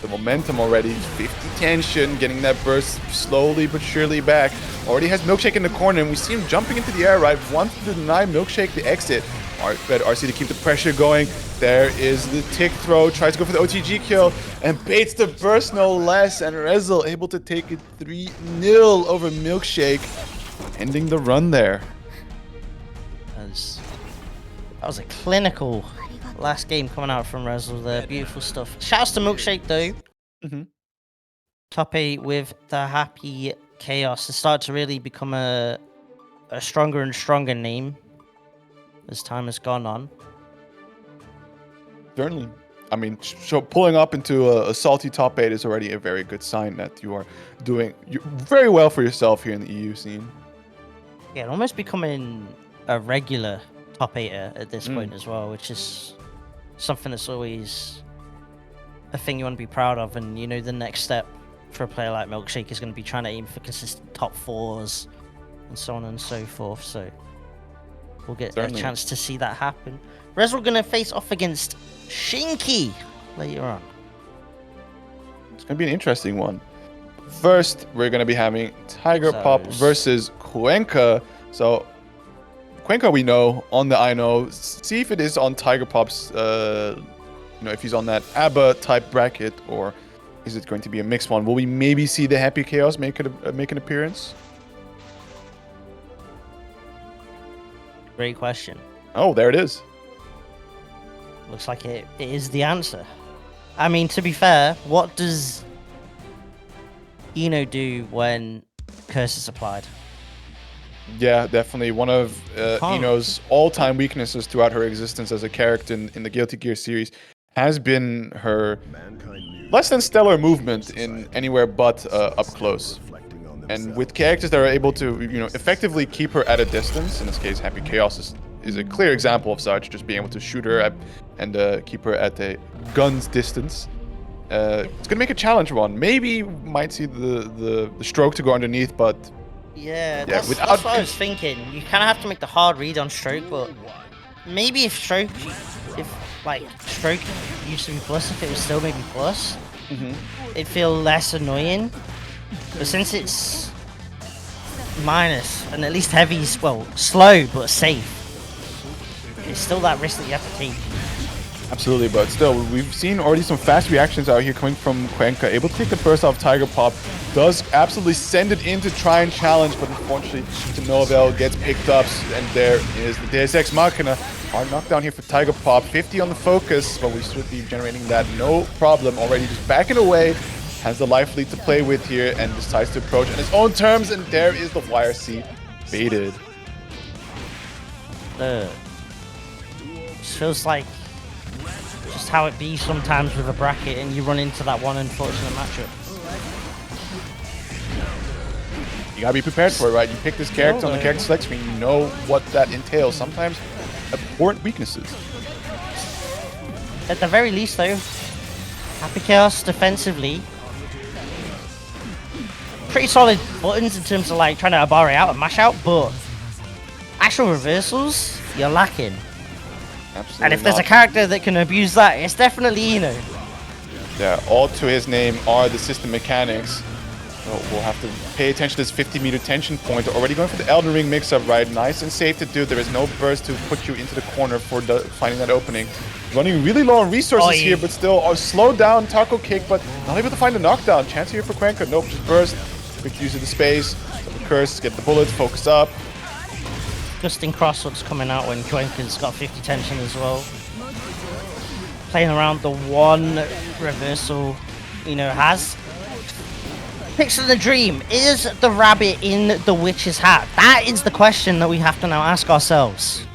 The momentum already, 50 tension, getting that burst slowly but surely back. Already has Milkshake in the corner, and we see him jumping into the air, right? Wants to deny Milkshake the exit. Red RC to keep the pressure going. There is the tick throw, tries to go for the OTG kill, and baits the burst no less. And Resil able to take it 3-0 over Milkshake, ending the run there. That was a clinical last game coming out from Resil there. Beautiful stuff. Shouts to Milkshake though. Top 8 with the Happy Chaos has started to really become a stronger and stronger name as time has gone on. Certainly. I mean, so pulling up into a salty top 8 is already a very good sign that you are doing very well for yourself here in the EU scene. Yeah, almost becoming a regular top 8er at this point as well, which is something that's always a thing you want to be proud of. And you know, the next step for a player like Milkshake is going to be trying to aim for consistent top 4s and so on and so forth. So we'll get a chance to see that happen. Resil going to face off against Shinky later on. It's going to be an interesting one. First, we're going to be having Tiger Pop versus Cuenca. So Cuenca we know on the I know. See if it is on Tiger Pop's, if he's on that A.B.A type bracket, or is it going to be a mixed one? Will we maybe see the Happy Chaos make an appearance? Great question. Oh, there it is. Looks like it is the answer. I mean, to be fair, what does Eno do when Curse is applied? Yeah, definitely. One of Eno's all-time weaknesses throughout her existence as a character in the Guilty Gear series has been her less than stellar movement in anywhere but up close. And with characters that are able to, effectively keep her at a distance, in this case, Happy Chaos is a clear example of such, just being able to shoot her and keep her at a gun's distance. It's gonna make a challenge one. Maybe might see the stroke to go underneath, but yeah, that's what I was thinking. You kind of have to make the hard read on stroke, but maybe if stroke used to be plus, if it was still maybe plus, it'd feel less annoying. But since it's minus, and at least heavy's, well, slow but safe, it's still that risk that you have to take. Absolutely, but still, we've seen already some fast reactions out here coming from Cuenca. Able to take the burst off Tiger Pop. Does absolutely send it in to try and challenge, but unfortunately, to no avail, gets picked up. And there is the Deus Ex Machina. Hard knockdown here for Tiger Pop. 50 on the focus, but we should be generating that no problem. Already just backing away. Has the life lead to play with here and decides to approach on his own terms. And there is the YRC baited. Feels like just how it be sometimes with a bracket, and you run into that one unfortunate matchup. You gotta be prepared for it, right? You pick this character on the character select screen, you know what that entails. Sometimes abhorrent weaknesses. At the very least, though, Happy Chaos defensively, pretty solid buttons in terms of like trying to A.B.A out and mash out, but actual reversals, you're lacking. Absolutely. And if there's a character that can abuse that, it's definitely Eno. Yeah, all to his name are the system mechanics. So we'll have to pay attention to this 50-meter tension point. They're already going for the Elden Ring mix-up, right? Nice and safe to do. There is no burst to put you into the corner for finding that opening. Running really low on resources here, but still slow down taco kick, but not able to find the knockdown. Chance here for Cuenca. Nope, just burst. Quick use of the space. So the curse, get the bullets, focus up. Gusting crosswoods coming out when Cuenca's got 50 tension as well. Playing around the one reversal, you know, has. Picture the dream. Is the rabbit in the witch's hat? That is the question that we have to now ask ourselves.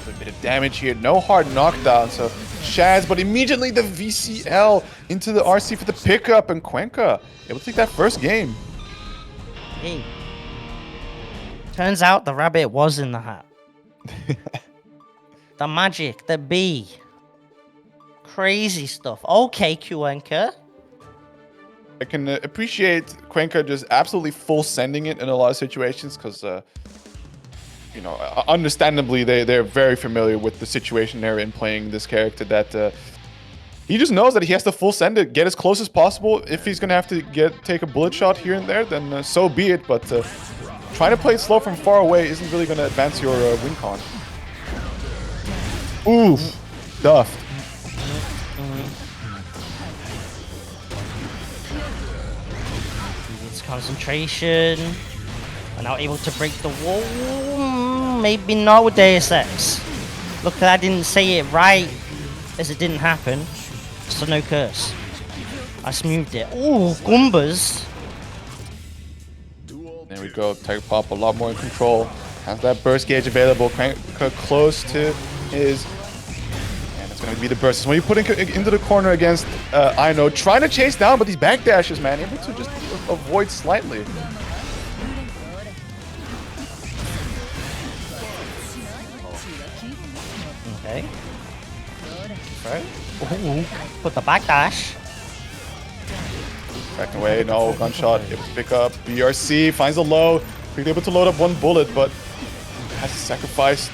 A bit of damage here. No hard knockdown, so Shaz, but immediately the VCL into the RC for the pickup, and Cuenca able to take that first game. Hey. Turns out the rabbit was in the hat. The magic, the bee. Crazy stuff. Okay, Cuenca. I can appreciate Cuenca just absolutely full sending it in a lot of situations because, you know, understandably, they're very familiar with the situation they're in playing this character that he just knows that he has to full send it, get as close as possible. If he's going to have to take a bullet shot here and there, then so be it. But trying to play it slow from far away isn't really going to advance your win con. Ooh, duffed. Concentration. We're now able to break the wall. Maybe not with Deus Ex. Look, I didn't say it right as it didn't happen. So no curse. I smoothed it. Ooh, Goombas. There we go. Tiger Pop a lot more in control. Has that burst gauge available. Close to his. And it's going to be the burst. So when you put into the corner against Ino, trying to chase down, but these back dashes, man, able to just avoid slightly. Okay. Right. Ooh, put the back dash. Back away, no gunshot. Able to pick up. BRC finds a low. Quickly able to load up one bullet, but has to sacrifice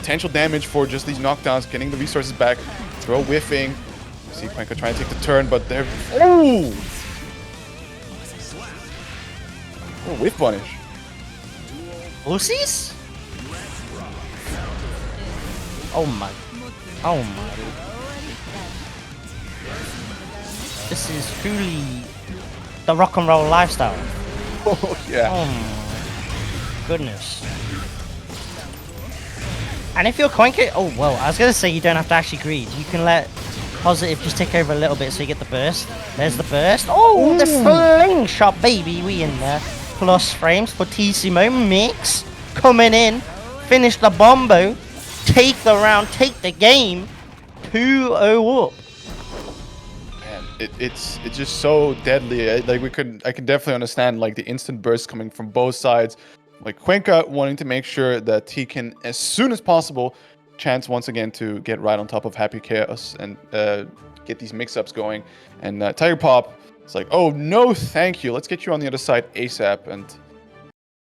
potential damage for just these knockdowns, getting the resources back. Throw whiffing. See Cuenca trying to take the turn, but they're. Ooh! Oh, whiff punish. Lucy's? Oh my. Oh my. This is truly the rock and roll lifestyle. Oh, yeah. Oh my goodness. And if you're Cuenca, oh well, I was gonna say you don't have to actually greed. You can let Positive just take over a little bit so you get the burst. There's the burst. Oh, the fling shot, baby. We in there. Plus frames for Tissimo Mix coming in. Finish the bombo. Take the round. Take the game. 2-0 up. Man, it's just so deadly. Like I can definitely understand like the instant burst coming from both sides. Like Cuenca wanting to make sure that he can, as soon as possible, chance once again to get right on top of Happy Chaos and get these mix-ups going. And Tiger Pop, it's like, oh no, thank you. Let's get you on the other side ASAP. And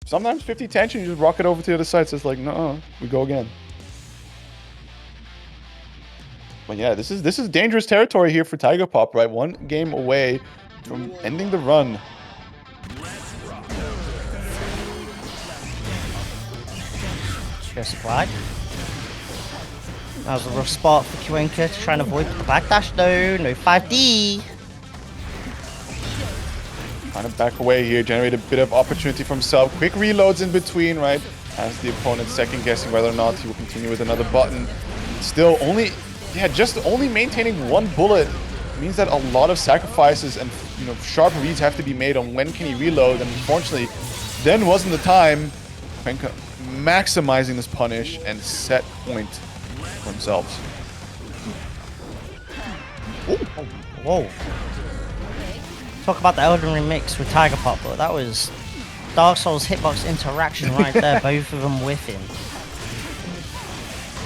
sometimes 50 tension, you just rock it over to the other side. So it's like, no, we go again. But yeah, this is dangerous territory here for Tiger Pop, right? One game away from ending the run. Share supply. That was a rough spot for Cuenca to try and avoid the backdash though. No 5D. Trying to back away here, generate a bit of opportunity for himself. Quick reloads in between, right? As the opponent second guessing whether or not he will continue with another button. Still only, just only maintaining one bullet means that a lot of sacrifices and sharp reads have to be made on when can he reload. And unfortunately, then wasn't the time. Cuenca maximizing this punish and set point for themselves. Ooh. Whoa. Talk about the Elden Ring mix with Tiger Pop, but that was Dark Souls hitbox interaction right there, both of them whiffing.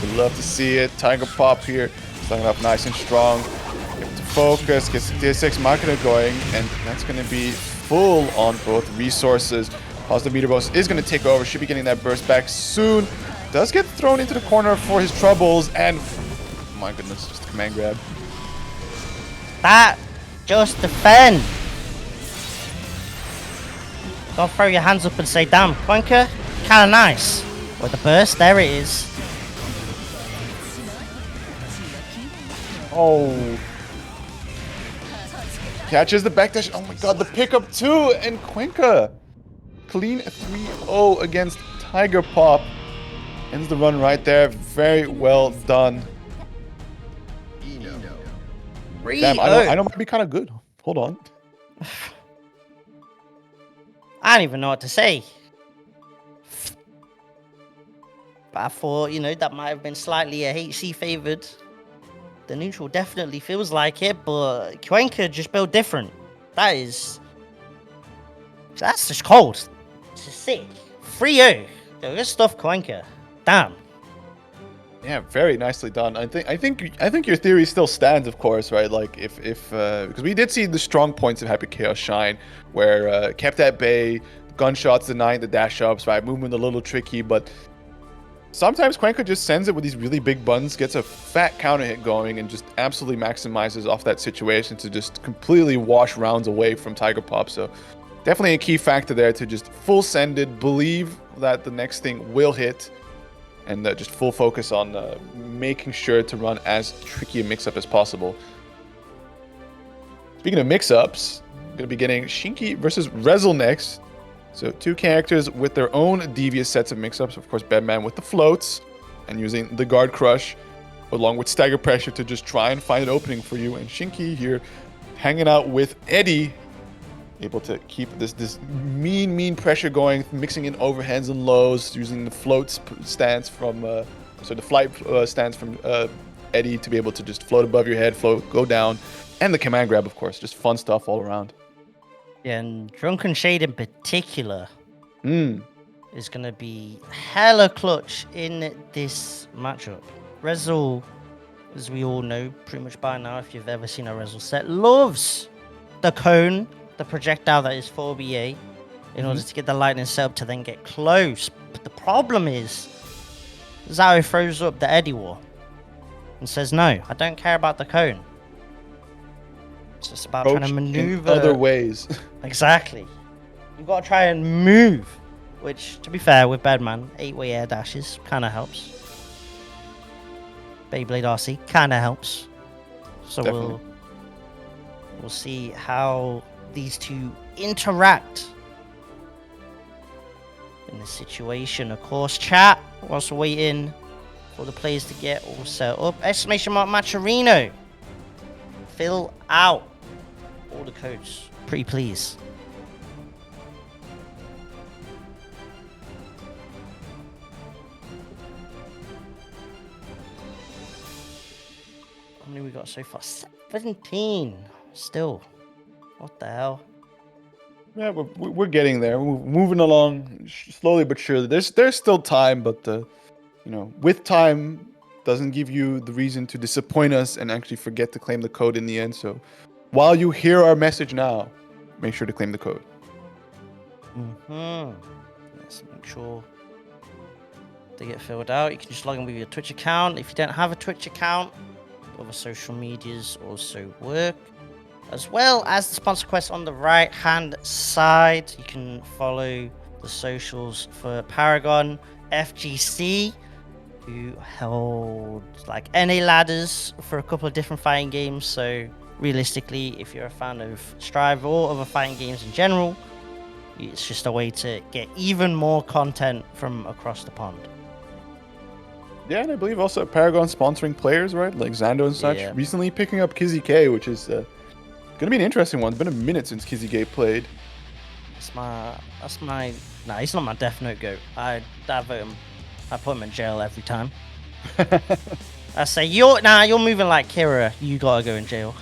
We'd love to see it. Tiger Pop here, starting up nice and strong. Able to focus, gets the Deus Ex Machina going, and that's going to be full on both resources. Positive Meter Boss is going to take over, should be getting that burst back soon. Does get thrown into the corner for his troubles, and my goodness, just a command grab. That Just defend. Don't throw your hands up and say, damn, Cuenca, kinda nice. With the burst, there it is. Oh. Catches the backdash. Oh my god, the pickup too. And Cuenca. Clean 3-0 against Tiger Pop. Ends the run right there. Very well done. Damn, I know might be kind of good. Hold on. I don't even know what to say. But I thought, you know, that might have been slightly a HC favored. The neutral definitely feels like it, but Cuenca just built different. That's just cold. It's just sick. 3-0. Good stuff, Cuenca. Damn. Yeah, very nicely done. I think your theory still stands, of course, right? Like if because we did see the strong points of Happy Chaos shine, where kept at bay, gunshots denying the dash ups, right? Movement a little tricky, but sometimes Cuenca just sends it with these really big buttons, gets a fat counter hit going, and just absolutely maximizes off that situation to just completely wash rounds away from Tiger Pop. So definitely a key factor there to just full send it, believe that the next thing will hit, and just full focus on making sure to run as tricky a mix-up as possible. Speaking of mix-ups, I'm going to be getting Shinky versus Resil next. So two characters with their own devious sets of mix-ups. Of course, Bedman with the floats and using the guard crush along with stagger pressure to just try and find an opening for you. And Shinky here hanging out with Eddie, able to keep this mean pressure going, mixing in overhands and lows, using the float stance from the flight stance from Eddie to be able to just float above your head, float, go down, and the command grab, of course, just fun stuff all around. Yeah, and Drunken Shade in particular is gonna be hella clutch in this matchup. Resil, as we all know pretty much by now, if you've ever seen a Resil set, loves the cone, the projectile that is 4BA, in order to get the lightning set up to then get close. But the problem is, Zato throws up the Eddie wall and says, no, I don't care about the cone. It's just about trying to maneuver in other ways. Exactly. You've got to try and move, which, to be fair, with Bedman, 8-way air dashes kind of helps. Beyblade RC kind of helps. So we'll see how these two interact in this situation. Of course, chat, whilst we're waiting for the players to get all set up, exclamation mark Macherino, fill out all the codes, pretty please. How many we got so far? 17 still. What the hell? Yeah, we're getting there. We're moving along slowly but surely. There's still time, but with time doesn't give you the reason to disappoint us and actually forget to claim the code in the end. So while you hear our message now, make sure to claim the code. Let's make sure they get filled out. You can just log in with your Twitch account. If you don't have a Twitch account, other social medias also work, as well as the sponsor quest on the right hand side. You can follow the socials for Paragon FGC, who held like NA ladders for a couple of different fighting games. So realistically, if you're a fan of Strive or other fighting games in general, it's just a way to get even more content from across the pond. Yeah, and I believe also Paragon sponsoring players, right? Like Xando and such. Yeah. Recently picking up Kizzy K, which is going to be an interesting one. It's been a minute since Kizzy K played. Nah, he's not my Death Note goat. I vote him. I put him in jail every time. I say, you're moving like Kira. You gotta go in jail.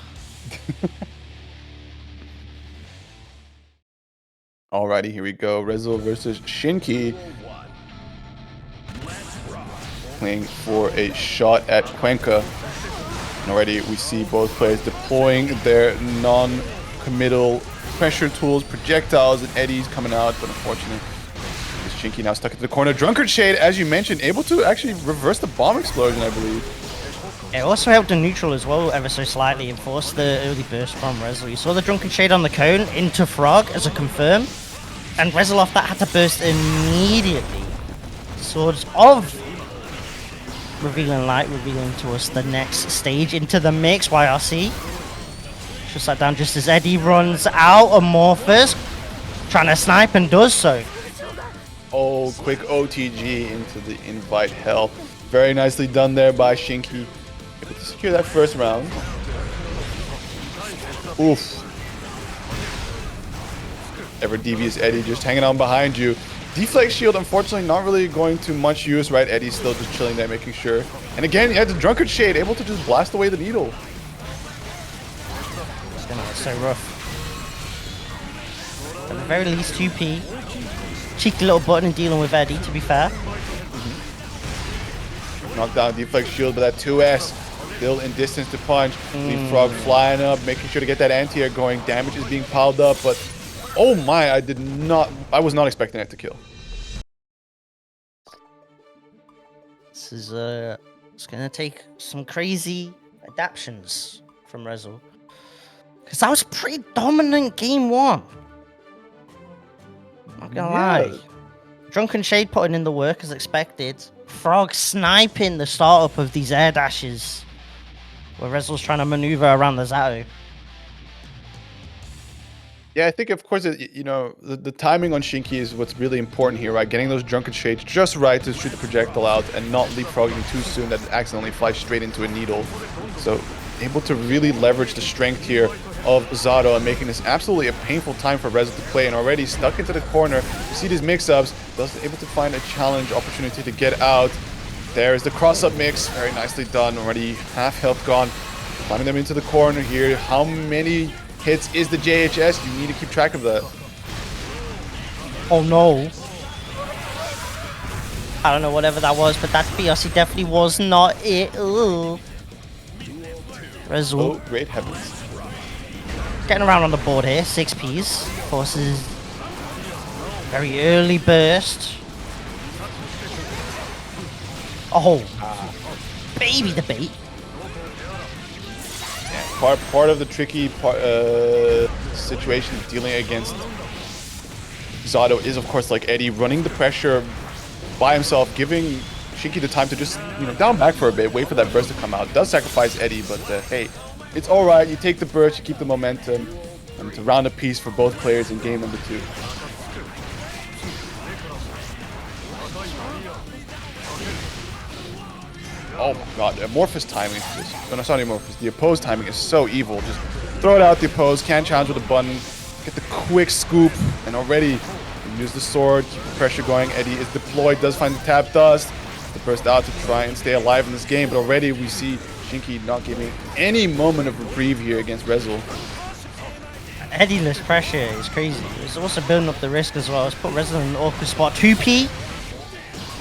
Alrighty, here we go. Resil versus Shinky. Playing for a shot at Cuenca. And already we see both players deploying their non-committal pressure tools, projectiles, and eddies coming out, but unfortunately, this Shinky now stuck into the corner. Drunkard Shade, as you mentioned, able to actually reverse the bomb explosion, I believe. It also helped the neutral as well, ever so slightly, and forced the early burst from Resil. You saw the Drunken Shade on the cone into Frog as a confirm, and Resil off that had to burst immediately. Swords of Revealing Light, revealing to us the next stage into the mix. YRC shuts that down just as Eddie runs out. Amorphous trying to snipe and does so. Oh, quick OTG into the invite hell. Very nicely done there by Shinky. Able to secure that first round. Oof. Ever devious Eddie just hanging on behind you. Deflect shield, unfortunately, not really going to much use, right? Eddie's still just chilling there, making sure. And again, yeah, the Drunkard Shade, able to just blast away the needle. It's so rough. At the very least, 2P. Cheeky little button in dealing with Eddie, to be fair. Knockdown, deflect shield, but that 2S still in distance to punch. Leapfrog flying up, making sure to get that anti-air going. Damage is being piled up, but oh my, I was not expecting it to kill. This is it's gonna take some crazy adaptations from Resil. Because that was pretty dominant game one. Not gonna lie. Drunken Shade putting in the work as expected. Frog sniping the startup of these air dashes. Where Resil's trying to maneuver around the Zato. Yeah, I think, of course, you know, the timing on Shinky is what's really important here, right? Getting those Drunken Shades just right to shoot the projectile out and not leapfrogging too soon that it accidentally flies straight into a needle. So, able to really leverage the strength here of Zato and making this absolutely a painful time for Resil to play, and already stuck into the corner. You see these mix-ups, able to find a challenge opportunity to get out. There is the cross-up mix, very nicely done, already half health gone. Climbing them into the corner here. How many hits is the JHS? You need to keep track of that. Oh no. I don't know whatever that was, but that BRC definitely was not it. Ooh. Resil. Oh, great heavens. Getting around on the board here, 6 Ps. Forces very early burst. Oh, baby the bait. Yeah, part of the tricky situation dealing against Zato is, of course, like Eddie running the pressure by himself, giving Shinky the time to just, you know, down back for a bit, wait for that burst to come out. Does sacrifice Eddie, but hey, it's all right. You take the burst, you keep the momentum, and it's a round apiece for both players in game number 2. Oh my god, Amorphous timing is just... No, it's not Amorphous. The opposed timing is so evil. Just throw it out the opposed, can't challenge with a button, get the quick scoop, and already use the sword, keep the pressure going. Eddie is deployed, does find the tap dust. The burst out to try and stay alive in this game, but already we see Shinky not giving any moment of reprieve here against Resil. Eddie-less pressure is crazy. It's also building up the risk as well. It's put Resil in an awkward spot. 2P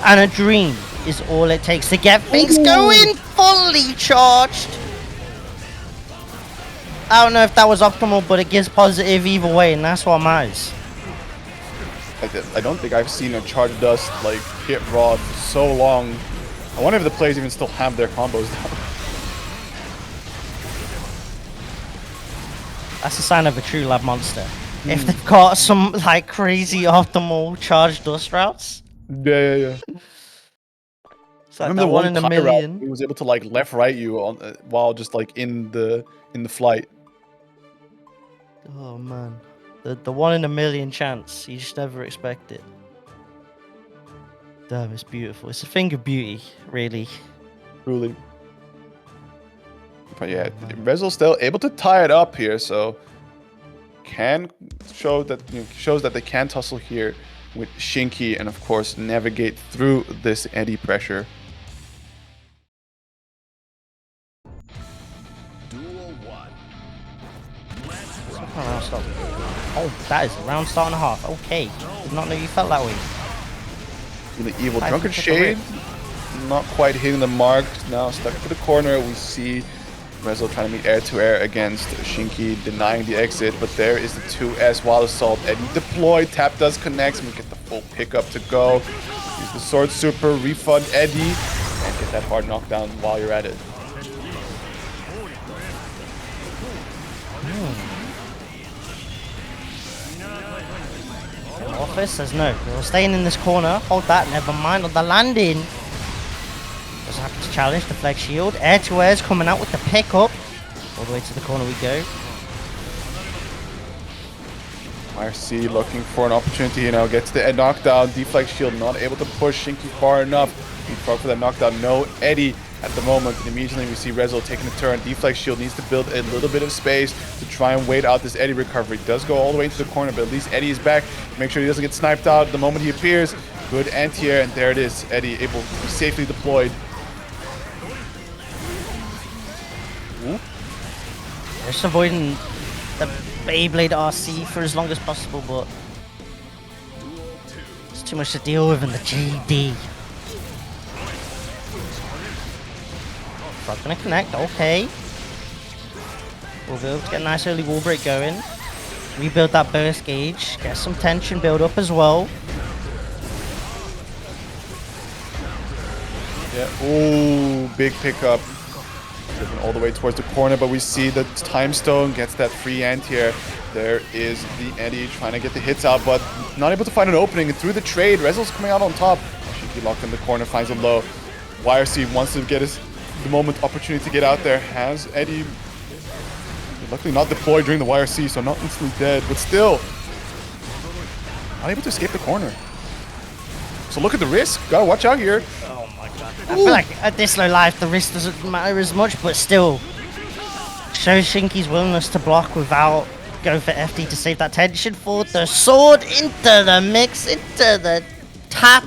and a dream is all it takes to get things going. Fully charged. I don't know if that was optimal, but it gives positive either way, and that's what matters. I don't think I've seen a charge dust like hit raw for so long. I wonder if the players even still have their combos down. That's a sign of a true lab monster. If they've got some like crazy optimal charge dust routes. Yeah. It's like that one in a million. He was able to like left right you on while just like in the flight. Oh man, the one in a million chance. You just never expect it. Damn, it's beautiful. It's a thing of beauty, really. Truly. But yeah, Resil still able to tie it up here, so can show that shows that they can tussle here with Shinky and of course navigate through this Eddie pressure. Oh, that is a round start and a half. Okay, did not know you felt that way. Really evil Drunken Shade, not quite hitting the mark. Now stuck into the corner. We see Resil trying to meet air-to-air against Shinky, denying the exit, but there is the 2S Wild Assault. Eddie deployed, tap does connect, and we get the full pickup to go. Use the Sword Super, refund Eddie, and get that hard knockdown while you're at it. Office says no. You're staying in this corner. Hold that. Never mind on the landing. Just happy to challenge the flex shield. Air to air's coming out with the pickup. All the way to the corner we go. RC looking for an opportunity, you know, gets the knockdown. Deflect shield not able to push Shinky far enough. He fought for that knockdown. No Eddie at the moment. And immediately we see Resil taking a turn. Deflect shield needs to build a little bit of space to try and wait out this Eddie recovery. Does go all the way into the corner, but at least Eddie is back. Make sure he doesn't get sniped out the moment he appears. Good anti-air, and there it is. Eddie able to be safely deployed. Ooh. Just avoiding the Beyblade RC for as long as possible, but it's too much to deal with in the GD. Not gonna connect, okay. We'll be able to get a nice early wall break going. Rebuild that burst gauge, get some tension build up as well. Yeah, ooh, big pickup. Driven all the way towards the corner, but we see the Time Stone gets that free anti-air. There is the Eddie trying to get the hits out, but not able to find an opening. And through the trade, Resil's coming out on top. Shinky locked in the corner, finds a low. YRC wants to get the moment opportunity to get out there. Has Eddie luckily not deployed during the YRC, so not instantly dead, but still not able to escape the corner. So look at the risk. Gotta watch out here. Oh my god. I feel like at this low life the risk doesn't matter as much, but still shows Shinky's willingness to block without going for FD to save that tension for the sword into the mix, into the tap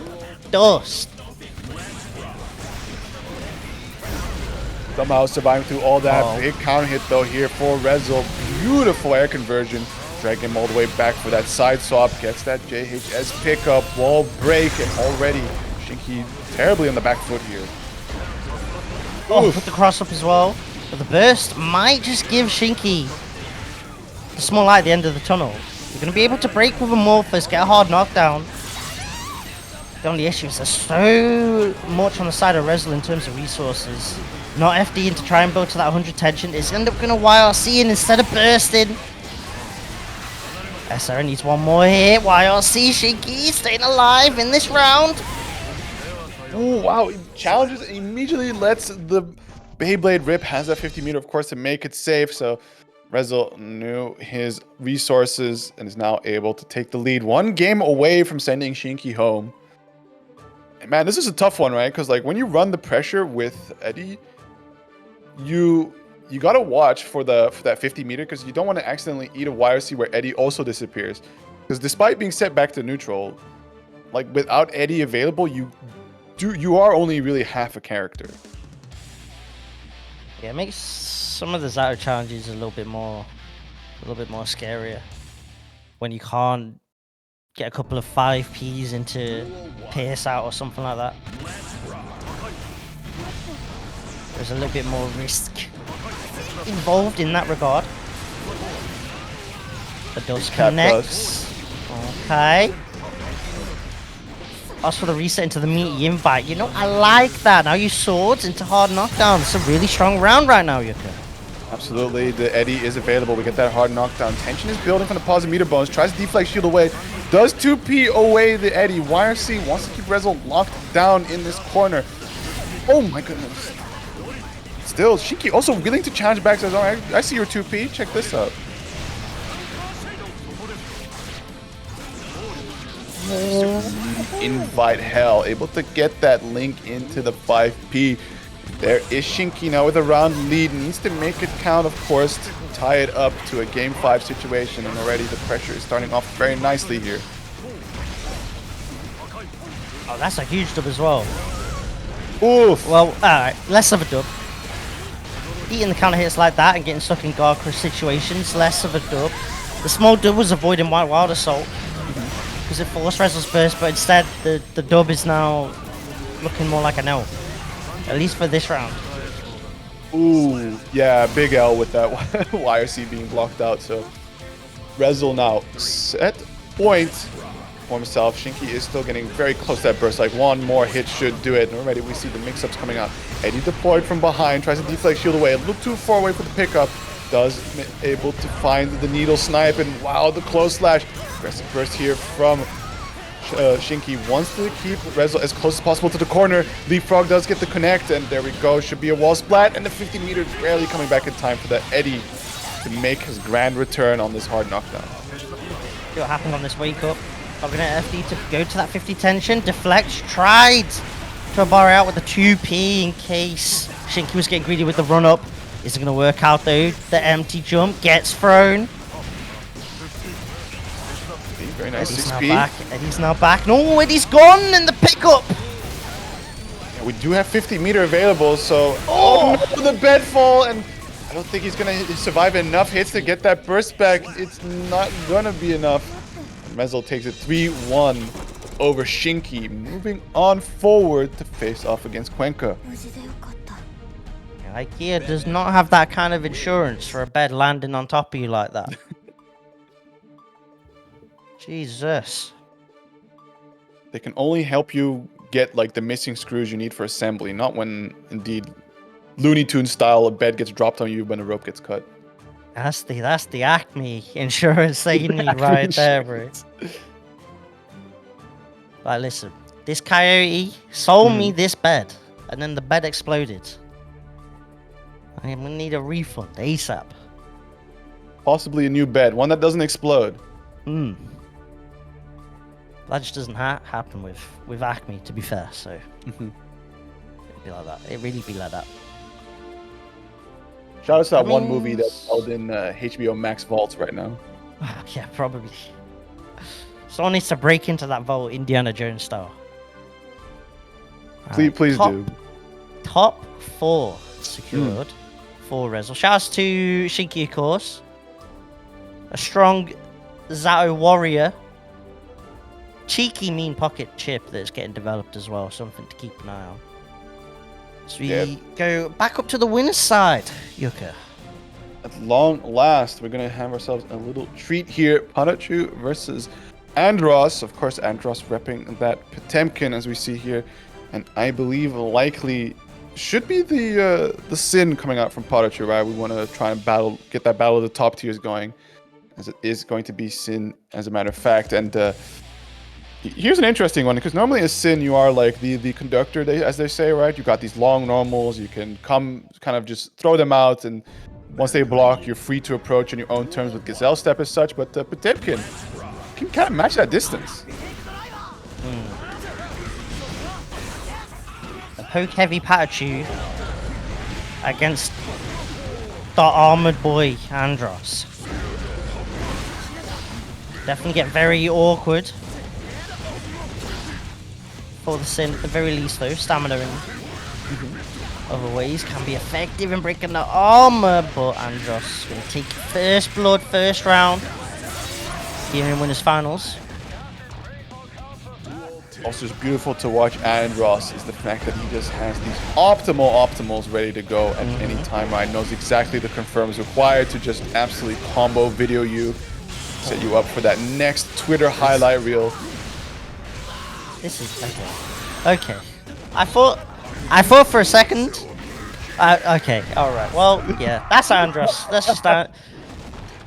dust. Somehow surviving through all that. Big counter hit though here for Resil. Beautiful air conversion. Dragging him all the way back for that side swap. Gets that JHS pickup. Wall break, and already Shinky terribly on the back foot here. Oh, put the cross up as well. But the burst might just give Shinky the small light at the end of the tunnel. You're going to be able to break with Amorphous, get a hard knockdown. The only issue is there's so much on the side of Resil in terms of resources. Not FDing to try and build to that 100 tension. It's end up going to YRC in instead of bursting. SR needs one more hit. YRC Shinky staying alive in this round. Oh wow, he challenges immediately, lets the Beyblade rip, has that 50 meter of course to make it safe, so Resil knew his resources and is now able to take the lead. One game away from sending Shinky home. And man, this is a tough one, right? Because like when you run the pressure with Eddie, you gotta watch for that 50 meter because you don't want to accidentally eat a YRC where Eddie also disappears. Because despite being set back to neutral, like without Eddie available, you are only really half a character. Yeah, it makes some of the Zato challenges a little bit more scarier when you can't get a couple of 5Ps into Pierce out or something like that. There's a little bit more risk involved in that regard. The dust connects. Okay. Ask for the reset into the meaty invite. You know, I like that. Now you swords into hard knockdown. It's a really strong round right now, YoKai. Absolutely, the Eddie is available. We get that hard knockdown. Tension is building from the positive meter bones. Tries to deflect shield away. Does 2P away the Eddie. YRC wants to keep Resil locked down in this corner. Oh my goodness. Still, Shinky also willing to challenge back. Says, alright, I see your 2P. Check this out. Invite hell. Able to get that link into the 5P. There is Shinky now with a round lead. Needs to make it count, of course, to tie it up to a game 5 situation. And already the pressure is starting off very nicely here. Oh, that's a huge dub as well. Oof. Well, alright, less of a dub. Eating the counter hits like that and getting stuck in guard crush situations, less of a dub. The small dub was avoiding White Wild Assault because it forced Resil's burst, but instead the dub is now looking more like an L. At least for this round. Ooh, yeah, big L with that YRC being blocked out. So Resil now set point for himself. Shinky is still getting very close to that burst. Like one more hit should do it. And already we see the mix-ups coming out. Eddie deployed from behind, tries to deflect shield away. A little too far away for the pickup. able to find the needle snipe, and wow, the close slash. Aggressive burst here from Shinky. Wants to keep Resil as close as possible to the corner. Leapfrog does get the connect, and there we go. Should be a wall splat, and the 50 meters barely coming back in time for that Eddie to make his grand return on this hard knockdown. See what happened on this wake up. Looking at FD to go to that 50 tension. Deflects, tried to bar out with the 2P in case Shinky was getting greedy with the run up. Isn't going to work out though. The empty jump gets thrown. Very nice. Eddie's now back. Eddie's now back. No, Eddie's gone in the pickup. Yeah, we do have 50 meter available, so oh no, the bed fall, and I don't think he's gonna survive enough hits to get that burst back. It's not gonna be enough. Resil takes it 3-1 over Shinky, moving on forward to face off against Cuenca. IKEA does not have that kind of insurance for a bed landing on top of you like that. Jesus. They can only help you get like the missing screws you need for assembly, not when indeed Looney Tunes style a bed gets dropped on you when a rope gets cut. That's the Acme insurance that you need right there, bro. Like, listen, this coyote sold me this bed, and then the bed exploded. I'm gonna need a refund ASAP. Possibly a new bed, one that doesn't explode. That just doesn't happen with Acme, to be fair. So it'd be like that. It really be like that. Shout out to that one movie that's held in HBO Max vaults right now. Yeah, probably. Someone needs to break into that vault, Indiana Jones style. Please do. Top 4 secured for Resil. Shouts to Shinky, of course. A strong Zato warrior. Cheeky mean pocket chip that's getting developed as well. Something to keep an eye on. So we go back up to the winner's side, Yuka. At long last, we're going to have ourselves a little treat here. PataChu versus Andros. Of course, Andros repping that Potemkin, as we see here. And I believe likely should be the Sin coming out from PataChu, right? We want to try and get that battle of the top tiers going, as it is going to be Sin, as a matter of fact. And here's an interesting one, because normally as Sin, you are like the conductor, as they say, right? You got these long normals, you can come kind of just throw them out, and once they block, you're free to approach on your own terms with Gazelle Step as such, but Potemkin can kind of match that distance. A poke heavy PataChu against the armored boy Andros. Definitely get very awkward for the Sin, at the very least though. Stamina in other ways can be effective in breaking the armor, but Andros gonna take first blood, first round here in winners finals. Also, it's beautiful to watch Andros is the fact that he just has these optimals ready to go at any time, right? Knows exactly the confirms required to just absolutely combo video you, set you up for that next Twitter highlight reel. This is okay. I thought for a second. Okay, all right. Well, yeah, that's Andros. That's just that.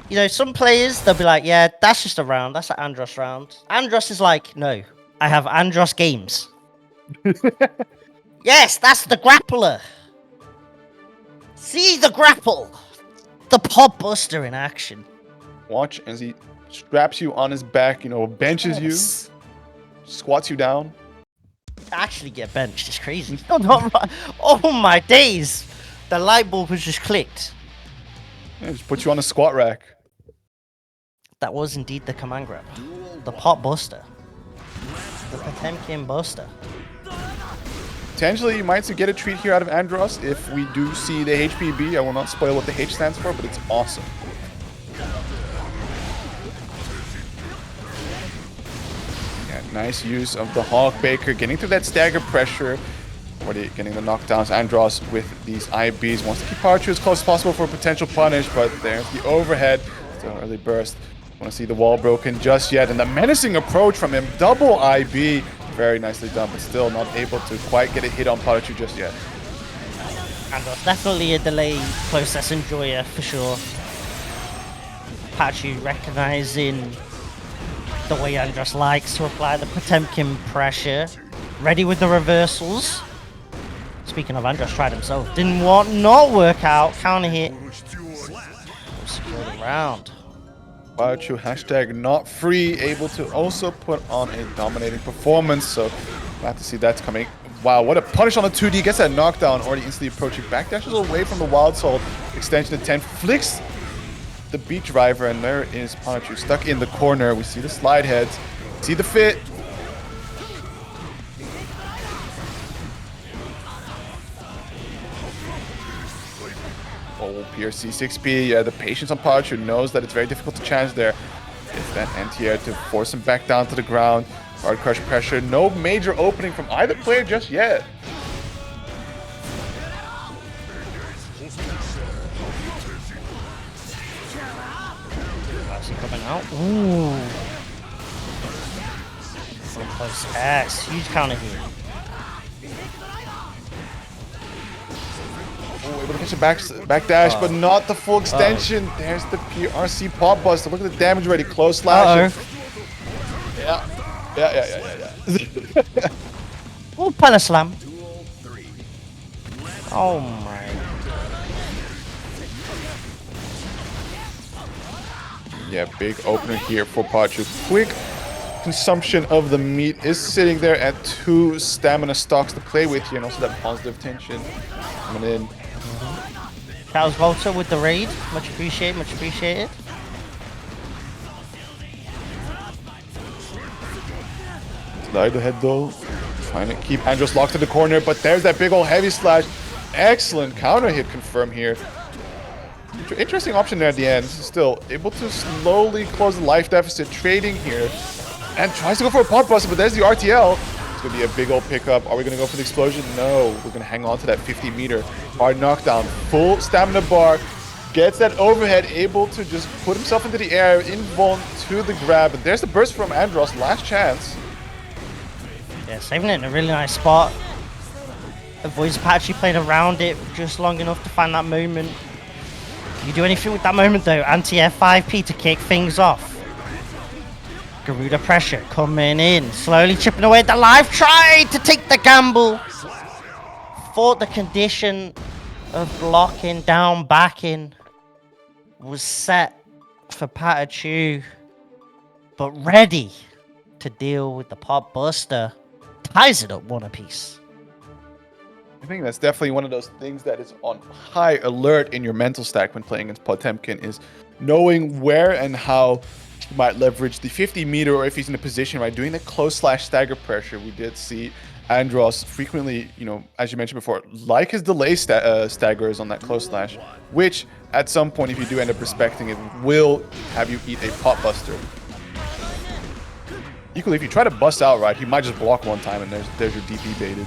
You know, some players they'll be like, yeah, that's just a round. That's an Andros round. Andros is like, no, I have Andros games. Yes, that's the grappler. See the grapple, the pop buster in action. Watch as he straps you on his back. You know, benches you. Squats you down. Actually get benched is crazy. Oh my days! The light bulb was just clicked. Yeah, just put you on a squat rack. That was indeed the command grab. The pop buster. The Potemkin buster. Potentially, you might get a treat here out of Andros if we do see the HPB. I will not spoil what the H stands for, but it's awesome. Nice use of the Hawk Baker, getting through that stagger pressure. Already getting the knockdowns. Andros with these IBs wants to keep PataChu as close as possible for a potential punish, but there's the overhead. Still early burst. Want to see the wall broken just yet, and the menacing approach from him. Double IB. Very nicely done, but still not able to quite get a hit on PataChu just yet. Andros, definitely a delay process enjoyer for sure. PataChu recognizing the way Andros likes to apply the Potemkin pressure. Ready with the reversals. Speaking of, Andros tried himself. Didn't not work out. Counter hit. Secure the round. PataChu hashtag not free, able to also put on a dominating performance. So glad to see that's coming. Wow, what a punish on the 2D. Gets that knockdown, already instantly approaching. Backdashes away from the Wild Soul. Extension to 10. Flicks the beat driver, and there is PataChu stuck in the corner. We see the slide heads. See the fit. Oh, PRC 6P. Yeah, the patience on PataChu knows that it's very difficult to challenge there. Gets that anti-air to force him back down to the ground. Hard crush pressure. No major opening from either player just yet. Classic coming out. Ooh. From close X. Huge counter here. Oh, able to catch a back dash, but not the full extension. There's the PRC pop buster. Look at the damage already. Close slash. Yeah. Oh, Pala Slam. Oh my. Yeah, big opener here for PataChu. Quick consumption of the meat is sitting there at 2 stamina stocks to play with here, and also that positive tension coming in. Charles Volta with the raid. Much appreciated, much appreciated. Slide ahead though. Trying to keep Andros locked in the corner, but there's that big old heavy slash. Excellent counter hit confirmed here. Interesting option there at the end. Still able to slowly close the life deficit, trading here. And tries to go for a pop buster, but there's the RTL. It's going to be a big old pickup. Are we going to go for the explosion? No. We're going to hang on to that 50 meter. Hard knockdown. Full stamina bar. Gets that overhead. Able to just put himself into the air. Invuln to the grab. And there's the burst from Andros. Last chance. Yeah, saving it in a really nice spot. Avoids PataChu playing around it just long enough to find that moment. Can you do anything with that moment though? Anti-air 5P to kick things off. Garuda pressure coming in, slowly chipping away at the life, tried to take the gamble. Thought the condition of blocking down, backing was set for PataChu, but ready to deal with the pop buster. Ties it up one apiece. I think that's definitely one of those things that is on high alert in your mental stack when playing against Potemkin, is knowing where and how he might leverage the 50 meter, or if he's in a position, right, doing the close slash stagger pressure. We did see Andros frequently, you know, as you mentioned before, like his delay staggers on that close slash, which at some point, if you do end up respecting it, will have you eat a pop buster. Equally, if you try to bust out right, he might just block one time and there's your DP baited.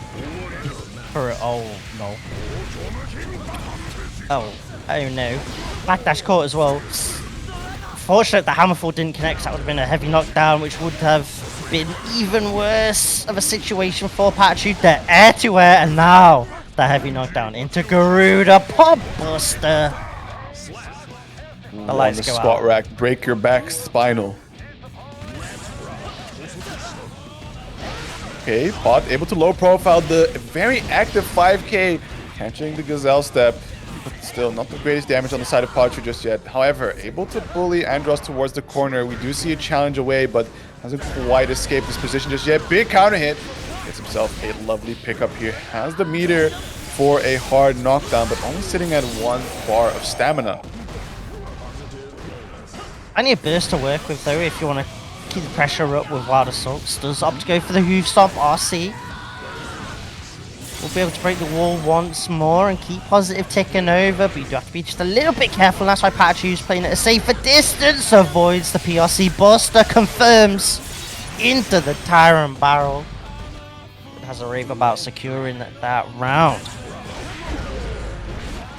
Oh no. Oh no. Backdash caught as well. Fortunate the Hammerfall didn't connect, that would have been a heavy knockdown, which would have been even worse of a situation for PataChu. The air to air, and now the heavy knockdown into Garuda pop buster. The lights go squat out. rack, break your back spinal. Okay, Pot able to low profile the very active 5K, catching the Gazelle step, but still not the greatest damage on the side of PataChu just yet. However, able to bully Andros towards the corner. We do see a challenge away, but hasn't quite escaped this position just yet. Big counter hit. Gets himself a lovely pickup here. Has the meter for a hard knockdown, but only sitting at 1 bar of stamina. I need a burst to work with though if you want to keep the pressure up with Wild Assaults. Does opt to go for the Hoof Stomp RC. We'll be able to break the wall once more and keep positive ticking over, but you do have to be just a little bit careful. That's why PataChu's playing at a safer distance. Avoids the PRC Buster, confirms into the Tyrant Barrel. It has a rave about securing that round.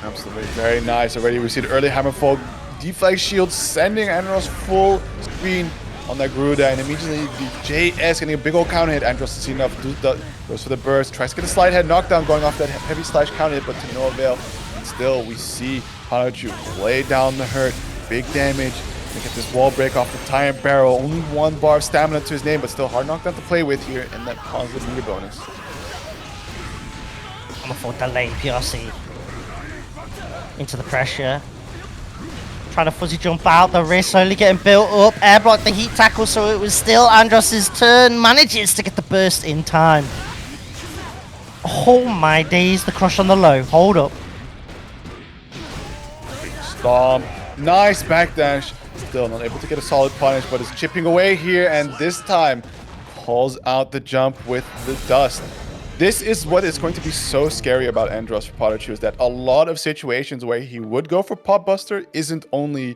Absolutely, very nice. Already we see the early Hammerfall deflect shield, sending Andros full screen on that Garuda, and immediately the JS getting a big old counter hit. Andros has seen enough, goes for the burst, tries to get a slide head knockdown going off that heavy slash counter hit, but to no avail. And still, we see PataChu lay down the hurt, big damage, They get this wall break off the tire barrel. Only 1 bar of stamina to his name, but still hard knockdown to play with here, and that positive meter bonus. I'm for delay PRC. Into the pressure. Trying to fuzzy jump out, the wrist slowly getting built up. Air block the heat tackle, so it was still Andros' turn. Manages to get the burst in time. Oh my days, the crush on the low. Hold up. Stomp. Nice backdash. Still not able to get a solid punish, but is chipping away here, and this time calls out the jump with the dust. This is what is going to be so scary about Andros for PataChu, is that a lot of situations where he would go for Pop Buster isn't only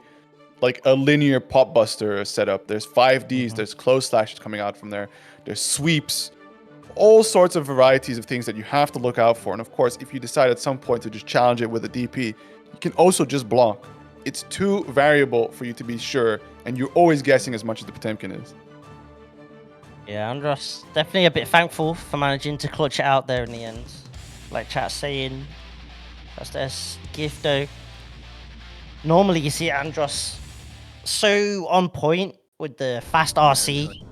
like a linear Pop Buster setup. There's 5Ds, there's close slashes coming out from there, there's sweeps, all sorts of varieties of things that you have to look out for. And of course, if you decide at some point to just challenge it with a DP, you can also just block. It's too variable for you to be sure, and you're always guessing as much as the Potemkin is. Yeah, Andros definitely a bit thankful for managing to clutch it out there in the end. Like chat's saying, that's their gift though. Normally you see Andros so on point with the fast RC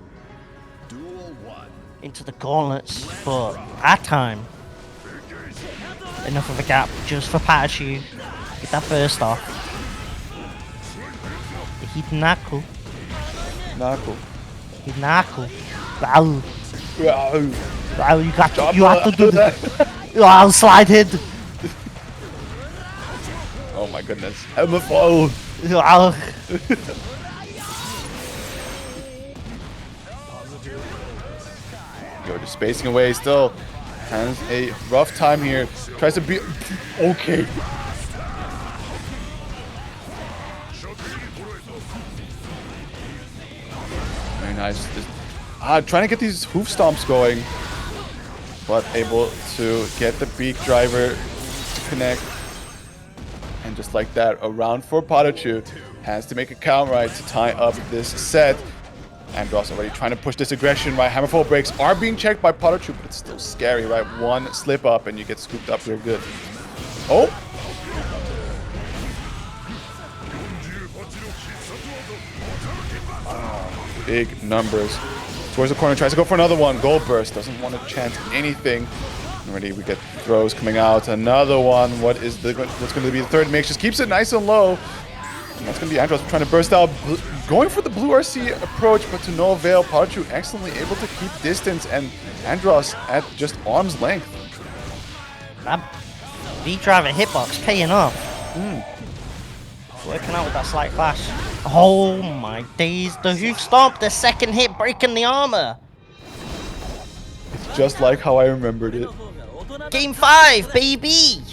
into the gauntlets, but at time, enough of a gap just for PataChu. Get that burst off. The Hidnaku. Hidnaku. Wow. Wow, you have to do that. Wow, slide hit. Oh my goodness. MFO. Wow. Yo, just spacing away still. Has a rough time here. Tries to be okay. Very nice. Trying to get these hoof stomps going, but able to get the beak driver to connect. And just like that, a round for PataChu. Has to make a count right to tie up this set. Andros already trying to push this aggression, right? Hammerfall breaks are being checked by PataChu, but it's still scary, right? One slip up and you get scooped up real good. Oh! Big numbers. Towards the corner, tries to go for another one. Gold burst, doesn't want to chance anything. Already we get throws coming out. Another one. What's going to be the third mix? Just keeps it nice and low. And that's going to be Andros trying to burst out. Going for the blue RC approach, but to no avail. PataChu excellently able to keep distance, and Andros at just arm's length. That V-driver hitbox paying off. Working out with that slight flash. Oh my days, the hoof stomp, the second hit breaking the armor. It's just like how I remembered it. Game 5, baby!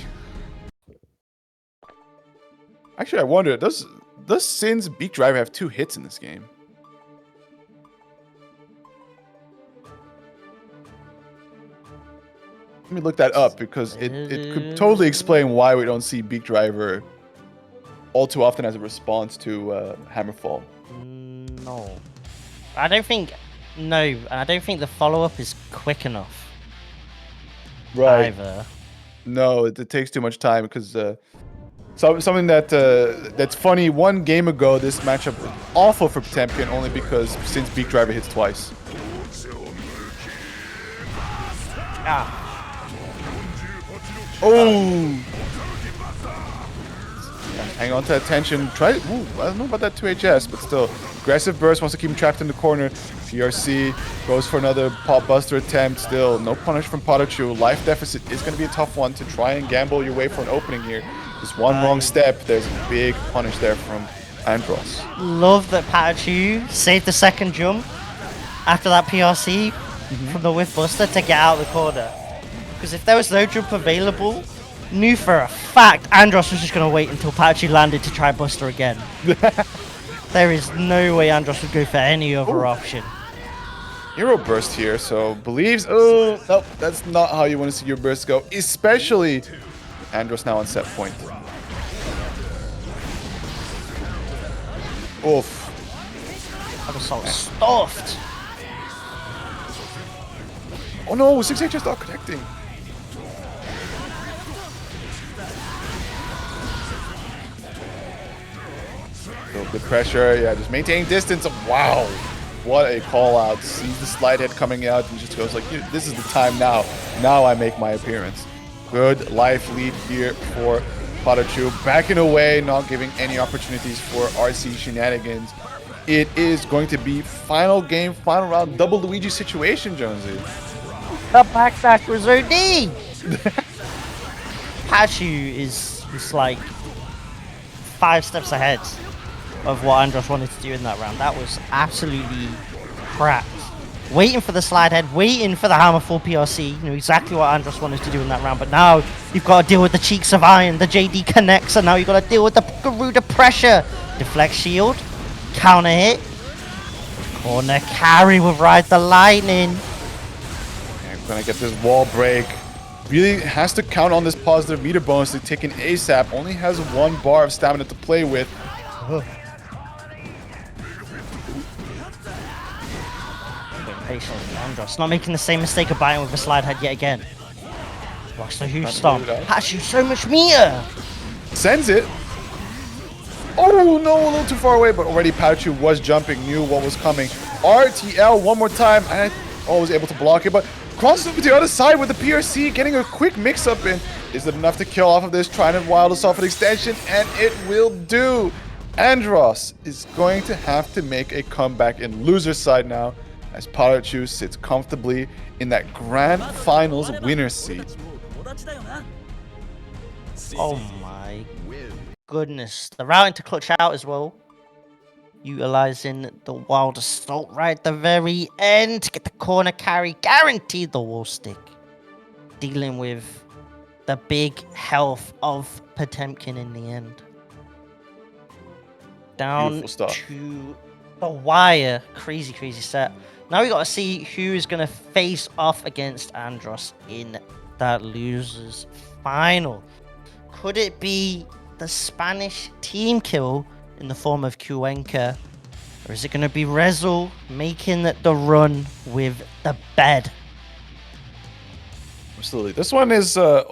Actually, I wonder, does Sin's beak driver have 2 hits in this game? Let me look that up, because it could totally explain why we don't see beak driver all too often as a response to Hammerfall. No. I don't think the follow-up is quick enough. Right. Either. No, it takes too much time, because something that's funny, one game ago, this matchup was awful for Potemkin only because Sin's beak driver hits twice. Oh! Hang on to that tension. I don't know about that 2HS, but still. Aggressive burst, wants to keep him trapped in the corner. PRC goes for another pop buster attempt. Still, no punish from PataChu. Life deficit is going to be a tough one to try and gamble your way for an opening here. Just one wrong step, there's a big punish there from Andros. Love that PataChu saved the second jump after that PRC from the whiff buster to get out of the corner. Because if there was no jump available, knew for a fact Andros was just going to wait until PataChu landed to try buster again. There is no way Andros would go for any other option. Aero burst here, so believes. Oh, nope, that's not how you want to see your burst go, especially Andros now on set point. Oof. That was so stuffed. Oh no, 6H is not connecting. Good pressure. Yeah, just maintaining distance. Wow. What a call out. Sees the slide head coming out and just goes like, this is the time now. Now I make my appearance. Good life lead here for PataChu. Backing away, not giving any opportunities for RC shenanigans. It is going to be final game, final round, double Luigi situation, Jonesy. The backdash was OD! PataChu is like 5 steps ahead of what Andros wanted to do in that round. That was absolutely crap. Waiting for the slide head, waiting for the hammer full PRC. Knew exactly what Andros wanted to do in that round, but now you've got to deal with the cheeks of iron. The JD connects, and now you've got to deal with the Garuda pressure. Deflect shield, counter hit, corner carry will ride the lightning. And we're gonna get this wall break. Really has to count on this positive meter bonus to take an ASAP. Only has 1 bar of stamina to play with. Patiently, Andros not making the same mistake of biting with the slide head yet again. Watch the huge stomp. PataChu so much meter. Sends it. Oh no, a little too far away, but already PataChu was jumping, knew what was coming. RTL one more time, and was able to block it, but crosses over to the other side with the PRC, getting a quick mix-up in. Is it enough to kill off of this? Trying to wild us off an extension, and it will do. Andros is going to have to make a comeback in loser side now, as PataChu sits comfortably in that grand finals winner's seat. Oh my goodness. The routing to clutch out as well. Utilizing the wild assault right at the very end to get the corner carry. Guaranteed the wall stick. Dealing with the big health of Potemkin in the end. Down to the wire. Crazy, crazy set. Now we got to see who is going to face off against Andros in that losers final. Could it be the Spanish team kill in the form of Cuenca, or is it going to be Resil making the run with the bed? Absolutely. This one is, I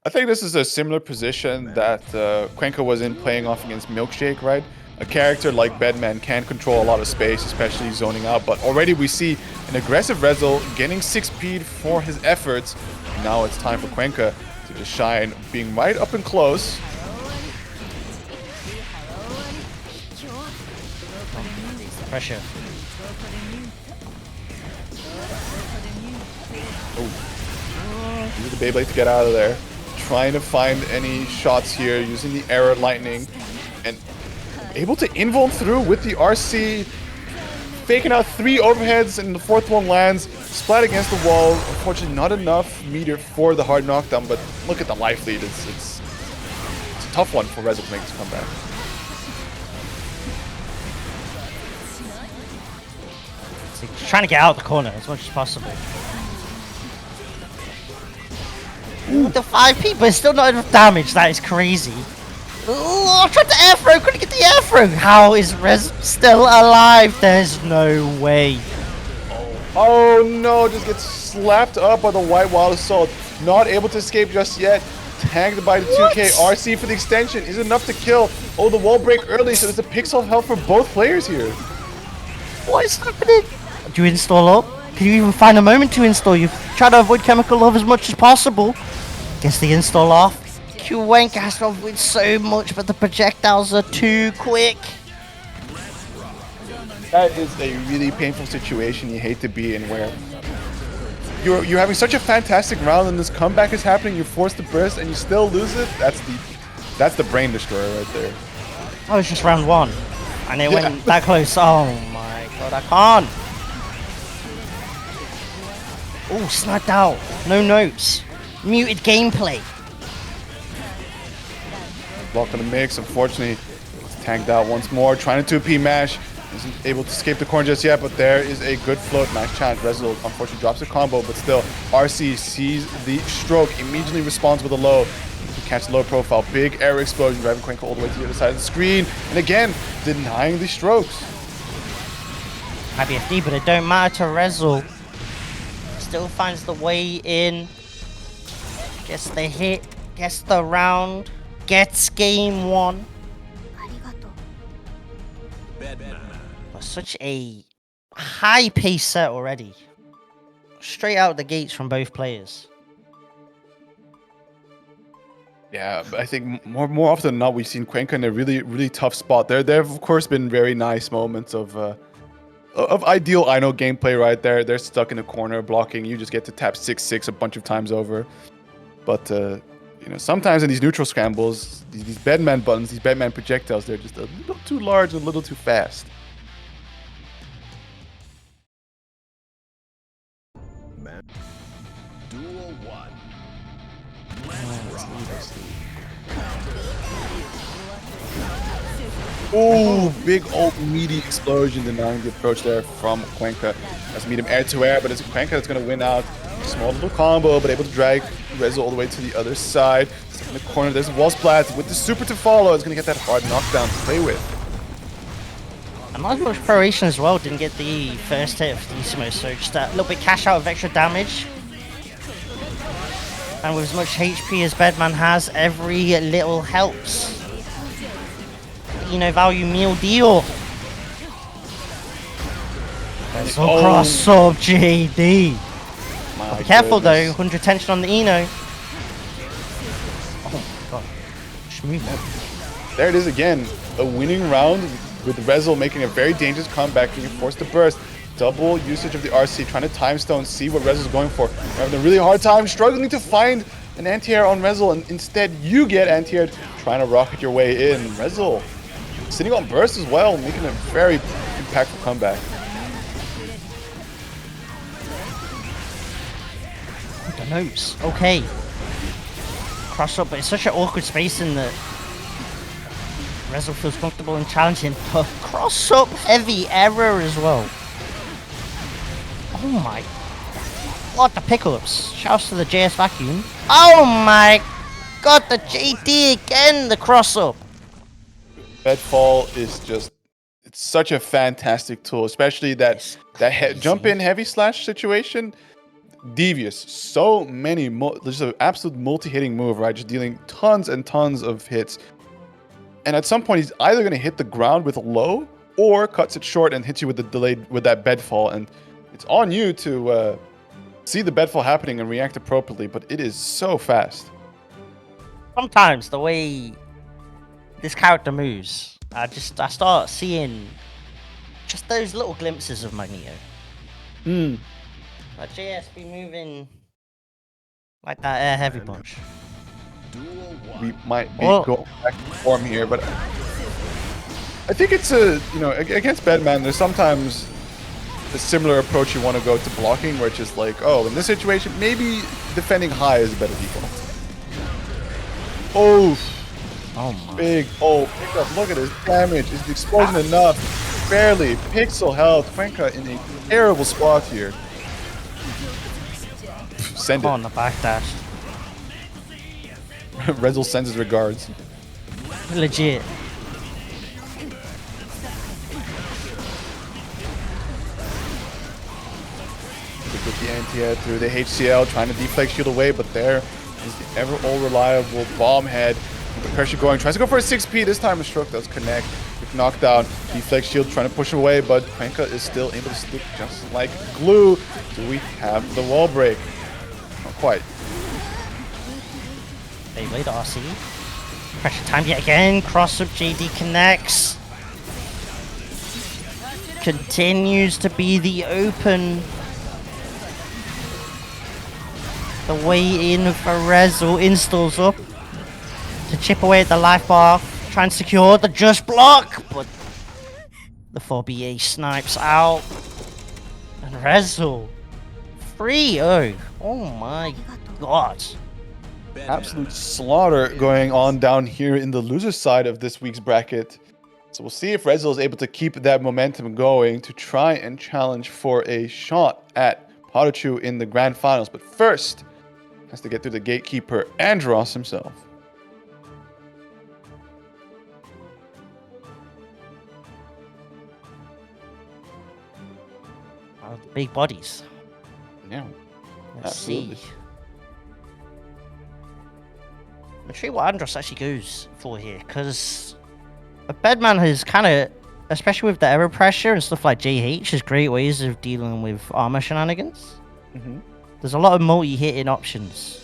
think this is a similar position that Cuenca was in playing off against Milkshake, right? A character like Bedman can control a lot of space, especially zoning out, but already we see an aggressive Resil getting 6P'd for his efforts. Now it's time for Cuenca to just shine, being right up and close. Pressure. Oh. Using the Beyblade to get out of there. Trying to find any shots here, using the Aero Lightning. And able to invuln through with the RC. Faking out 3 overheads, and the 4th one lands. Splat against the wall. Unfortunately, not enough meter for the hard knockdown, but look at the life lead. It's a tough one for Resil to make this comeback. Trying to get out of the corner as much as possible. Ooh. The 5P, but it's still not enough damage. That is crazy. Oh, I tried the air throw. Couldn't get the air throw. How is Rez still alive? There's no way. Oh no, just gets slapped up by the White Wild Assault. Not able to escape just yet. Tagged by the 2K. RC for the extension is enough to kill. Oh, the wall break early, so there's a pixel of health for both players here. What is happening? Do you install up? Can you even find a moment to install? You try to avoid chemical love as much as possible. Gets the install off. Cuenca has to avoid so much, but the projectiles are too quick. That is a really painful situation you hate to be in, where you're having such a fantastic round and this comeback is happening, you're forced to burst and you still lose it. That's the brain destroyer right there. Oh, it's just round 1. And it went that close. Oh my god, I can't. Oh, sniped out. No notes. Muted gameplay. Block on the mix. Unfortunately, it's tanked out once more. Trying to 2P mash. Isn't able to escape the corner just yet, but there is a good float. Nice chance. Resil unfortunately drops the combo, but still, RC sees the stroke. Immediately responds with a low. To catch the low profile. Big air explosion. Driving Cuenca all the way to the other side of the screen. And again, denying the strokes. IBFD, but it don't matter to Resil. Still finds the way in. Gets the hit. Gets the round. Gets game 1. such a high-paced set already. Straight out the gates from both players. Yeah, but I think more often than not, we've seen Cuenca in a really tough spot. There have of course been very nice moments of ideal Ino gameplay right there. They're stuck in a corner blocking. You just get to tap 6/6 a bunch of times over. But sometimes in these neutral scrambles, these Bedman buttons, these Bedman projectiles, they're just a little too large, a little too fast. Duel 1. Oh, big old meaty explosion denying the approach there from Cuenca. Let's meet him air to air, but it's Cuenca that's going to win out. Small little combo, but able to drag Resil all the way to the other side. In the corner, there's Wall Splat with the super to follow. It's going to get that hard knockdown to play with. And not as much preparation as well, didn't get the first hit of Decimo, so just a little bit cash out of extra damage. And with as much HP as Bedman has, every little helps. Value meal deal. So cross up JD. Be careful though, 100 tension on the Eno. Oh my god. Smooth. There it is again. A winning round with Resil making a very dangerous comeback, being forced to burst. Double usage of the RC, trying to time stone, see what Resil's going for. You're having a really hard time struggling to find an anti-air on Resil, and instead you get anti-air trying to rocket your way in. Resil sitting on burst as well, making a very impactful comeback. The nose. Okay. Cross up, but it's such an awkward spacing that Resil feels comfortable and challenging. But cross up heavy error as well. Oh my. What the pickups. Shouts to the JS vacuum. Oh my god, the JD again, the cross up. Bedfall is just, it's such a fantastic tool, especially that jump in heavy slash situation. Devious. So many, just an absolute multi-hitting move, right? Just dealing tons and tons of hits. And at some point, he's either going to hit the ground with low or cuts it short and hits you with the delayed, with that bedfall. And it's on you to see the bedfall happening and react appropriately, but it is so fast. Sometimes the way this character moves, I start seeing just those little glimpses of Magneto. Like JS be moving like that air heavy punch. We might be going back to form here, but I think it's against Bedman, there's sometimes a similar approach you want to go to blocking, where it's just like, oh, in this situation, maybe defending high is a better default. Oh my. Big pick up. Look at his damage. Is the explosion enough? Barely. Pixel health. Cuenca in a terrible spot here. Send it. On the backdash. Resil sends his regards. Legit. With the anti-air through the HCL, trying to deflect shield away, but there is the ever all reliable bomb head. With the pressure going, tries to go for a 6P. This time a stroke does connect. Quick knockdown. Deflect shield trying to push away, but Cuenca is still able to stick just like glue. Do we have the wall break? Not quite. Beyblade RC. Pressure time yet again. Cross up JD connects. Continues to be the open. The way in for Resil installs up to chip away at the life bar, try and secure the just block, but the 4BA snipes out. And Resil 3-0. Oh my god. Absolute slaughter going on down here in the loser side of this week's bracket. So we'll see if Resil is able to keep that momentum going to try and challenge for a shot at PataChu in the grand finals. But first, has to get through the gatekeeper, Andros himself. Oh, the big bodies. Yeah. Let's see. I'm sure what Andros actually goes for here, because Bedman has kind of especially with the error pressure and stuff like JH, there's great ways of dealing with armor shenanigans. There's a lot of multi-hitting options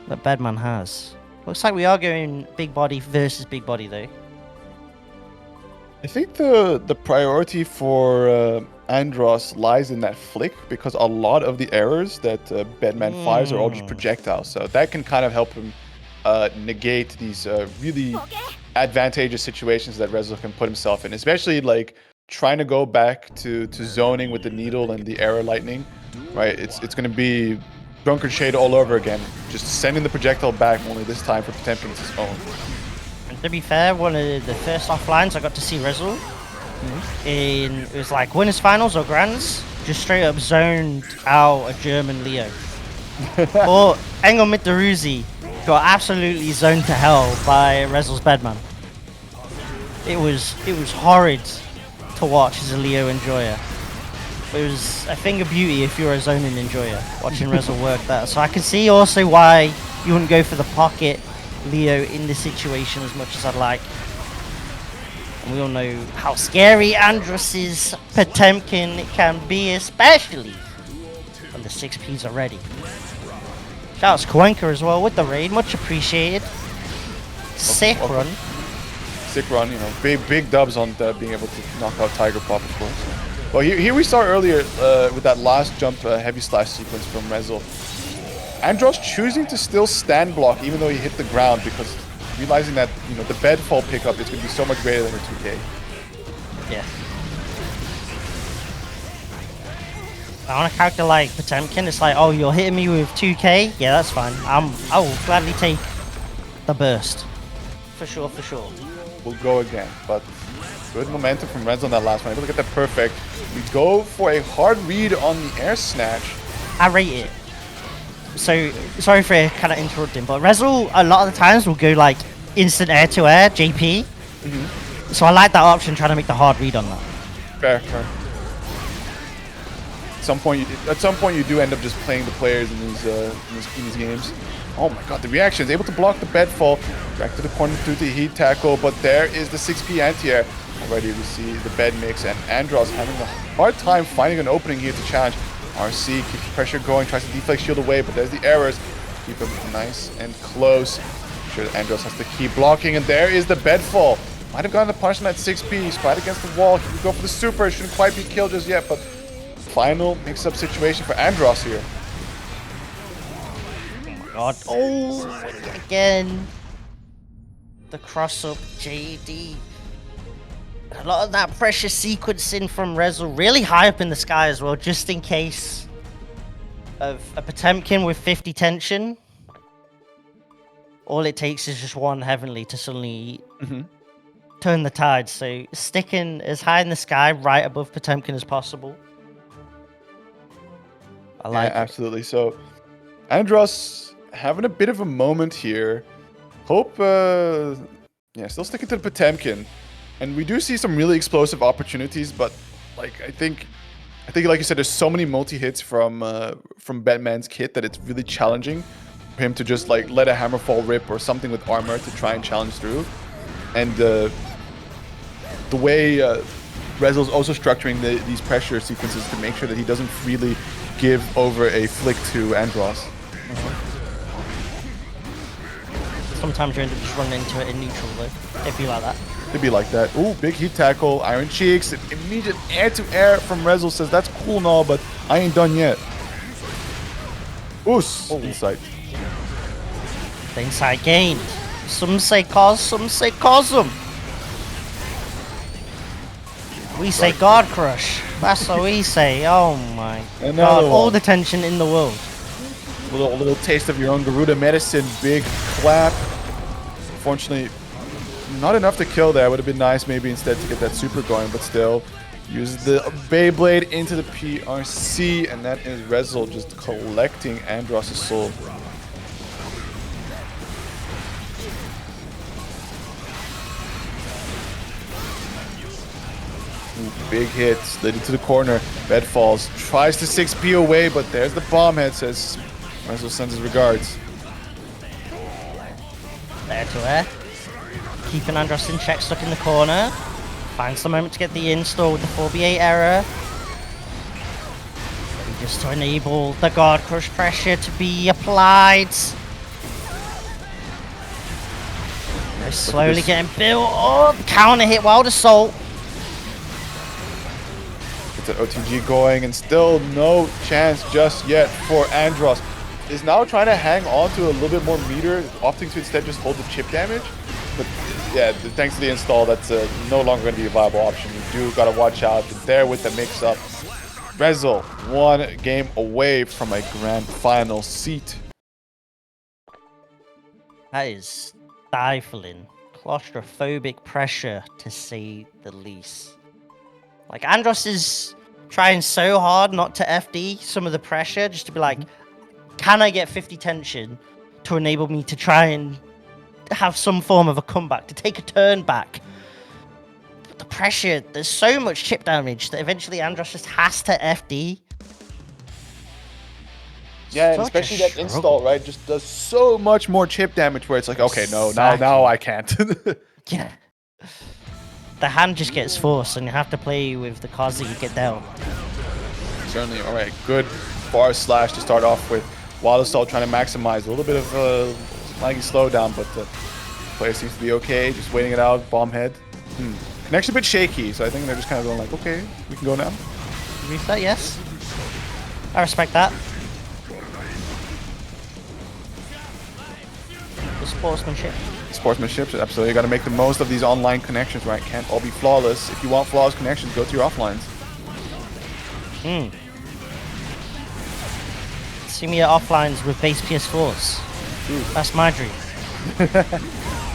that Bedman has. Looks like we are going big body versus big body though. I think the priority for Andros lies in that flick, because a lot of the errors that Bedman fires are all just projectiles, so that can kind of help him negate these really advantageous situations that Resil can put himself in, especially like trying to go back to zoning with the needle and the arrow lightning, right? It's going to be Drunkard Shade all over again, just sending the projectile back, only this time for Potemkin's his own. And to be fair, one of the first offlines I got to see Resil in, it was like winners finals or grands, just straight up zoned out a German Leo. Or Engel Mitteruzi got absolutely zoned to hell by Resil's Bedman. It was horrid to watch as a Leo enjoyer. It was a thing of beauty if you're a zoning enjoyer, watching Resil work that. So I can see also why you wouldn't go for the pocket Leo in this situation as much as I'd like. And we all know how scary Andros's Potemkin can be, especially when the 6Ps are ready. Shouts Kwenka as well with the raid, much appreciated. Sick run. Sick run, you know, big dubs on being able to knock out Tiger Pop, of course. Well, here we saw earlier with that last jump heavy slash sequence from Resil. Andros choosing to still stand block even though he hit the ground, because realizing that, you know, the bed fall pickup is going to be so much greater than a 2K. Yeah. On a character like Potemkin, it's like, oh, you're hitting me with 2K? Yeah, that's fine. I will gladly take the burst. For sure, for sure. We'll go again, but good momentum from Resil on that last one. Able to get that perfect. We go for a hard read on the air snatch. I rate it. So, sorry for kind of interrupting, but Resil a lot of the times will go like instant air to air, JP. So I like that option, trying to make the hard read on that. Fair. At some point, you do end up just playing the players in these games. Oh my god, the reactions, able to block the bed fall. Back to the corner through the heat tackle, but there is the 6P anti-air. Already we see the bed mix, and Andros having a hard time finding an opening here to challenge. RC keeps the pressure going, tries to deflect shield away, but there's the errors. Keep him nice and close. Sure, Andros has to keep blocking, and there is the bed fall. Might have gotten the punish on that 6P, spot against the wall. He would go for the super, shouldn't quite be killed just yet, but final mix-up situation for Andros here. God. Oh, again. The cross-up JD. A lot of that pressure sequencing from Resil really high up in the sky as well, just in case of a Potemkin with 50 tension. All it takes is just one Heavenly to suddenly turn the tide. So sticking as high in the sky, right above Potemkin as possible. I like it. Absolutely. So Andros having a bit of a moment here. Hope, still sticking to the Potemkin. And we do see some really explosive opportunities, but like I think like you said, there's so many multi-hits from Bedman's kit that it's really challenging for him to just like let a hammerfall rip or something with armor to try and challenge through. And the way Resil's also structuring these pressure sequences to make sure that he doesn't freely give over a flick to Andros. Sometimes you end up just running into it in neutral though, if you like that. It'd be like that. Ooh, big heat tackle, Iron Cheeks, immediate air-to-air from Resil says, that's cool and all, but I ain't done yet. Oos, insight. The insight gained. Some say cause, some say cosm. We say God Crush. That's what we say. Oh my god. All the tension in the world. A little taste of your own Garuda medicine. Big clap. Unfortunately, not enough to kill there. Would have been nice maybe instead to get that super going, but still. Uses the Beyblade into the PRC, and that is Resil just collecting Andros' soul. Ooh, big hit, slid into the corner. Bed falls, tries to 6P away, but there's the bomb head, says Resil sends his regards. There to air. Keeping Andros in check, stuck in the corner. Finds the moment to get the install with the 4B8 error. Just to enable the guard crush pressure to be applied. They're slowly getting built up. Counter hit Wild Assault. It's an OTG going, and still no chance just yet for Andros. Is now trying to hang on to a little bit more meter, opting to instead just hold the chip damage. But yeah, thanks to the install, that's no longer going to be a viable option. You do got to watch out there with the mix-up. Resil, 1 game away from a grand final seat. That is stifling, claustrophobic pressure, to say the least. Like, Andros is trying so hard not to FD some of the pressure, just to be like, can I get 50 tension to enable me to try and have some form of a comeback, to take a turn back? But the pressure, there's so much chip damage that eventually Andros just has to FD. Yeah, and especially that install, right, just does so much more chip damage where it's like, okay, no, now I can't. Yeah. The hand just gets forced, and you have to play with the cards that you get down. Certainly, all right, good bar slash to start off with. Wild Assault trying to maximize a little bit of laggy slowdown, but the player seems to be okay, just waiting it out, bomb head. Connection a bit shaky, so I think they're just kind of going like, okay, we can go now. Reset, yes. I respect that. The sportsmanship. Sportsmanship, absolutely. You got to make the most of these online connections, right? Can't all be flawless. If you want flawless connections, go to your offlines. See me at offlines with base PS4s. That's my dream.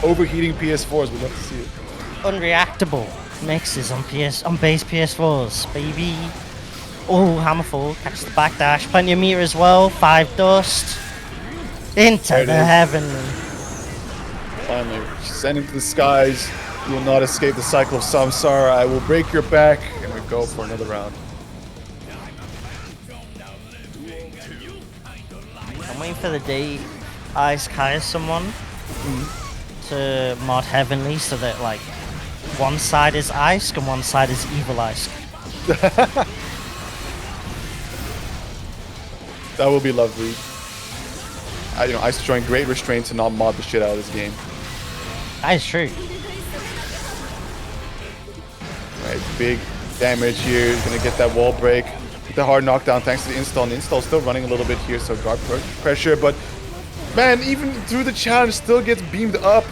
Overheating PS4s, we'd love to see it. Unreactable mixes on base PS4s, baby. Oh, hammerfall, catch the backdash, plenty of meter as well. 5 dust into the heavenly. Finally, send into the skies. You will not escape the cycle of samsara. I will break your back, and we go for another round. I'm waiting for the day I sky someone to mod Heavenly so that, like, one side is Ice and one side is Evil Ice. That will be lovely. Ice is showing great restraint to not mod the shit out of this game. That is true. Right, big damage here. He's gonna get that wall break. The hard knockdown thanks to the install. And the install still running a little bit here, so guard pressure. But man, even through the challenge, still gets beamed up.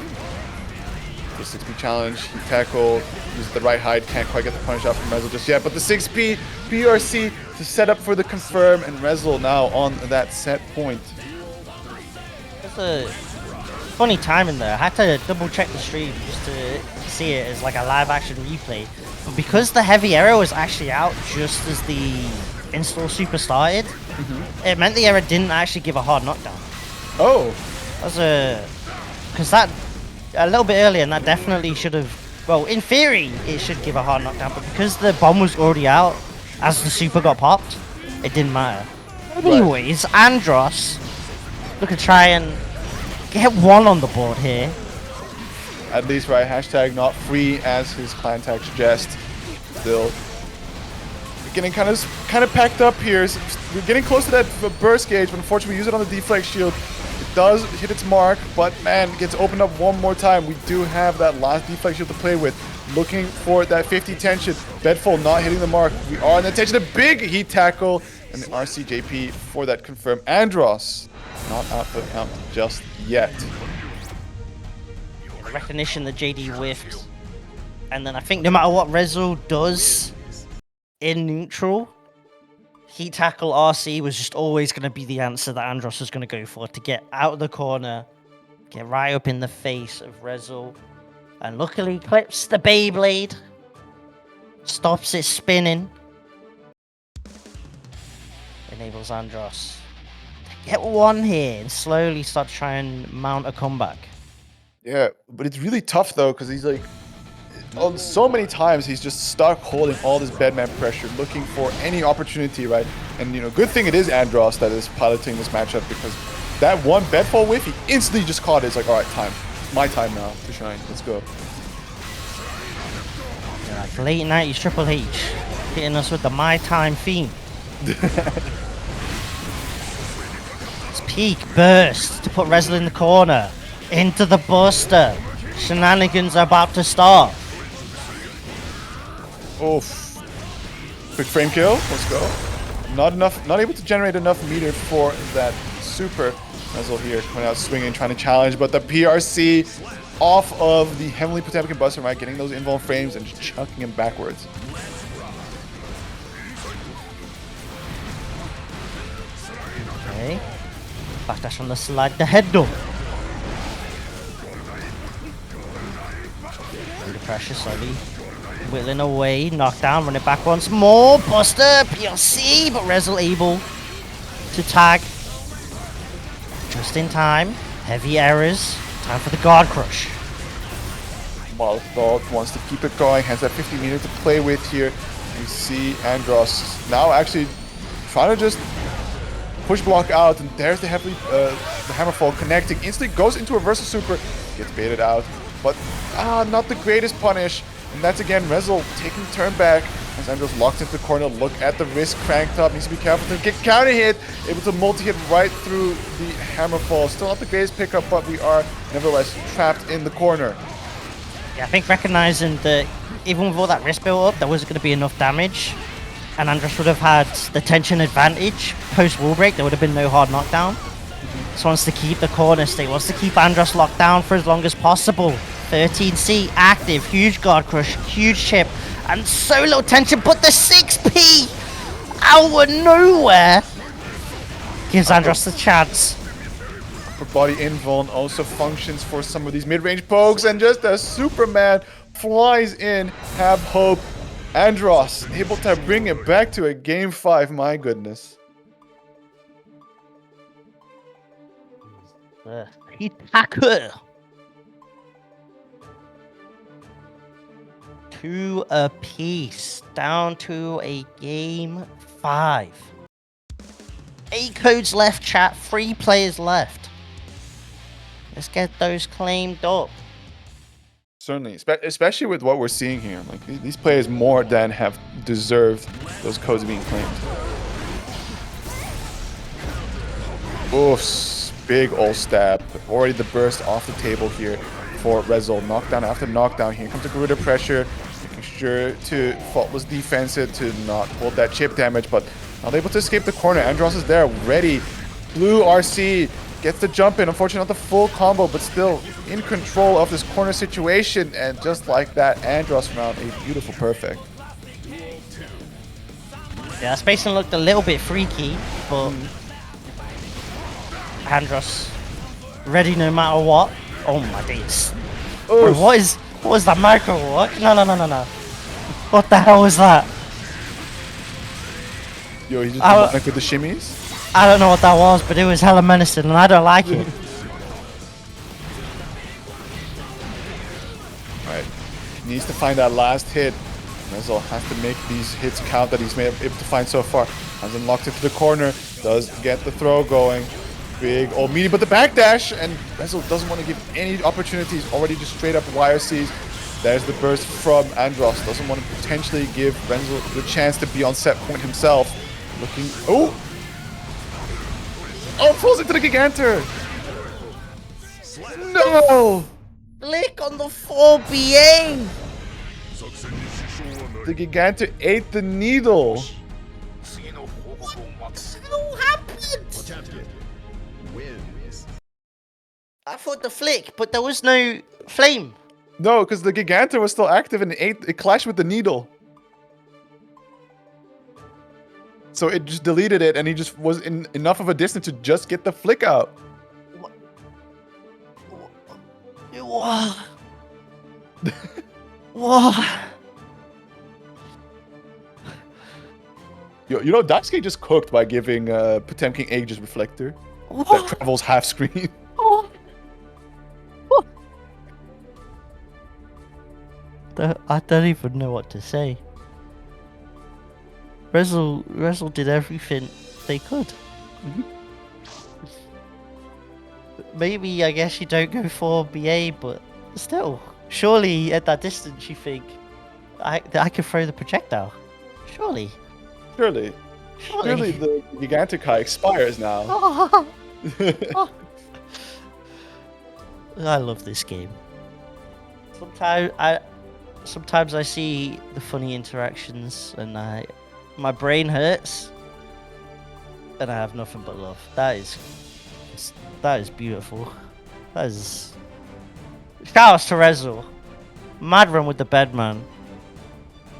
The 6P challenge, he tackle, uses the right hide, can't quite get the punish out from Resil just yet. But the 6P PRC to set up for the confirm, and Resil now on that set point. There's a funny time in there. I had to double check the stream just to see it as like a live action replay. But because the heavy arrow was actually out just as the install super started, it meant the arrow didn't actually give a hard knockdown. Oh, that's because that a little bit earlier, and that definitely should have. Well, in theory, it should give a hard knockdown, but because the bomb was already out as the super got popped, it didn't matter. Anyways, Andros looking to try and get 1 on the board here. At least, right, hashtag not free as his clan tag suggests. Still getting kind of packed up here. We're getting close to that burst gauge, but unfortunately we use it on the deflect shield. It does hit its mark, but man, it gets opened up one more time. We do have that last deflect shield to play with. Looking for that 50 tension. Bedfall not hitting the mark. We are in the tension. A big heat tackle, and the RCJP for that confirm. Andros not out for the count just yet. Recognition that JD whiffed, and then I think no matter what Resil does in neutral, heat tackle RC was just always going to be the answer that Andros was going to go for, to get out of the corner, get right up in the face of Resil, and luckily clips the Beyblade, stops it spinning, enables Andros to get 1 here and slowly start to try and mount a comeback. Yeah, but it's really tough though, because he's like, so many times he's just stuck holding all this Bedman pressure, looking for any opportunity, right? And good thing it is Andros that is piloting this matchup, because that one Bedfall whiff, he instantly just caught it. It's like, all right, time. My time now to shine. Let's go. Like late 90s Triple H, hitting us with the My Time theme. It's peak burst to put Resil in the corner. Into the buster. Shenanigans are about to start. Oof. Quick frame kill. Let's go. Not able to generate enough meter for that super. Resil here coming out swinging, trying to challenge, but the PRC off of the Heavenly Potemkin Buster, right? Getting those invuln frames and just chucking him backwards. Okay. Backdash on the slide, the head though. Under pressure, slowly whittling away, knockdown, run it back once more. Buster, PLC, but Resil able to tag just in time. Heavy errors. Time for the guard crush. Molotov wants to keep it going, has that 50 meter to play with here. We see Andros now actually trying to just push block out, and there's the heavily the Hammerfall connecting. Instantly goes into a Resil super, gets baited out, but not the greatest punish. And that's again Resil taking the turn back as Andros locked into the corner. Look at the wrist cranked up, needs to be careful to get counter hit, able to multi-hit right through the Hammerfall. Still not the greatest pickup, but we are nevertheless trapped in the corner. Yeah, I think recognizing that even with all that wrist build up, there wasn't going to be enough damage, and Andros would have had the tension advantage post wall break. There would have been no hard knockdown. So wants to keep the corner state, wants to keep Andros locked down for as long as possible. 13C active, huge guard crush, huge chip, and so little tension, but the 6P out of nowhere gives Andros the chance. Upper body invuln also functions for some of these mid-range pokes, and just as Superman flies in, have hope. Andros able to bring it back to a game 5, my goodness. PataChu. 2 apiece, down to a game 5. 8 codes left, chat. 3 players left. Let's get those claimed up. Certainly, especially with what we're seeing here. Like these players more than have deserved those codes being claimed. Oof, big ult stab. Already the burst off the table here for Resil. Knockdown after knockdown. Here comes the Garuda pressure. Making sure to faultless defense it to not hold that chip damage, but not able to escape the corner. Andros is there, ready. Blue RC gets the jump in. Unfortunately, not the full combo, but still in control of this corner situation. And just like that, Andros found a beautiful perfect. Yeah, spacing looked a little bit freaky, but Andros ready no matter what. Oh my days. Bro, what was that micro walk? No. What the hell was that? Yo, he just demonic with the shimmies? I don't know what that was, but it was hella menacing and I don't like it. Alright. Needs to find that last hit. Resil has to make these hits count that he's been able to find so far. Has unlocked it to the corner. Does get the throw going. Big old meaty, but the backdash, and Resil doesn't want to give any opportunities. Already just straight up YRCs. There's the burst from Andros. Doesn't want to potentially give Resil the chance to be on set point himself. Looking. Oh! Oh, falls into the Gigantor! No! Flick on the 4BA! The Gigantor ate the needle. What happened? I thought the flick, but there was no flame. No, because the Gigantor was still active and it clashed with the needle. So it just deleted it, and he just was in enough of a distance to just get the flick out. What? What? You know, Daisuke just cooked by giving Potemkin Aegis Reflector. What? That travels half screen. What? I don't even know what to say. Resil did everything they could. Maybe, I guess you don't go for BA, but still, surely at that distance you think I could throw the projectile. Surely. Surely the Gigantic expires now. I love this game. Sometimes I see the funny interactions and my brain hurts, and I have nothing but love. That is beautiful. That is. Shoutouts to Resil. Mad run with the Bedman.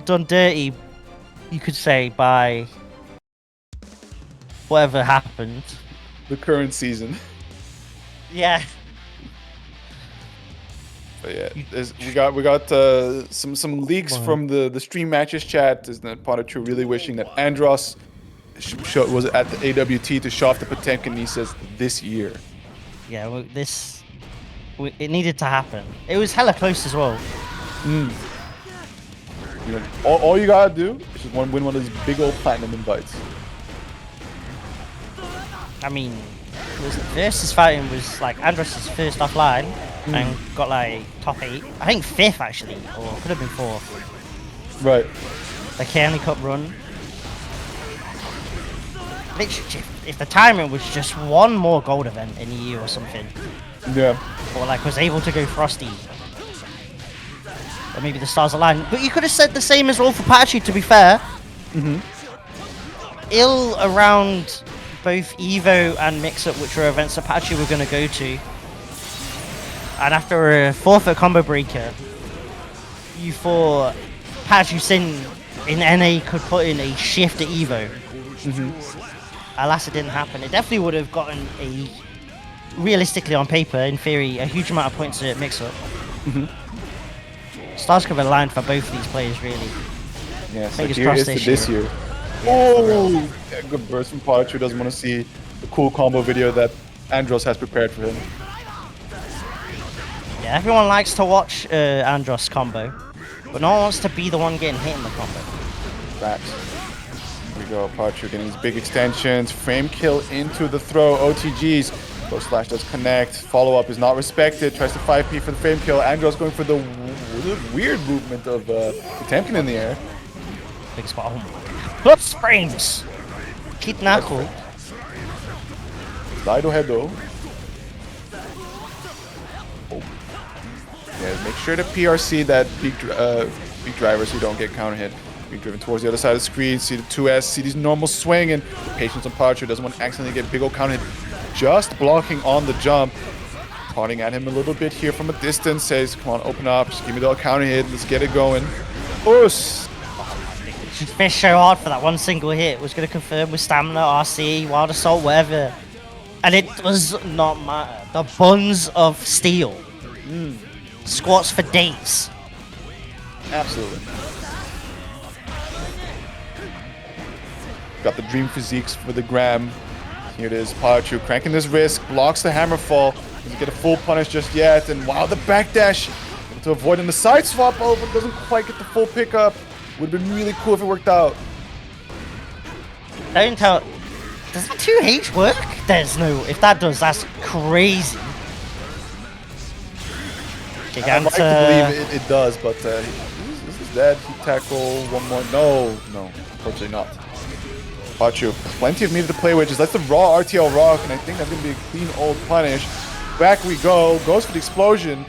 Done dirty, you could say, by whatever happened. The current season. Yeah. But yeah, we got some leaks from the stream matches chat. Is that PataChu really wishing that Andros was at the AWT to show off the Potemkin? He says this year. Yeah, well, it needed to happen. It was hella close as well. You know, all you gotta do is just win one of these big old platinum invites. I mean, versus fighting was like Andros' first offline and got like top 8. I think 5th actually, or could have been 4th. Right. The Candy Cup run. Literally, if the timing was just one more gold event in EU or something. Yeah. Or like was able to go Frosty. Or maybe the stars aligned. But you could have said the same as well for PataChu, to be fair. Ill around both EVO and Mix-Up, which were events that PataChu were going to go to. And after a forfeit combo breaker, you thought PataChu Shin in NA could put in a shift at EVO. Alas, it didn't happen. It definitely would have gotten realistically on paper, in theory, a huge amount of points at Mix-Up. Stars could have aligned for both of these players, really. Yeah, so here is this year. Oh! Yeah, good burst from PataChu. Doesn't want to see the cool combo video that Andros has prepared for him. Yeah, everyone likes to watch Andros combo, but no one wants to be the one getting hit in the combo. Facts. Here we go, PataChu getting these big extensions. Frame kill into the throw. OTGs. Go slash does connect. Follow up is not respected. Tries to 5P for the frame kill. Andros going for the weird movement of Potemkin in the air. Big spot. Plus frames. Keep knuckle. Lido Hedo. Oh. Yeah, make sure to PRC that big driver so you don't get counter hit. Being driven towards the other side of the screen. See the 2S. See these normal swing and patience on PataChu. Doesn't want to accidentally get big old counter hit. Just blocking on the jump. Prodding at him a little bit here from a distance. Says, come on, open up. Just give me the counter hit. Let's get it going. Oos! She fished so hard for that one single hit. Was going to confirm with stamina, RC, wild assault, whatever. And it does not matter. The buns of steel. Squats for days. Absolutely. Got the dream physiques for the gram. Here it is, PataChu cranking his wrist, blocks the hammer fall. Doesn't get a full punish just yet, and wow, the backdash to avoid in the side swap. Oh, but doesn't quite get the full pickup. Would have been really cool if it worked out. Don't tell. Does the 2H work? There's no. If that does, that's crazy. I'd like to believe it does, but this is dead. He tackle one more. No, unfortunately not. PataChu, plenty of meter to play with. Just lets the raw RTL rock, and I think that's going to be a clean old punish. Back we go. Goes for the explosion.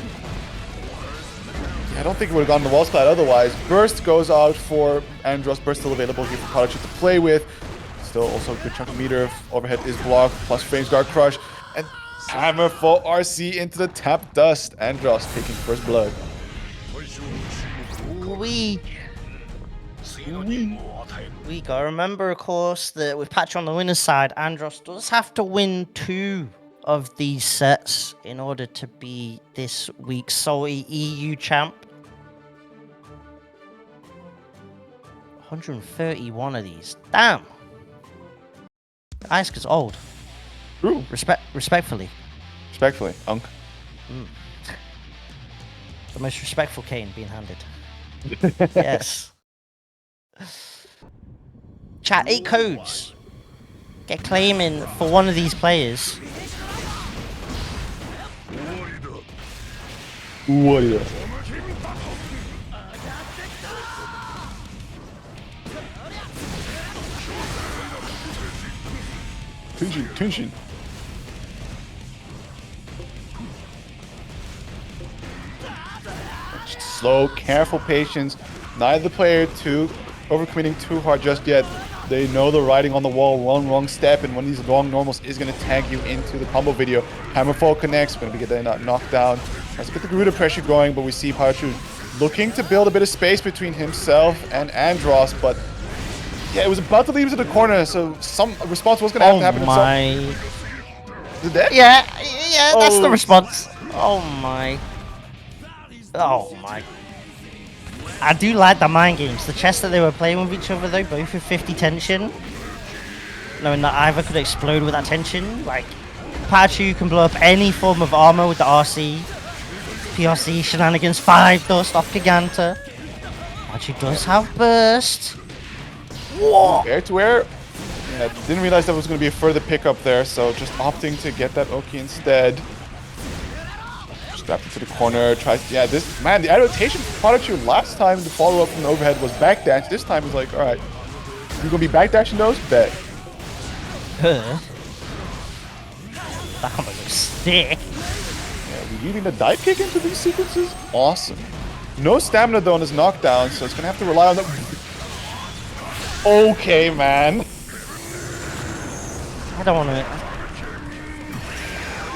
Yeah, I don't think it would have gone the wall splat otherwise. Burst goes out for Andros. Burst still available here for PataChu to play with. Still also a good chunk of meter. Overhead is blocked. Plus frames guard crush. And hammer for RC into the tap dust. Andros taking first blood. We gotta remember, of course, that with PataChu on the winner's side, Andros does have to win 2 of these sets in order to be this week's SaltyEU champ. 131 of these. Damn! Isuka's old. True. Respectfully. Respectfully, Unk. The most respectful cane being handed. Yes. Chat, 8 codes. Get claiming for one of these players. What is Tenshin. Slow, careful patience. Neither player overcommitting too hard just yet. They know the writing on the wall, wrong step, and one of these long normals is going to tag you into the combo video. Hammerfall connects, going to get that knocked down. Tries to get the Garuda pressure going, but we see PataChu looking to build a bit of space between himself and Andros, but yeah, it was about to leave to the corner, so some response was going to have to happen. Oh my. Is that? Yeah, that's the response. Oh my. Oh my. I do like the mind games. The chess that they were playing with each other though, both with 50 tension. Knowing that either could explode with that tension. Like, PataChu can blow up any form of armor with the RC. PRC shenanigans, 5 dust off Giganta. PataChu does have burst. Whoa! Air to air. Yeah, didn't realize that was going to be a further pickup there, so just opting to get that Oki instead. Strapped into the corner, tries. Yeah, this man, the adaptation for PataChu last time the follow up from the overhead was backdash. This time it's like, all right, you're gonna be backdashing those? Bet. That combo looks sick. Yeah, we're using the dive kick into these sequences. Awesome. No stamina though on his knockdown, so it's gonna have to rely on the. Okay, man. I don't want to.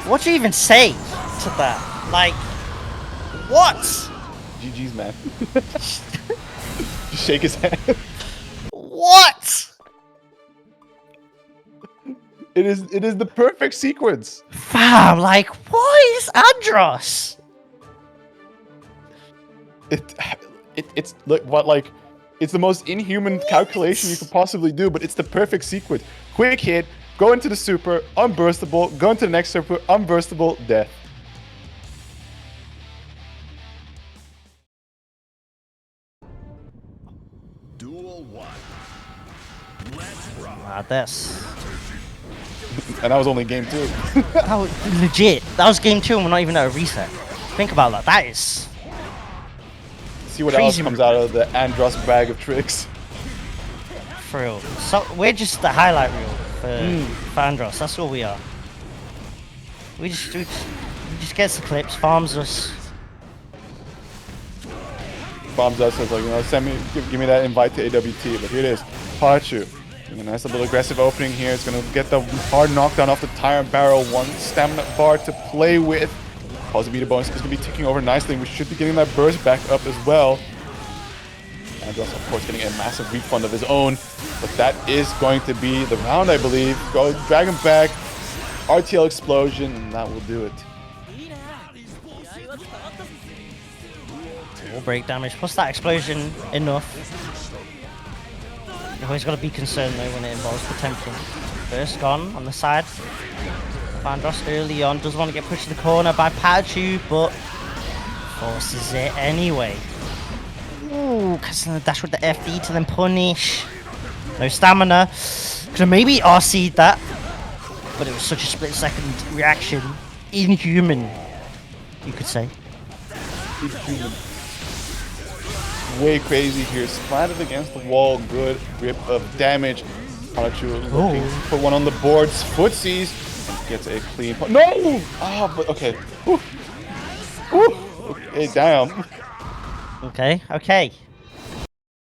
What do you even say to that? Like, what? GG's, man. Just shake his hand. What? It is the perfect sequence. Fam, like, what is Andros? It's like what, like, it's the most inhuman calculation you could possibly do, but it's the perfect sequence. Quick hit, go into the super, unburstable, go into the next super, unburstable, death. Duel 1. Let's rock. This. And that was only game 2. That was legit. That was game 2 and we're not even at a reset. Think about that. That is... See what crazy. else comes out of the Andros bag of tricks. For real. So, we're just the highlight reel for Andros. That's all we are. We just gets the clips, farms us. Bombs us as like, you know, give me that invite to AWT, but here it is. PataChu. A nice little aggressive opening here. It's going to get the hard knockdown off the tyrant barrel. 1 stamina bar to play with. Positive meter bonus is going to be ticking over nicely. We should be getting that burst back up as well. Andros, of course, getting a massive refund of his own. But that is going to be the round, I believe. Go drag him back. RTL explosion, and that will do it. Will break damage, plus that explosion enough. You've always got to be concerned though when it involves Potemkin. First gone on the side. Andros early on does want to get pushed to the corner by PataChu, but forces it anyway. Ooh, because the dash with the FD to then punish. No stamina. Could have maybe RC'd that, but it was such a split second reaction. Inhuman, you could say. Inhuman. Way crazy here. Splatted against the wall. Good grip of damage. PataChu looking to put one on the boards. Footsies. Gets a clean. No! Ah, but okay. Ooh. Ooh. Okay, damn. Okay, okay.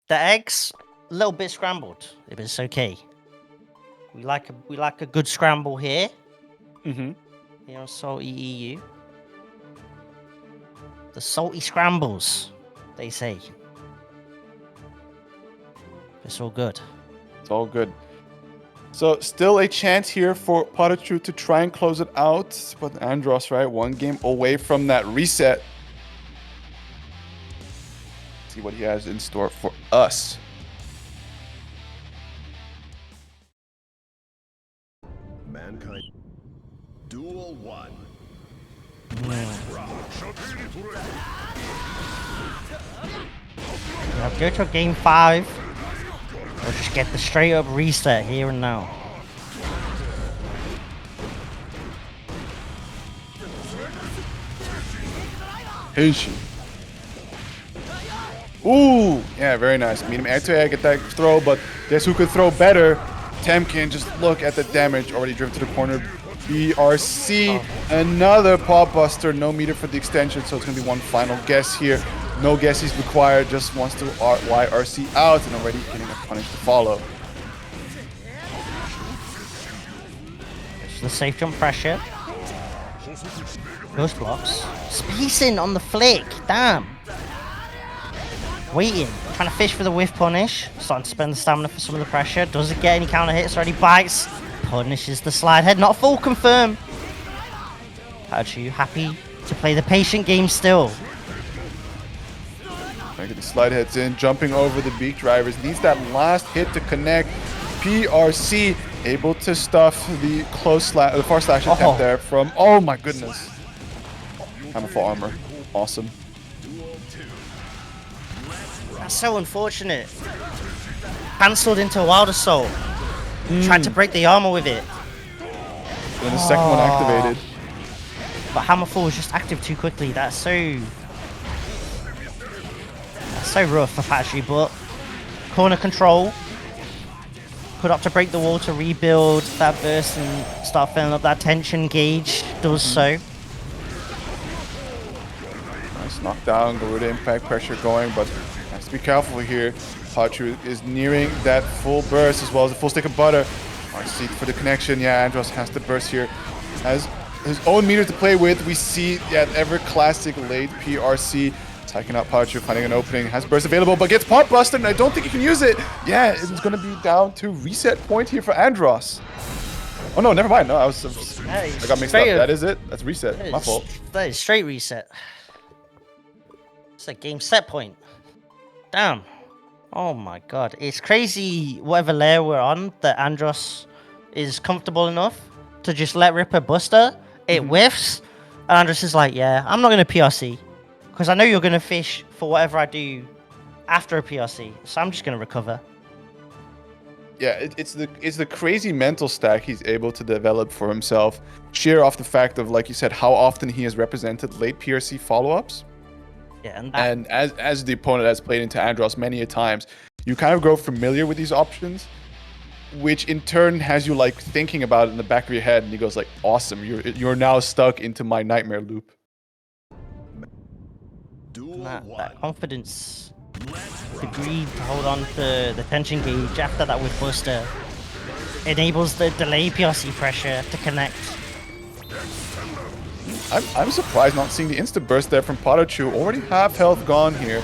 The eggs, a little bit scrambled. But it's okay. We like a good scramble here. Mm-hmm. Here on SaltyEU. The salty scrambles, they say. It's all good. It's all good. So still a chance here for PataChu to try and close it out, but Andros, right, 1 game away from that reset. See what he has in store for us. Mankind. Duel 1. Now go to game 5. Or just get the straight up reset here and now. Henshin. Ooh, yeah, very nice. Meet him air to air, get that throw, but guess who could throw better? Potemkin, just look at the damage already driven to the corner. BRC, another paw buster, no meter for the extension, so it's going to be one final guess here. No guesses required, just wants to YRC out and already getting a punish to follow. The safe jump pressure. Ghost blocks. Spacing on the flick, damn. Waiting, trying to fish for the whiff punish. Starting to spend the stamina for some of the pressure. Doesn't get any counter hits, already bites. Punishes the slide head, not full confirm. PataChu happy to play the patient game still. Trying to get the slide heads in, jumping over the beak drivers. Needs that last hit to connect. PRC able to stuff the the far slash attempt there from, oh my goodness. Hammer for armor, awesome. That's so unfortunate. Cancelled into a Wild Assault. Tried to break the armor with it. And then the second one activated. But Hammerfall was just active too quickly. That's so rough for PataChu, but corner control. Could opt to break the wall to rebuild that burst and start filling up that tension gauge. Does so. Nice knockdown, Garuda impact pressure going, but has to be careful here. PataChu is nearing that full burst as well as the full stick of butter. RC for the connection. Yeah, Andros has to burst here. Has his own meter to play with. We see that ever classic late PRC attacking out PataChu, finding an opening. Has burst available, but gets pop busted, and I don't think he can use it. Yeah, it's going to be down to reset point here for Andros. Oh no, never mind. No, I got mixed up. That is it. That's reset. My fault. That is straight reset. It's a game set point. Damn. Oh my god. It's crazy whatever layer we're on that Andros is comfortable enough to just let rip a buster. It whiffs. And Andros is like, yeah, I'm not going to PRC. Because I know you're going to fish for whatever I do after a PRC. So I'm just going to recover. Yeah, it's the crazy mental stack he's able to develop for himself. Sheer off the fact of, like you said, how often he has represented late PRC follow-ups. Yeah, and as the opponent has played into Andros many a times, you kind of grow familiar with these options, which in turn has you like thinking about it in the back of your head, and he goes like, awesome, you're now stuck into my nightmare loop. That confidence, the greed to hold on to the tension gauge after that with Buster enables the delay PRC pressure to connect. I'm surprised not seeing the instant burst there from PataChu. Already half health gone here.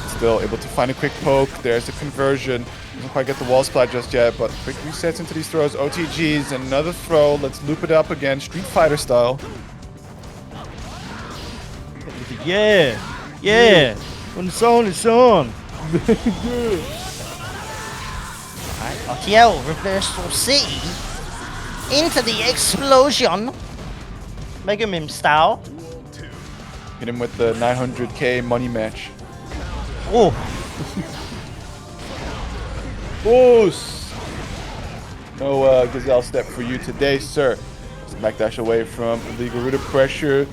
Still able to find a quick poke. There's the conversion. Doesn't quite get the wall splat just yet, but quick resets into these throws. OTGs, another throw. Let's loop it up again, Street Fighter style. Yeah, yeah. When it's on, it's on. Alright, RTL, Reversal City. Into the explosion. Mega Mim style. Hit him with the 900k money match. Oh. Boos. No gazelle step for you today, sir. Backdash away from the Garuda pressure.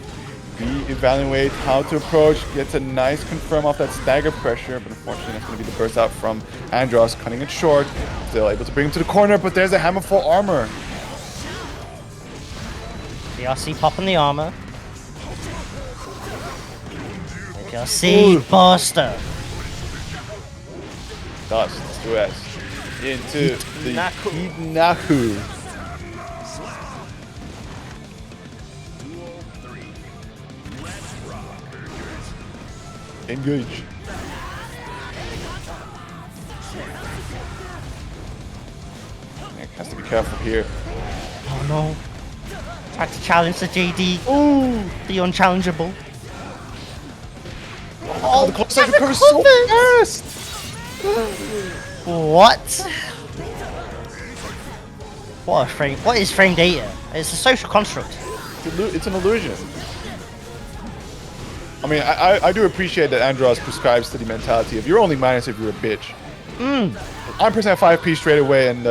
Re-evaluate how to approach. Gets a nice confirm off that stagger pressure, but unfortunately that's going to be the burst out from Andros, cutting it short. Still able to bring him to the corner, but there's a hammer full armor. PRC popping the armor. PRC Buster. Dust to S into the Naku. Engage. Nick has to be careful here. Oh no. Tried to challenge the JD. Ooh, the unchallengeable. Oh, the close side recovers so fast! What? What a frame? What is frame data? It's a social construct. It's an illusion. I mean, I do appreciate that Andros prescribes to the mentality of you're only minus if you're a bitch. I'm percent 5p straight away and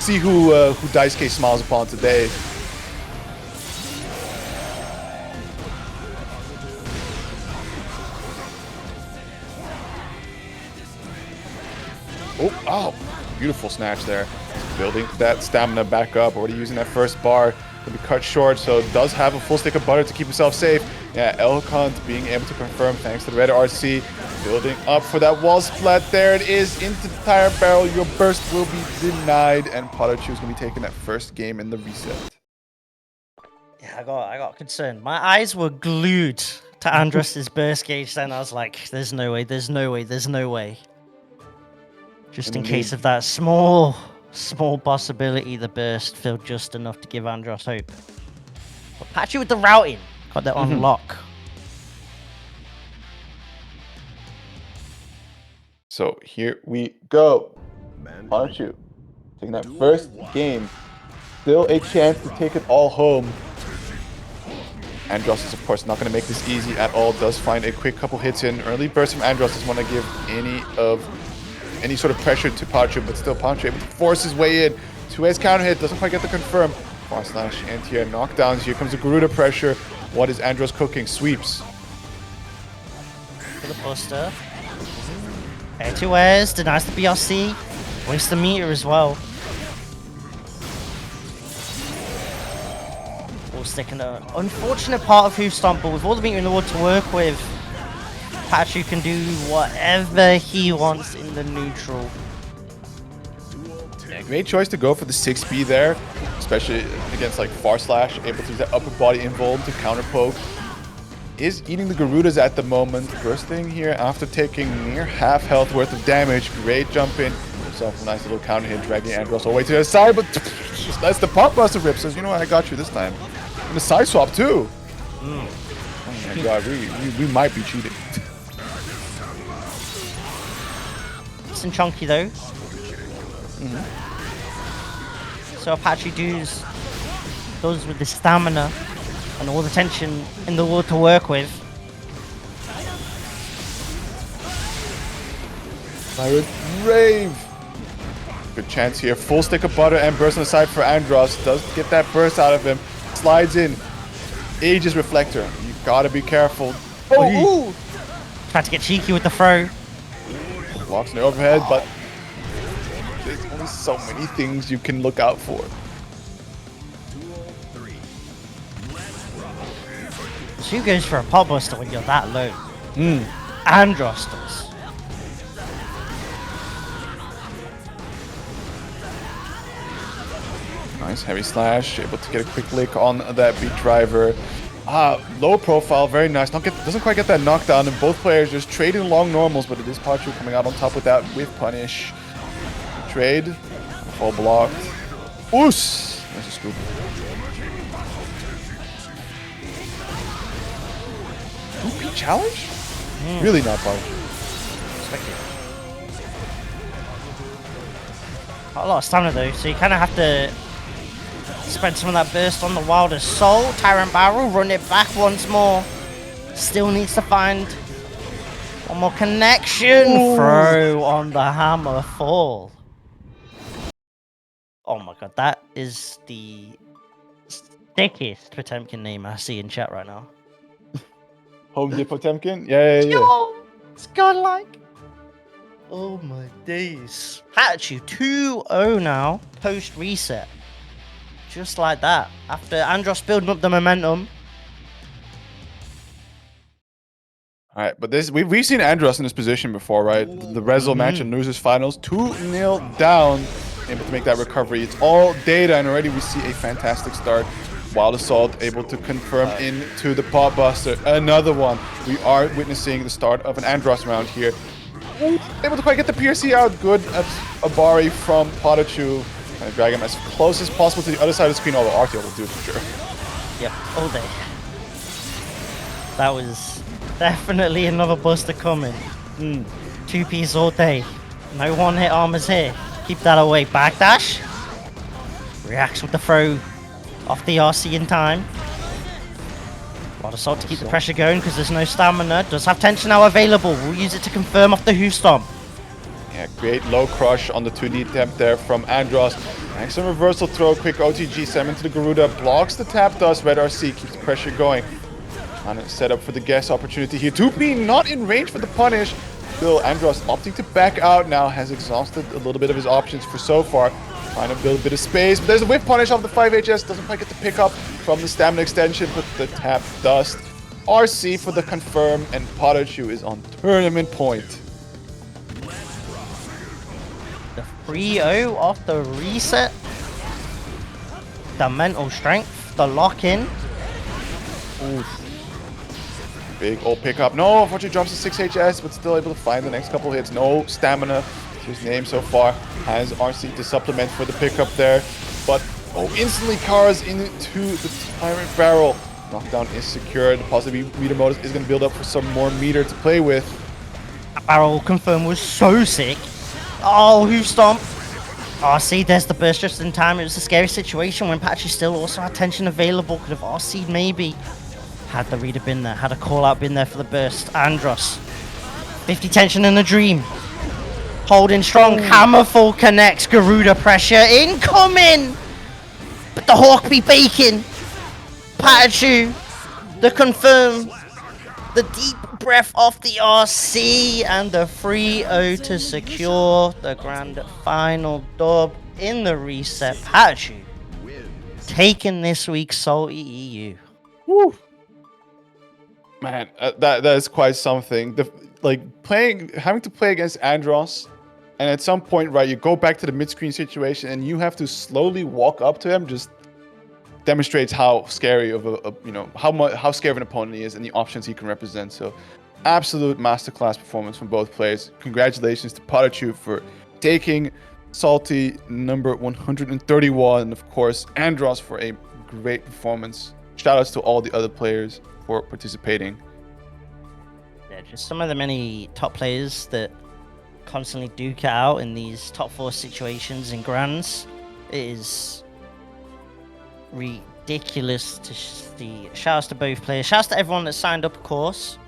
see who Daisuke smiles upon today. Oh, ow. Beautiful snatch there. Building that stamina back up. Already using that first bar to be cut short, so does have a full stick of butter to keep himself safe. Yeah, Elkhunt being able to confirm thanks to the red RC. Building up for that wall splat. There it is into the tire barrel. Your burst will be denied, and PataChu is going to be taking that first game in the reset. Yeah, I got concerned. My eyes were glued to Andros's burst gauge. Then I was like, "There's no way. There's no way. There's no way." Just in case of that small possibility, the burst filled just enough to give Andros hope. But PataChu with the routing got that on lock. So here we go. PataChu taking that first game. Still a chance to take it all home. Andros is, of course, not going to make this easy at all. Does find a quick couple hits in. Early burst from Andros doesn't want to give any sort of pressure to PataChu, but still PataChu able to force his way in. 2-edge counter hit, doesn't quite get the confirm. Far slash anti-air knockdowns. Here comes the Garuda pressure. What is Andros cooking? Sweeps. For the buster. Air 2-airs, denies the BRC. Wastes the meter as well. Full stick in the unfortunate part of Hoof Stomp, but with all the meter in the wood to work with, PataChu can do whatever he wants in the neutral. Yeah, great choice to go for the 6B there, especially against like Far Slash, able to use that upper body invuln to counter poke. Is eating the Garudas at the moment, bursting here after taking near half health worth of damage. Great jump in, himself a nice little counter hit, dragging Andros all the way to the side, but that's the pop buster rip. Says, you know what, I got you this time. And the side swap too. Oh my god, we might be cheating. Nice and chunky though. So PataChu goes with the stamina and all the tension in the world to work with. R.E.V. Good chance here. Full stick of butter and burst on the side for Andros. Does get that burst out of him. Slides in. Aegis Reflector. You gotta be careful. Oh, tried to get cheeky with the throw. Blocks in the overhead, but there's only so many things you can look out for. So who goes for a pop buster when you're that low? Andros does. Nice heavy slash, able to get a quick lick on that beat driver. Low profile, very nice. Doesn't quite get that knockdown, and both players just trading long normals, but it is PataChu coming out on top with that with punish. Trade, full blocked. Oos! There's a scoop. Scoopy challenge? Really not PataChu. Got a lot of stamina though, so you kind of have to spend some of that burst on the Wildest Soul. Tyrant Barrel, run it back once more. Still needs to find one more connection. Throw on the hammer fall. Oh my god, that is the thickest Potemkin name I see in chat right now. Home de Potemkin? Yeah. Yo, it's godlike. Oh my days. PataChu 2-0 now, post reset. Just like that. After Andros building up the momentum. Alright, but we've seen Andros in this position before, right? The Resil match in Losers Finals. 2-0 down. Able to make that recovery. It's all data, and already we see a fantastic start. Wild Assault able to confirm into the Pot Buster. Another one. We are witnessing the start of an Andros round here. Able to quite get the PRC out. Good at Abari from PataChu. And drag him as close as possible to the other side of the screen, although RTL will do it for sure. Yep, all day. That was definitely another buster coming. 2-piece all day. No one-hit armors here. Keep that away. Backdash. Reacts with the throw off the RC in time. Wild Assault to keep the pressure going because there's no stamina. Does have tension now available. We'll use it to confirm off the Hoof Stomp. Yeah, great low crush on the 2D attempt there from Andros. Excellent reversal throw, quick OTG, send into the Garuda, blocks the tap dust, red RC, keeps the pressure going. Trying to set up for the guess opportunity here. 2P not in range for the punish. Still, Andros opting to back out now, has exhausted a little bit of his options for so far. Trying to build a bit of space, but there's a whiff punish off the 5HS. Doesn't quite get the pick up from the stamina extension, but the tap dust. RC for the confirm, and PataChu is on tournament point. The 3-0 off the reset. The mental strength, the lock-in. Big old pickup. No, unfortunately drops to 6HS, but still able to find the next couple hits. No stamina to his name so far. Has RC to supplement for the pickup there. But, instantly cars into the Tyrant Barrel. Knockdown is secured. Possibly meter mode is going to build up for some more meter to play with. That barrel confirm was so sick. Oh, who stomped? RC, there's the burst just in time. It was a scary situation when PataChu still also had tension available. Could have RC'd maybe. Had the reader been there, had a call out been there for the burst. Andros. 50 tension in a dream. Holding strong. Hammerfall connects. Garuda pressure incoming. But the Hawk be Baiken. PataChu. The confirm. The deep breath off the RC. And the 3-0 to secure the grand final dub in the reset. PataChu taking this week's SaltyEU. Woo. Man, that is quite something. Having to play against Andros, and at some point, right, you go back to the mid-screen situation, and you have to slowly walk up to him. Just demonstrates how scary of how scary of an opponent he is, and the options he can represent. So, absolute masterclass performance from both players. Congratulations to PataChu for taking Salty number 131, and of course Andros for a great performance. Shoutouts to all the other players for participating. Yeah, just some of the many top players that constantly duke it out in these top 4 situations in Grands. It is ridiculous to see. Shoutouts to both players. Shoutouts to everyone that signed up, of course.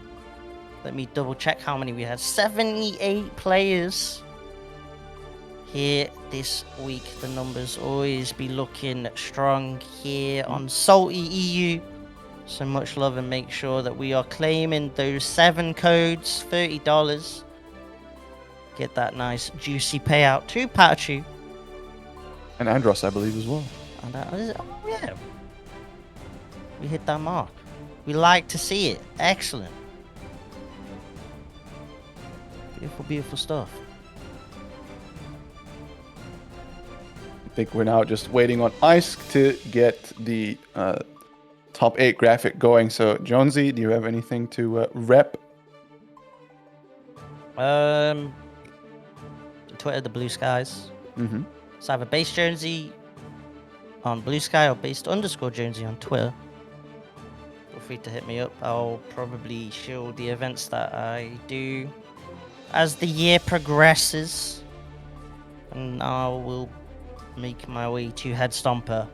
Let me double check how many we had. 78 players here this week. The numbers always be looking strong here on SaltyEU. So much love, and make sure that we are claiming those 7 codes, $30. Get that nice juicy payout to PataChu. And Andros, I believe, as well. And yeah. We hit that mark. We like to see it. Excellent. Beautiful, beautiful stuff. I think we're now just waiting on Ice to get the top 8 graphic going. So, Jonesy, do you have anything to rep? Twitter, the Blue Skies. Mm-hmm. It's either Base Jonesy on Blue Sky or Based_Jonesy on Twitter. Feel free to hit me up. I'll probably show the events that I do as the year progresses, and I will make my way to Head Stomper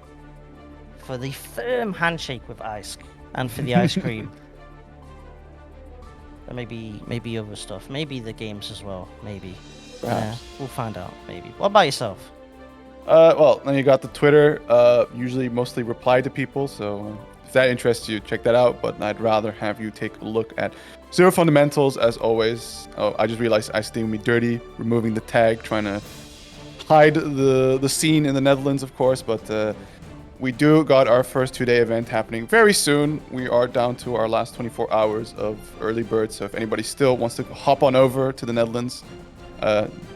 for the firm handshake with Ice and for the ice cream. And maybe other stuff. Maybe the games as well. Maybe. We'll find out. Maybe. What about yourself? Well, then you got the Twitter. Usually mostly reply to people, so if that interests you, check that out. But I'd rather have you take a look at Zero Fundamentals, as always. Oh, I just realized Ice did me dirty, removing the tag, trying to hide the scene in the Netherlands, of course. But we do got our first 2-day event happening very soon. We are down to our last 24 hours of early bird. So if anybody still wants to hop on over to the Netherlands,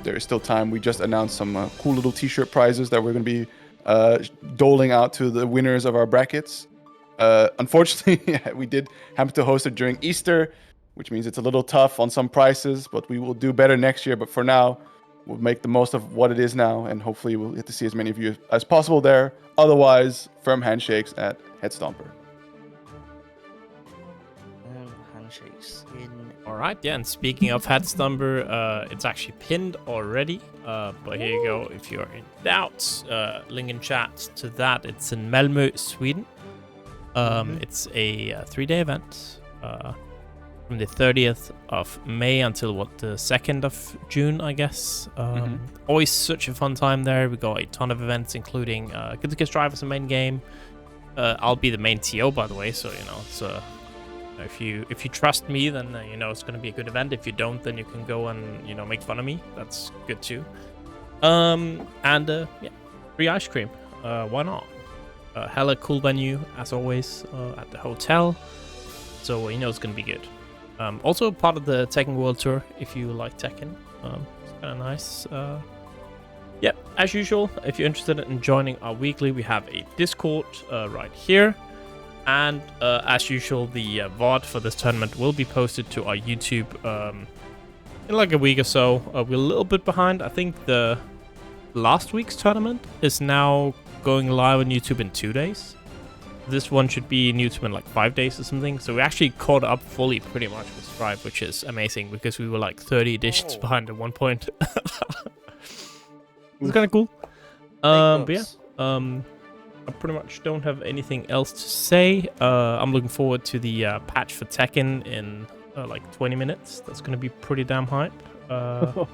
there is still time. We just announced some cool little t-shirt prizes that we're going to be doling out to the winners of our brackets. Unfortunately, we did happen to host it during Easter, which means it's a little tough on some prices, but we will do better next year. But for now, we'll make the most of what it is now, and hopefully we'll get to see as many of you as possible there. Otherwise, firm handshakes at Head Stomper. Handshakes in. All right, yeah, and speaking of Head Stomper, it's actually pinned already, but here you go. If you're in doubt, link in chat to that. It's in Malmö, Sweden. It's a 3-day event from the 30th of May until the 2nd of June, I guess. Always such a fun time there. We got a ton of events, including Get the Kiss Drive as a main game. I'll be the main TO, by the way, so it's if you trust me, then you know it's going to be a good event. If you don't, then you can go and make fun of me. That's good too. Yeah, free ice cream. Why not? Hella cool venue as always at the hotel. So it's going to be good. Also part of the Tekken World Tour if you like Tekken. It's kind of nice. Yeah, as usual, if you're interested in joining our weekly, we have a Discord right here. And as usual, the VOD for this tournament will be posted to our YouTube in like a week or so. We're a little bit behind. I think the last week's tournament is now going live on YouTube in 2 days. This one should be in YouTube in like 5 days or something. So we actually caught up fully pretty much with Strive, which is amazing because we were like 30 editions behind at one point. It's kind of cool. But yeah, I pretty much don't have anything else to say. I'm looking forward to the patch for Tekken in like 20 minutes. That's going to be pretty damn hype. I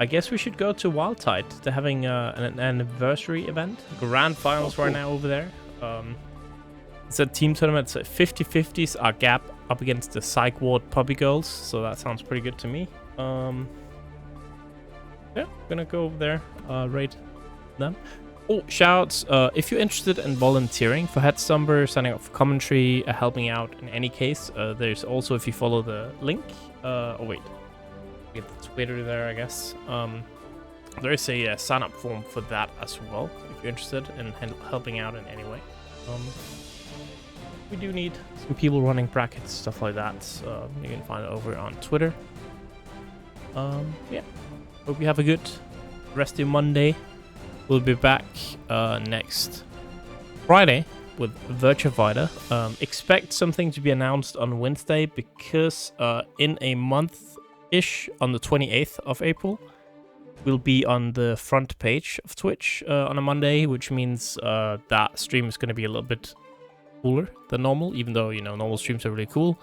guess we should go to Wildtide. They're having an anniversary event. Grand finals right now over there. It's a team tournament. So 50-50s are gap up against the Psych Ward Puppy Girls. So that sounds pretty good to me. Yeah, gonna go over there, raid them. Oh, shoutouts. If you're interested in volunteering for Headstumber, signing up for commentary, helping out in any case, there's also, if you follow the link, oh wait, get the Twitter there, I guess. There is a sign up form for that as well, if you're interested in helping out in any way. We do need some people running brackets, stuff like that. You can find it over on Twitter. Yeah. Hope you have a good rest of your Monday. We'll be back next Friday with Virtua Fighter. Expect something to be announced on Wednesday because in a month-ish, on the 28th of April, we'll be on the front page of Twitch on a Monday, which means that stream is going to be a little bit cooler than normal, even though, normal streams are really cool.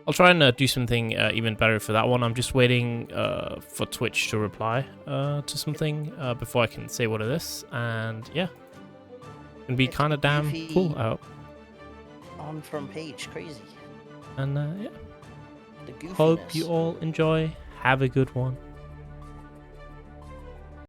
I'll try and do something even better for that one. I'm just waiting for Twitch to reply to something before I can say what it is. And yeah, it's gonna be kind of damn cool, I hope. On front page, crazy. And yeah, hope you all enjoy. Have a good one.